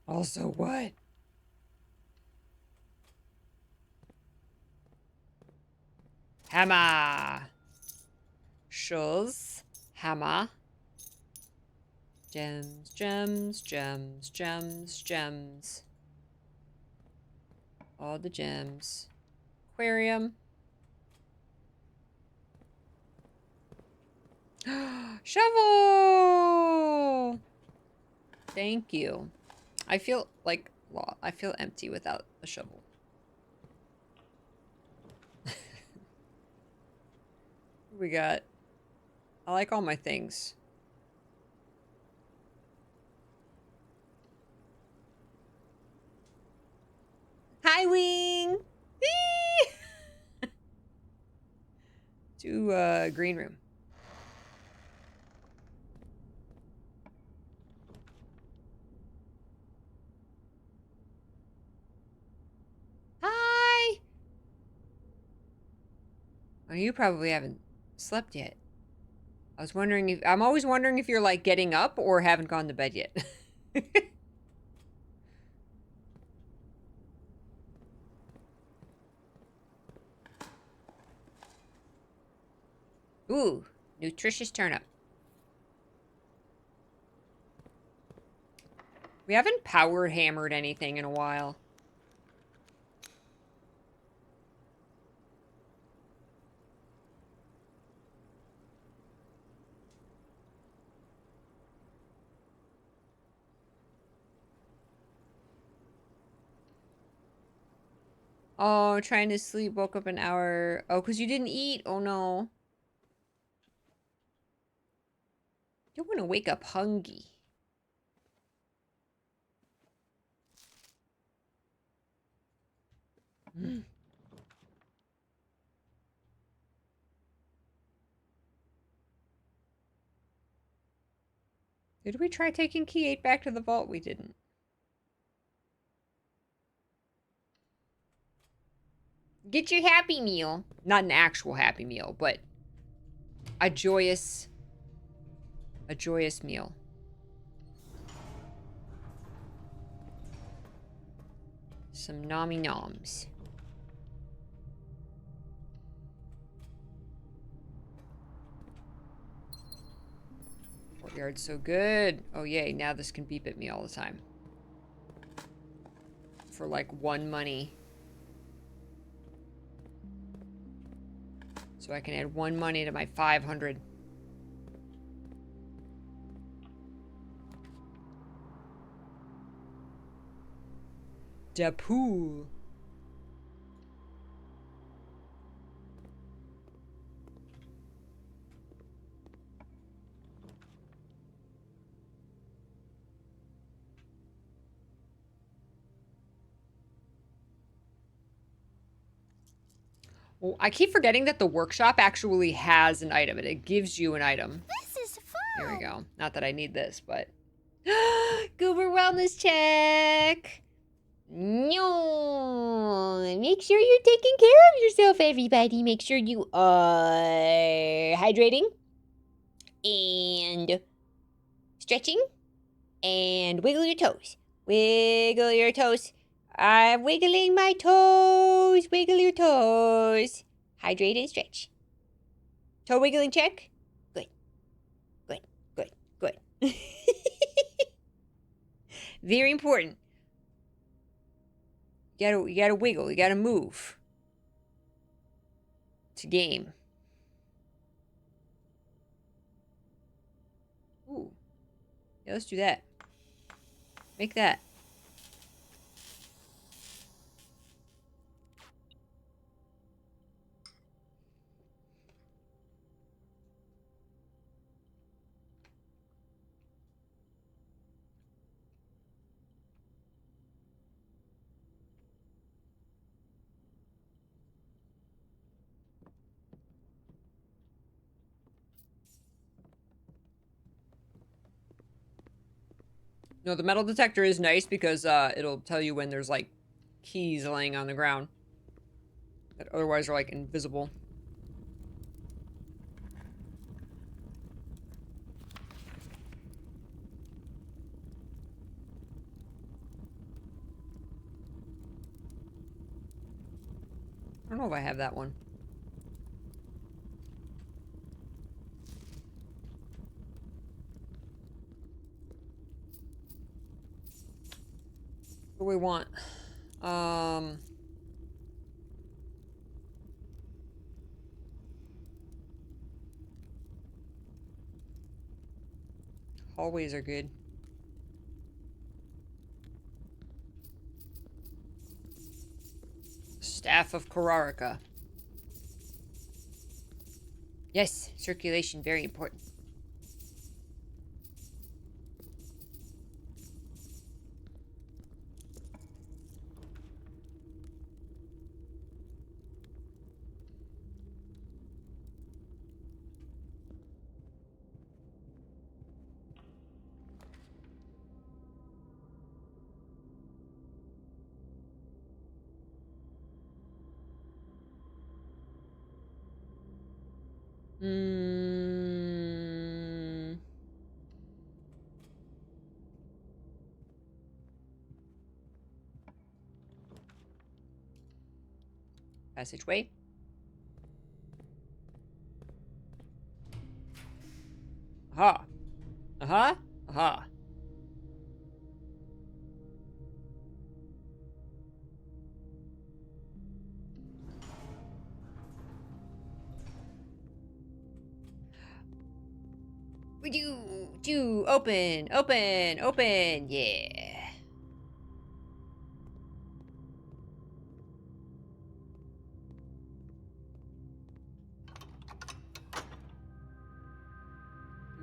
A: Also what? Hammer. Shoes. Hammer. Gems, gems, gems, gems, gems. All the gems. Aquarium. Shovel! Thank you. I feel like, well, I feel empty without a shovel. We got, I like all my things. Hi, Wing! To, green room. Hi! Oh, you probably haven't slept yet. I'm always wondering if you're like getting up or haven't gone to bed yet. Ooh, nutritious turnip. We haven't power hammered anything in a while. Oh, trying to sleep, woke up an hour. Oh, because you didn't eat. Oh, no. You don't want to wake up hungry. Mm. Did we try taking key 8 back to the vault? We didn't. Get your happy meal. Not an actual happy meal, but a joyous meal. Some nommy noms. Courtyard's so good. Oh, yay. Now this can beep at me all the time. For like 1 money. So I can add 1 money to my 500. Da pool. Well, I keep forgetting that the workshop actually has an item, and it gives you an item.
B: This is fun.
A: Here we go. Not that I need this, but... Goober wellness check! No, make sure you're taking care of yourself, everybody. Make sure you are hydrating and stretching and wiggle your toes. Wiggle your toes. I'm wiggling my toes. Wiggle your toes. Hydrate and stretch. Toe wiggling check. Good. Good. Good. Good. Very important. You gotta wiggle. You gotta move. It's a game. Ooh. Yeah, let's do that. Make that. No, the metal detector is nice because it'll tell you when there's like keys laying on the ground that otherwise are like invisible. I don't know if I have that one. What do we want? Hallways are good. Staff of Kararika. Yes, circulation, very important. Hmm. Passageway. Aha. Aha. Aha. We do open, open, open. Yeah.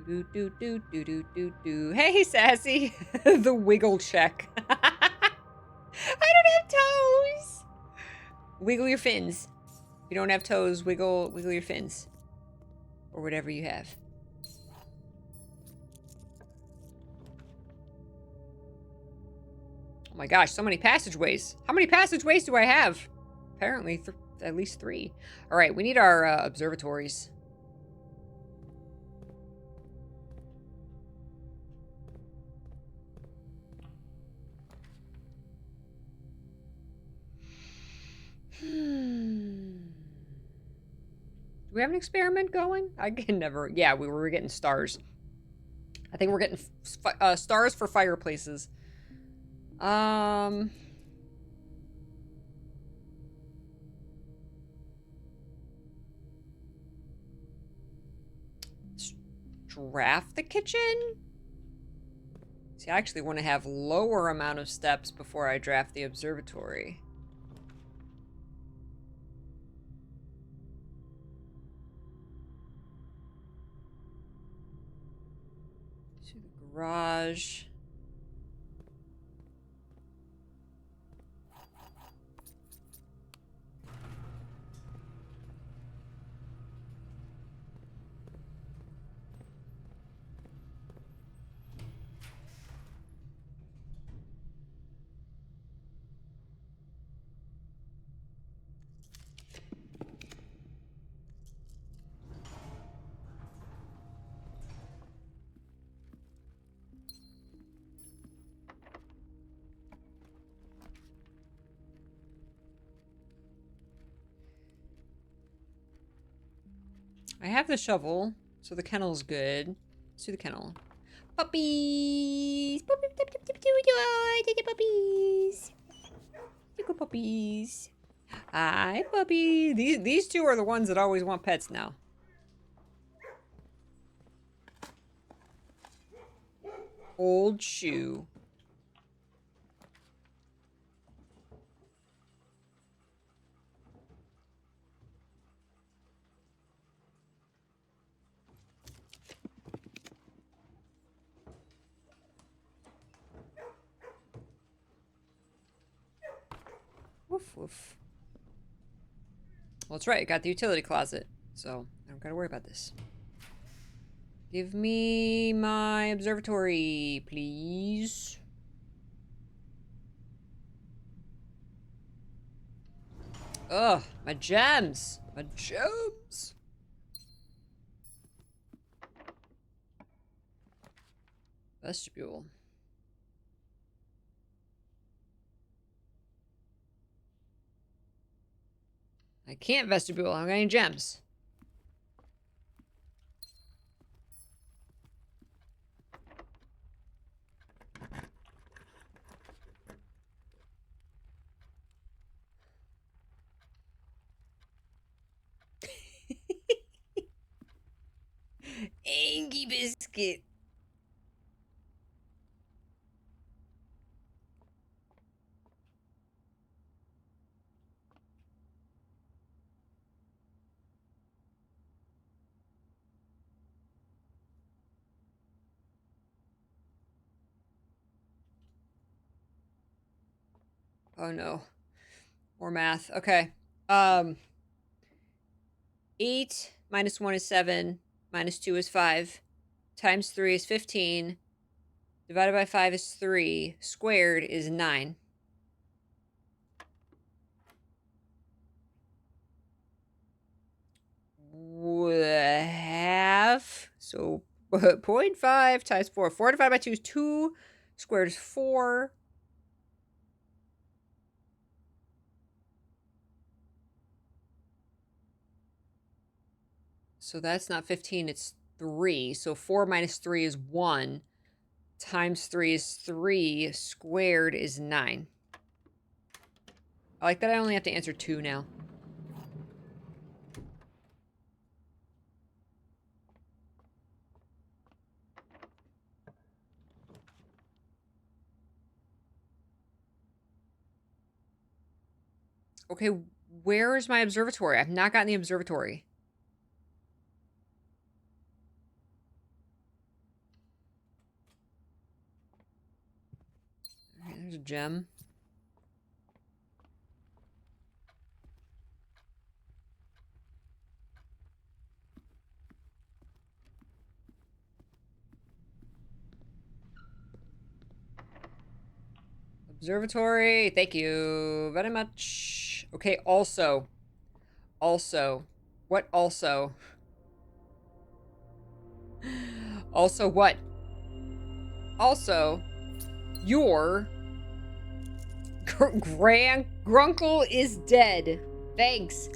A: Do do do do do do do. Hey, sassy. The wiggle check. I don't have toes. Wiggle your fins. If you don't have toes, wiggle your fins. Or whatever you have. Oh my gosh, so many passageways. How many passageways do I have? Apparently, at least 3. All right, we need our observatories. Do we have an experiment going? I can never... Yeah, we were getting stars. I think we're getting stars for fireplaces. Draft the kitchen? See, I actually want to have lower amount of steps before I draft the observatory. To the garage. I have the shovel, so the kennel's good. Let's do the kennel. Puppies! Puppies! Puppies! Hi, puppy. These two are the ones that always want pets now. Old shoe. Woof woof. Well, that's right. I got the utility closet, so I don't gotta worry about this. Give me my observatory, please. Ugh, my gems. My gems. Vestibule. I can't vestibule. I don't got any gems. Angie biscuit. Oh no. More math. Okay. 8 minus 1 is 7. Minus 2 is 5. Times 3 is 15. Divided by 5 is 3. Squared is 9. Half. So 0.5 times 4. 4 divided by 2 is 2. Squared is 4. So that's not 15, it's 3. So 4 minus 3 is 1. Times 3 is 3. Squared is 9. I like that I only have to answer 2 now. Okay, where is my observatory? I've not gotten the observatory. Alright, there's a gem. Observatory, thank you very much. Okay, also. What also? Also what? Also, your Grunkle is dead. Thanks.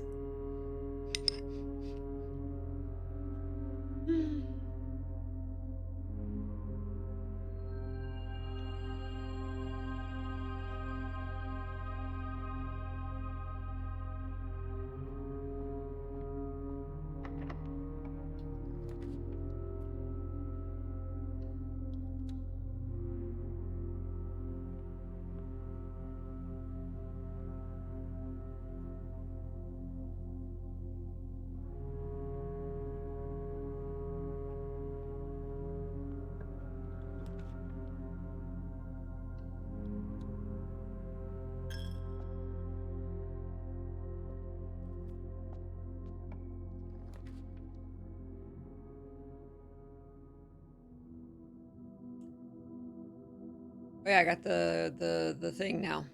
A: Oh yeah, I got the thing now.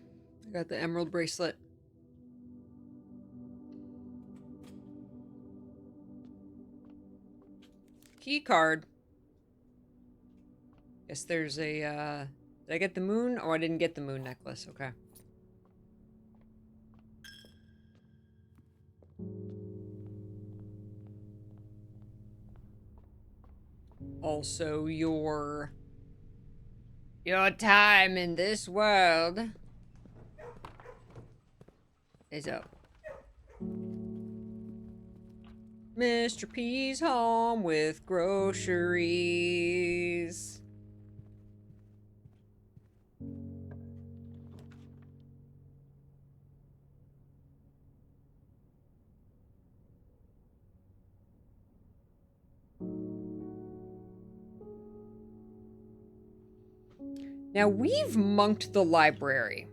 A: I got the emerald bracelet. Key card. Guess there's a did I get the moon? Oh, I didn't get the moon necklace. Okay. Also your time in this world is up. Mr. P's home with groceries. Now, we've monked the library,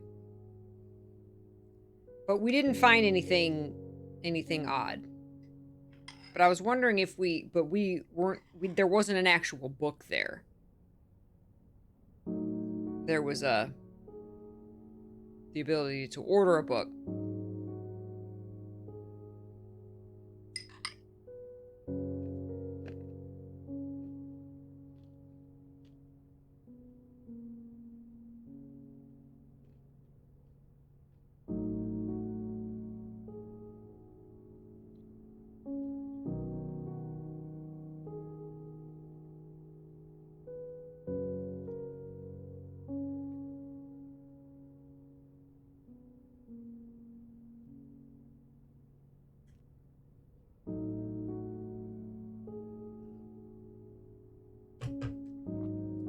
A: but we didn't find anything odd. But I was wondering if we weren't, there wasn't an actual book there. There was the ability to order a book.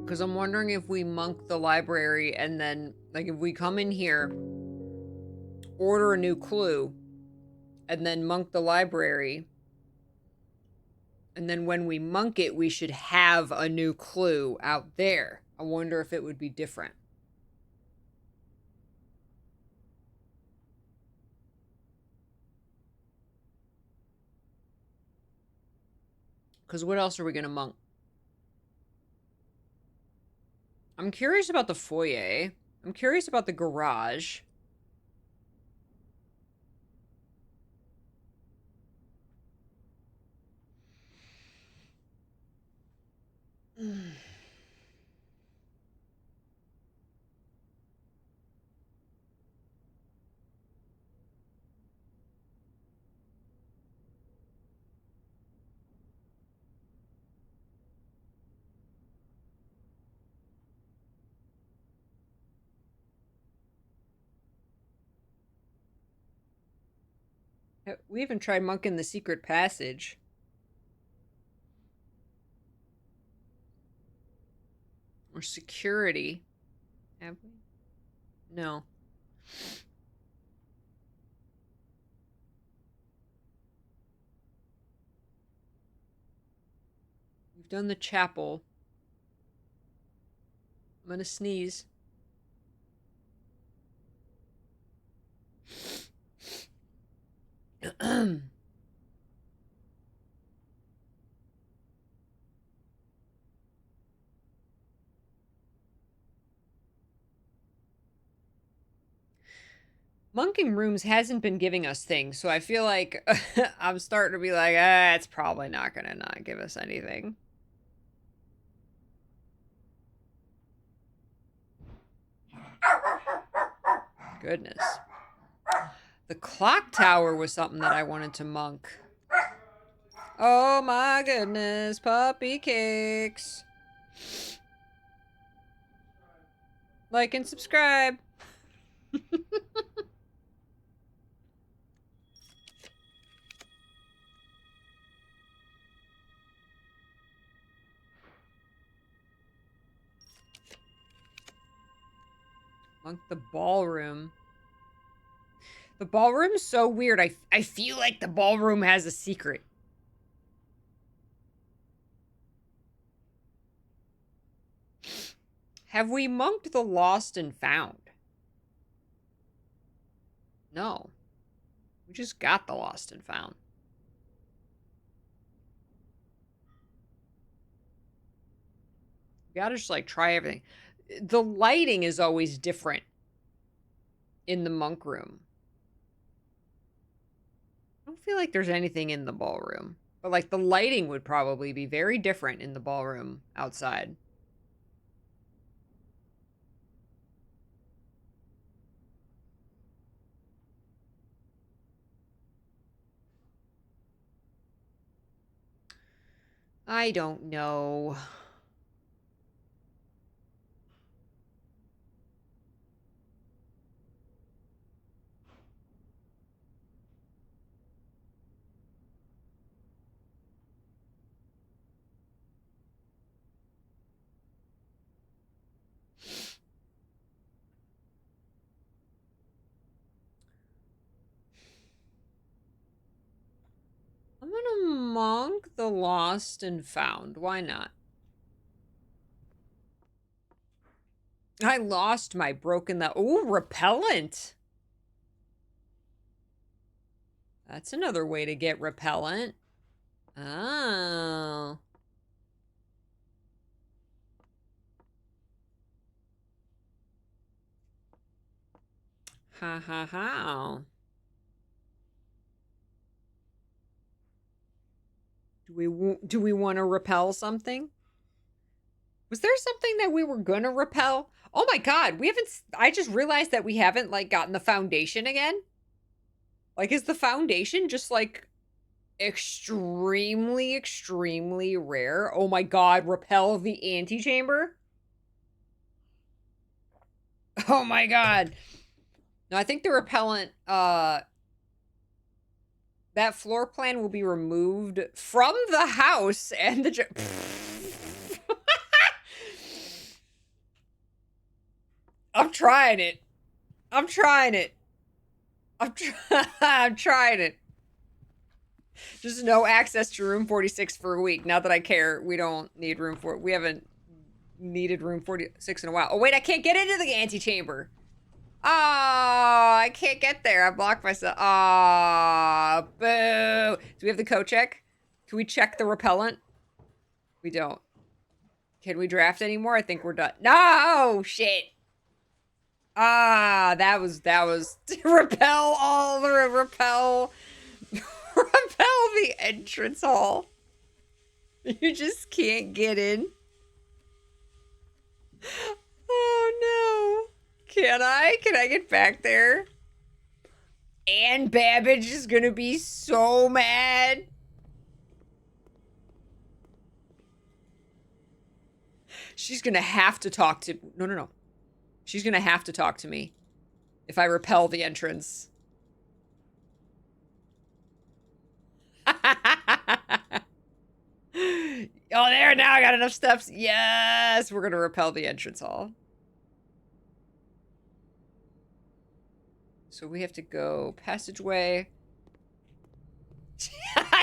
A: Because I'm wondering if we monk the library and then, like, if we come in here, order a new clue, and then monk the library, and then when we monk it, we should have a new clue out there. I wonder if it would be different. Because what else are we going to monk? I'm curious about the foyer. I'm curious about the garage. We even tried monking the secret passage. Or security. Have we? No. We've done the chapel. I'm gonna sneeze. Monking Rooms hasn't been giving us things, so I feel like I'm starting to be like, it's probably not gonna not give us anything. Goodness. The clock tower was something that I wanted to monk. Oh my goodness, puppy cakes. Like and subscribe. Monk the ballroom. The ballroom's so weird. I feel like the ballroom has a secret. Have we monked the lost and found? No. We just got the lost and found. We gotta just, like, try everything. The lighting is always different in the monk room. I don't feel like there's anything in the ballroom. But, like, the lighting would probably be very different in the ballroom outside. I don't know. I'm gonna monk the lost and found. Why not? I lost my broken that. Ooh, repellent. That's another way to get repellent. Oh. Ha ha ha. Do we want to repel something? Was there something that we were gonna repel? Oh my god, we haven't. I just realized that we haven't like gotten the foundation again. Like, is the foundation just like extremely, extremely rare? Oh my god, repel the antechamber? Oh my god. No, I think the repellent, that floor plan will be removed from the house and the. I'm trying it. I'm trying it. I'm trying it. Just no access to room 46 for a week. Not that I care. We don't need room for it. We haven't needed room 46 in a while. Oh, wait, I can't get into the antechamber. Oh, I can't get there. I blocked myself. Oh, boo. Do we have the code check? Can we check the repellent? We don't. Can we draft anymore? I think we're done. No, shit. Ah, that was repel all the repel the entrance hall. You just can't get in. Oh no. Can I? Can I get back there? And Babbage is gonna be so mad. She's gonna have to talk to. No, no, no. She's gonna have to talk to me if I repel the entrance. Oh, there, now I got enough steps. Yes, we're gonna repel the entrance hall. So we have to go passageway.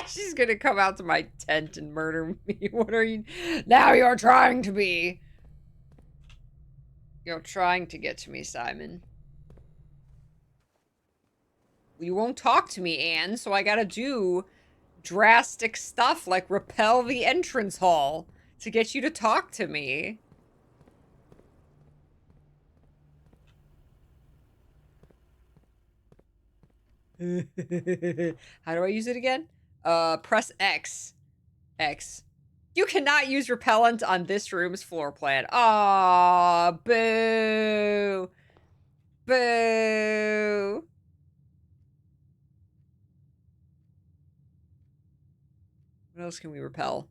A: She's gonna come out to my tent and murder me. What are you? Now you're trying to be. You're trying to get to me, Simon. You won't talk to me, Anne, so I gotta do drastic stuff like repel the entrance hall to get you to talk to me. How do I use it again? Press X. X. You cannot use repellent on this room's floor plan. Aw, boo. Boo. What else can we repel?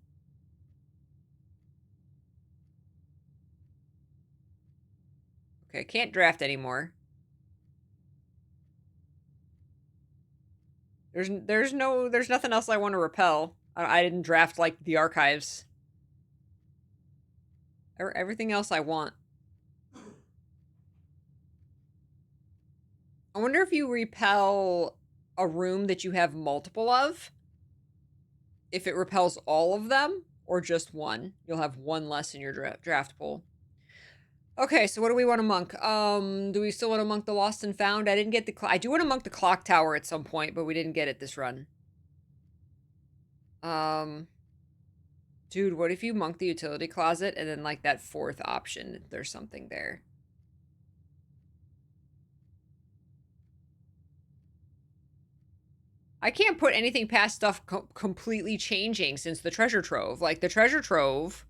A: Okay, can't draft anymore. There's nothing else I want to repel. I didn't draft like the archives. Everything else I want. I wonder if you repel a room that you have multiple of, if it repels all of them or just one. You'll have one less in your draft pool. Okay, so what do we want to monk? Do we still want to monk the Lost and Found? I didn't get the I do want to monk the clock tower at some point, but we didn't get it this run. Dude, what if you monk the utility closet and then like that fourth option, there's something there. I can't put anything past stuff completely changing since the treasure trove. Like the treasure trove,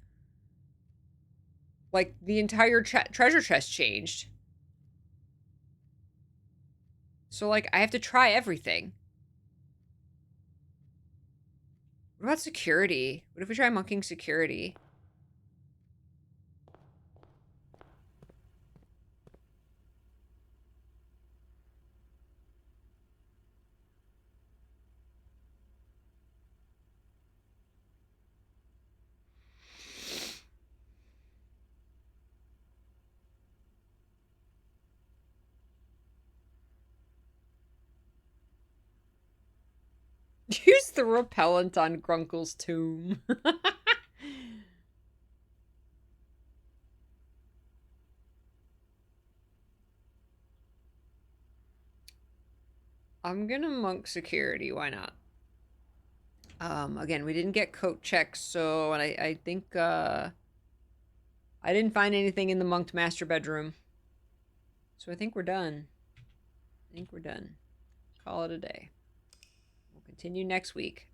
A: like the entire treasure chest changed. So like I have to try everything. What about security? What if we try monking security? Use the repellent on Grunkle's tomb. I'm gonna monk security, why not? Again, we didn't get coat checks, so, and I think, I didn't find anything in the monked master bedroom. So I think we're done. I think we're done. Call it a day. We'll continue next week.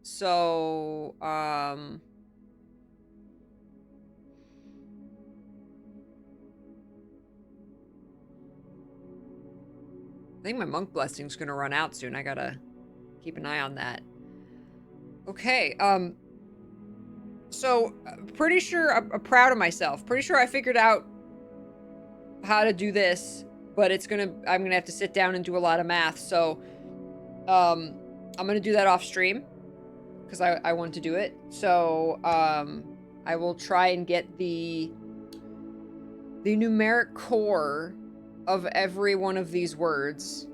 A: So, I think my monk blessing's gonna run out soon. I gotta keep an eye on that. Okay, so pretty sure I'm proud of myself. Pretty sure I figured out how to do this, but I'm gonna have to sit down and do a lot of math. So, I'm gonna do that off stream because I want to do it. So, I will try and get the numeric core of every one of these words,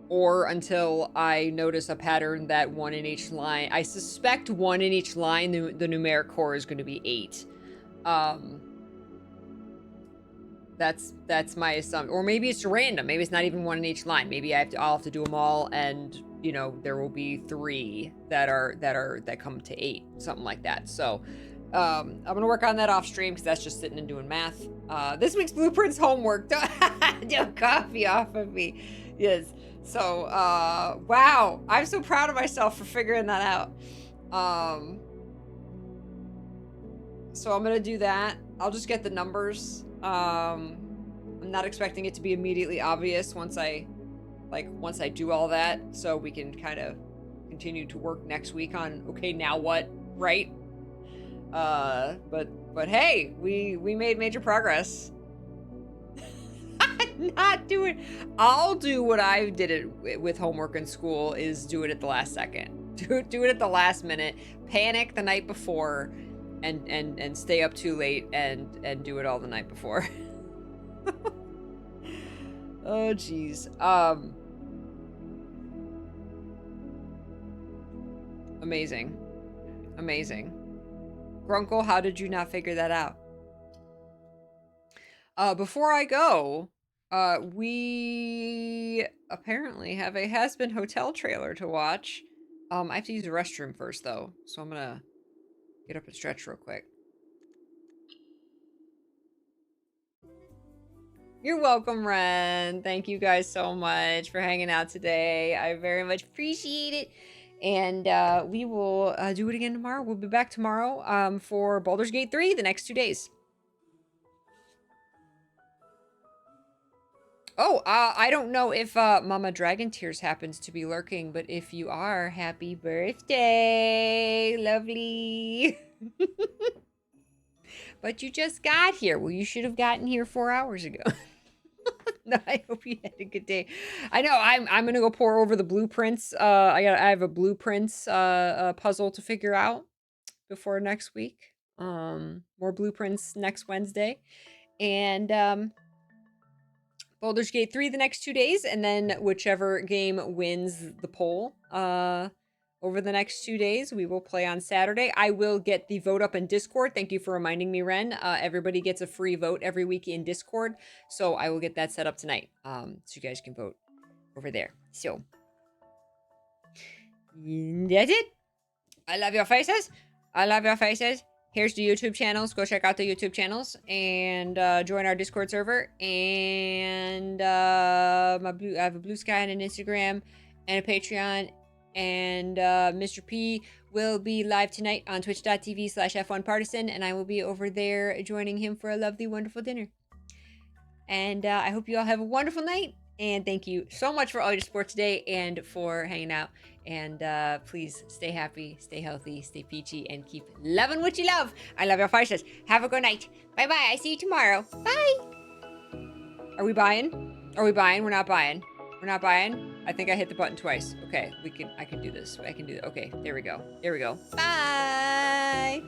A: or until I notice a pattern that one in each line. I suspect one in each line, the numeric core is going to be 8. That's my assumption. Or maybe it's random. Maybe it's not even one in each line. Maybe I'll have to do them all, and you know there will be 3 that come to 8, something like that. So, I'm gonna work on that off stream because that's just sitting and doing math. This week's blueprints homework. Don't copy off of me. Yes. So, wow, I'm so proud of myself for figuring that out. So I'm gonna do that. I'll just get the numbers. I'm not expecting it to be immediately obvious once I do all that, so we can kind of continue to work next week on, okay, now what, right? But hey, we made major progress. Not doing. I'll do what I did it with homework in school, is do it at the last second. Do it at the last minute. Panic the night before, and stay up too late and do it all the night before. Oh geez. Amazing. Amazing. Grunkle, how did you not figure that out? Before I go, we apparently have a Has-Been Hotel trailer to watch. I have to use the restroom first, though, so I'm gonna get up and stretch real quick. You're welcome, Ren. Thank you guys so much for hanging out today. I very much appreciate it. And we will do it again tomorrow. We'll be back tomorrow for Baldur's Gate 3 the next 2 days. Oh, I don't know if Mama Dragon Tears happens to be lurking, but if you are, happy birthday, lovely. But you just got here. Well, you should have gotten here 4 hours ago. No, I hope you had a good day. I know I'm gonna go pour over the blueprints. I have a blueprints puzzle to figure out before next week. More blueprints next Wednesday, and Baldur's Gate 3 the next 2 days, and then whichever game wins the poll over the next 2 days, we will play on Saturday. I will get the vote up in Discord. Thank you for reminding me, Ren. Everybody gets a free vote every week in Discord, so I will get that set up tonight, so you guys can vote over there. So, that's it. I love your faces. I love your faces. Here's the YouTube channels. Go check out the YouTube channels and join our Discord server. And I have a Blue Sky and an Instagram and a Patreon. And Mr. P will be live tonight on twitch.tv/F1Partisan. And I will be over there joining him for a lovely, wonderful dinner. And I hope you all have a wonderful night. And thank you so much for all your support today and for hanging out. And please stay happy, stay healthy, stay peachy, and keep loving what you love. I love your faces. Have a good night. Bye-bye. I see you tomorrow. Bye. Are we buying? Are we buying? We're not buying. We're not buying? I think I hit the button twice. Okay, I can do this. I can do it. Okay, there we go. There we go. Bye.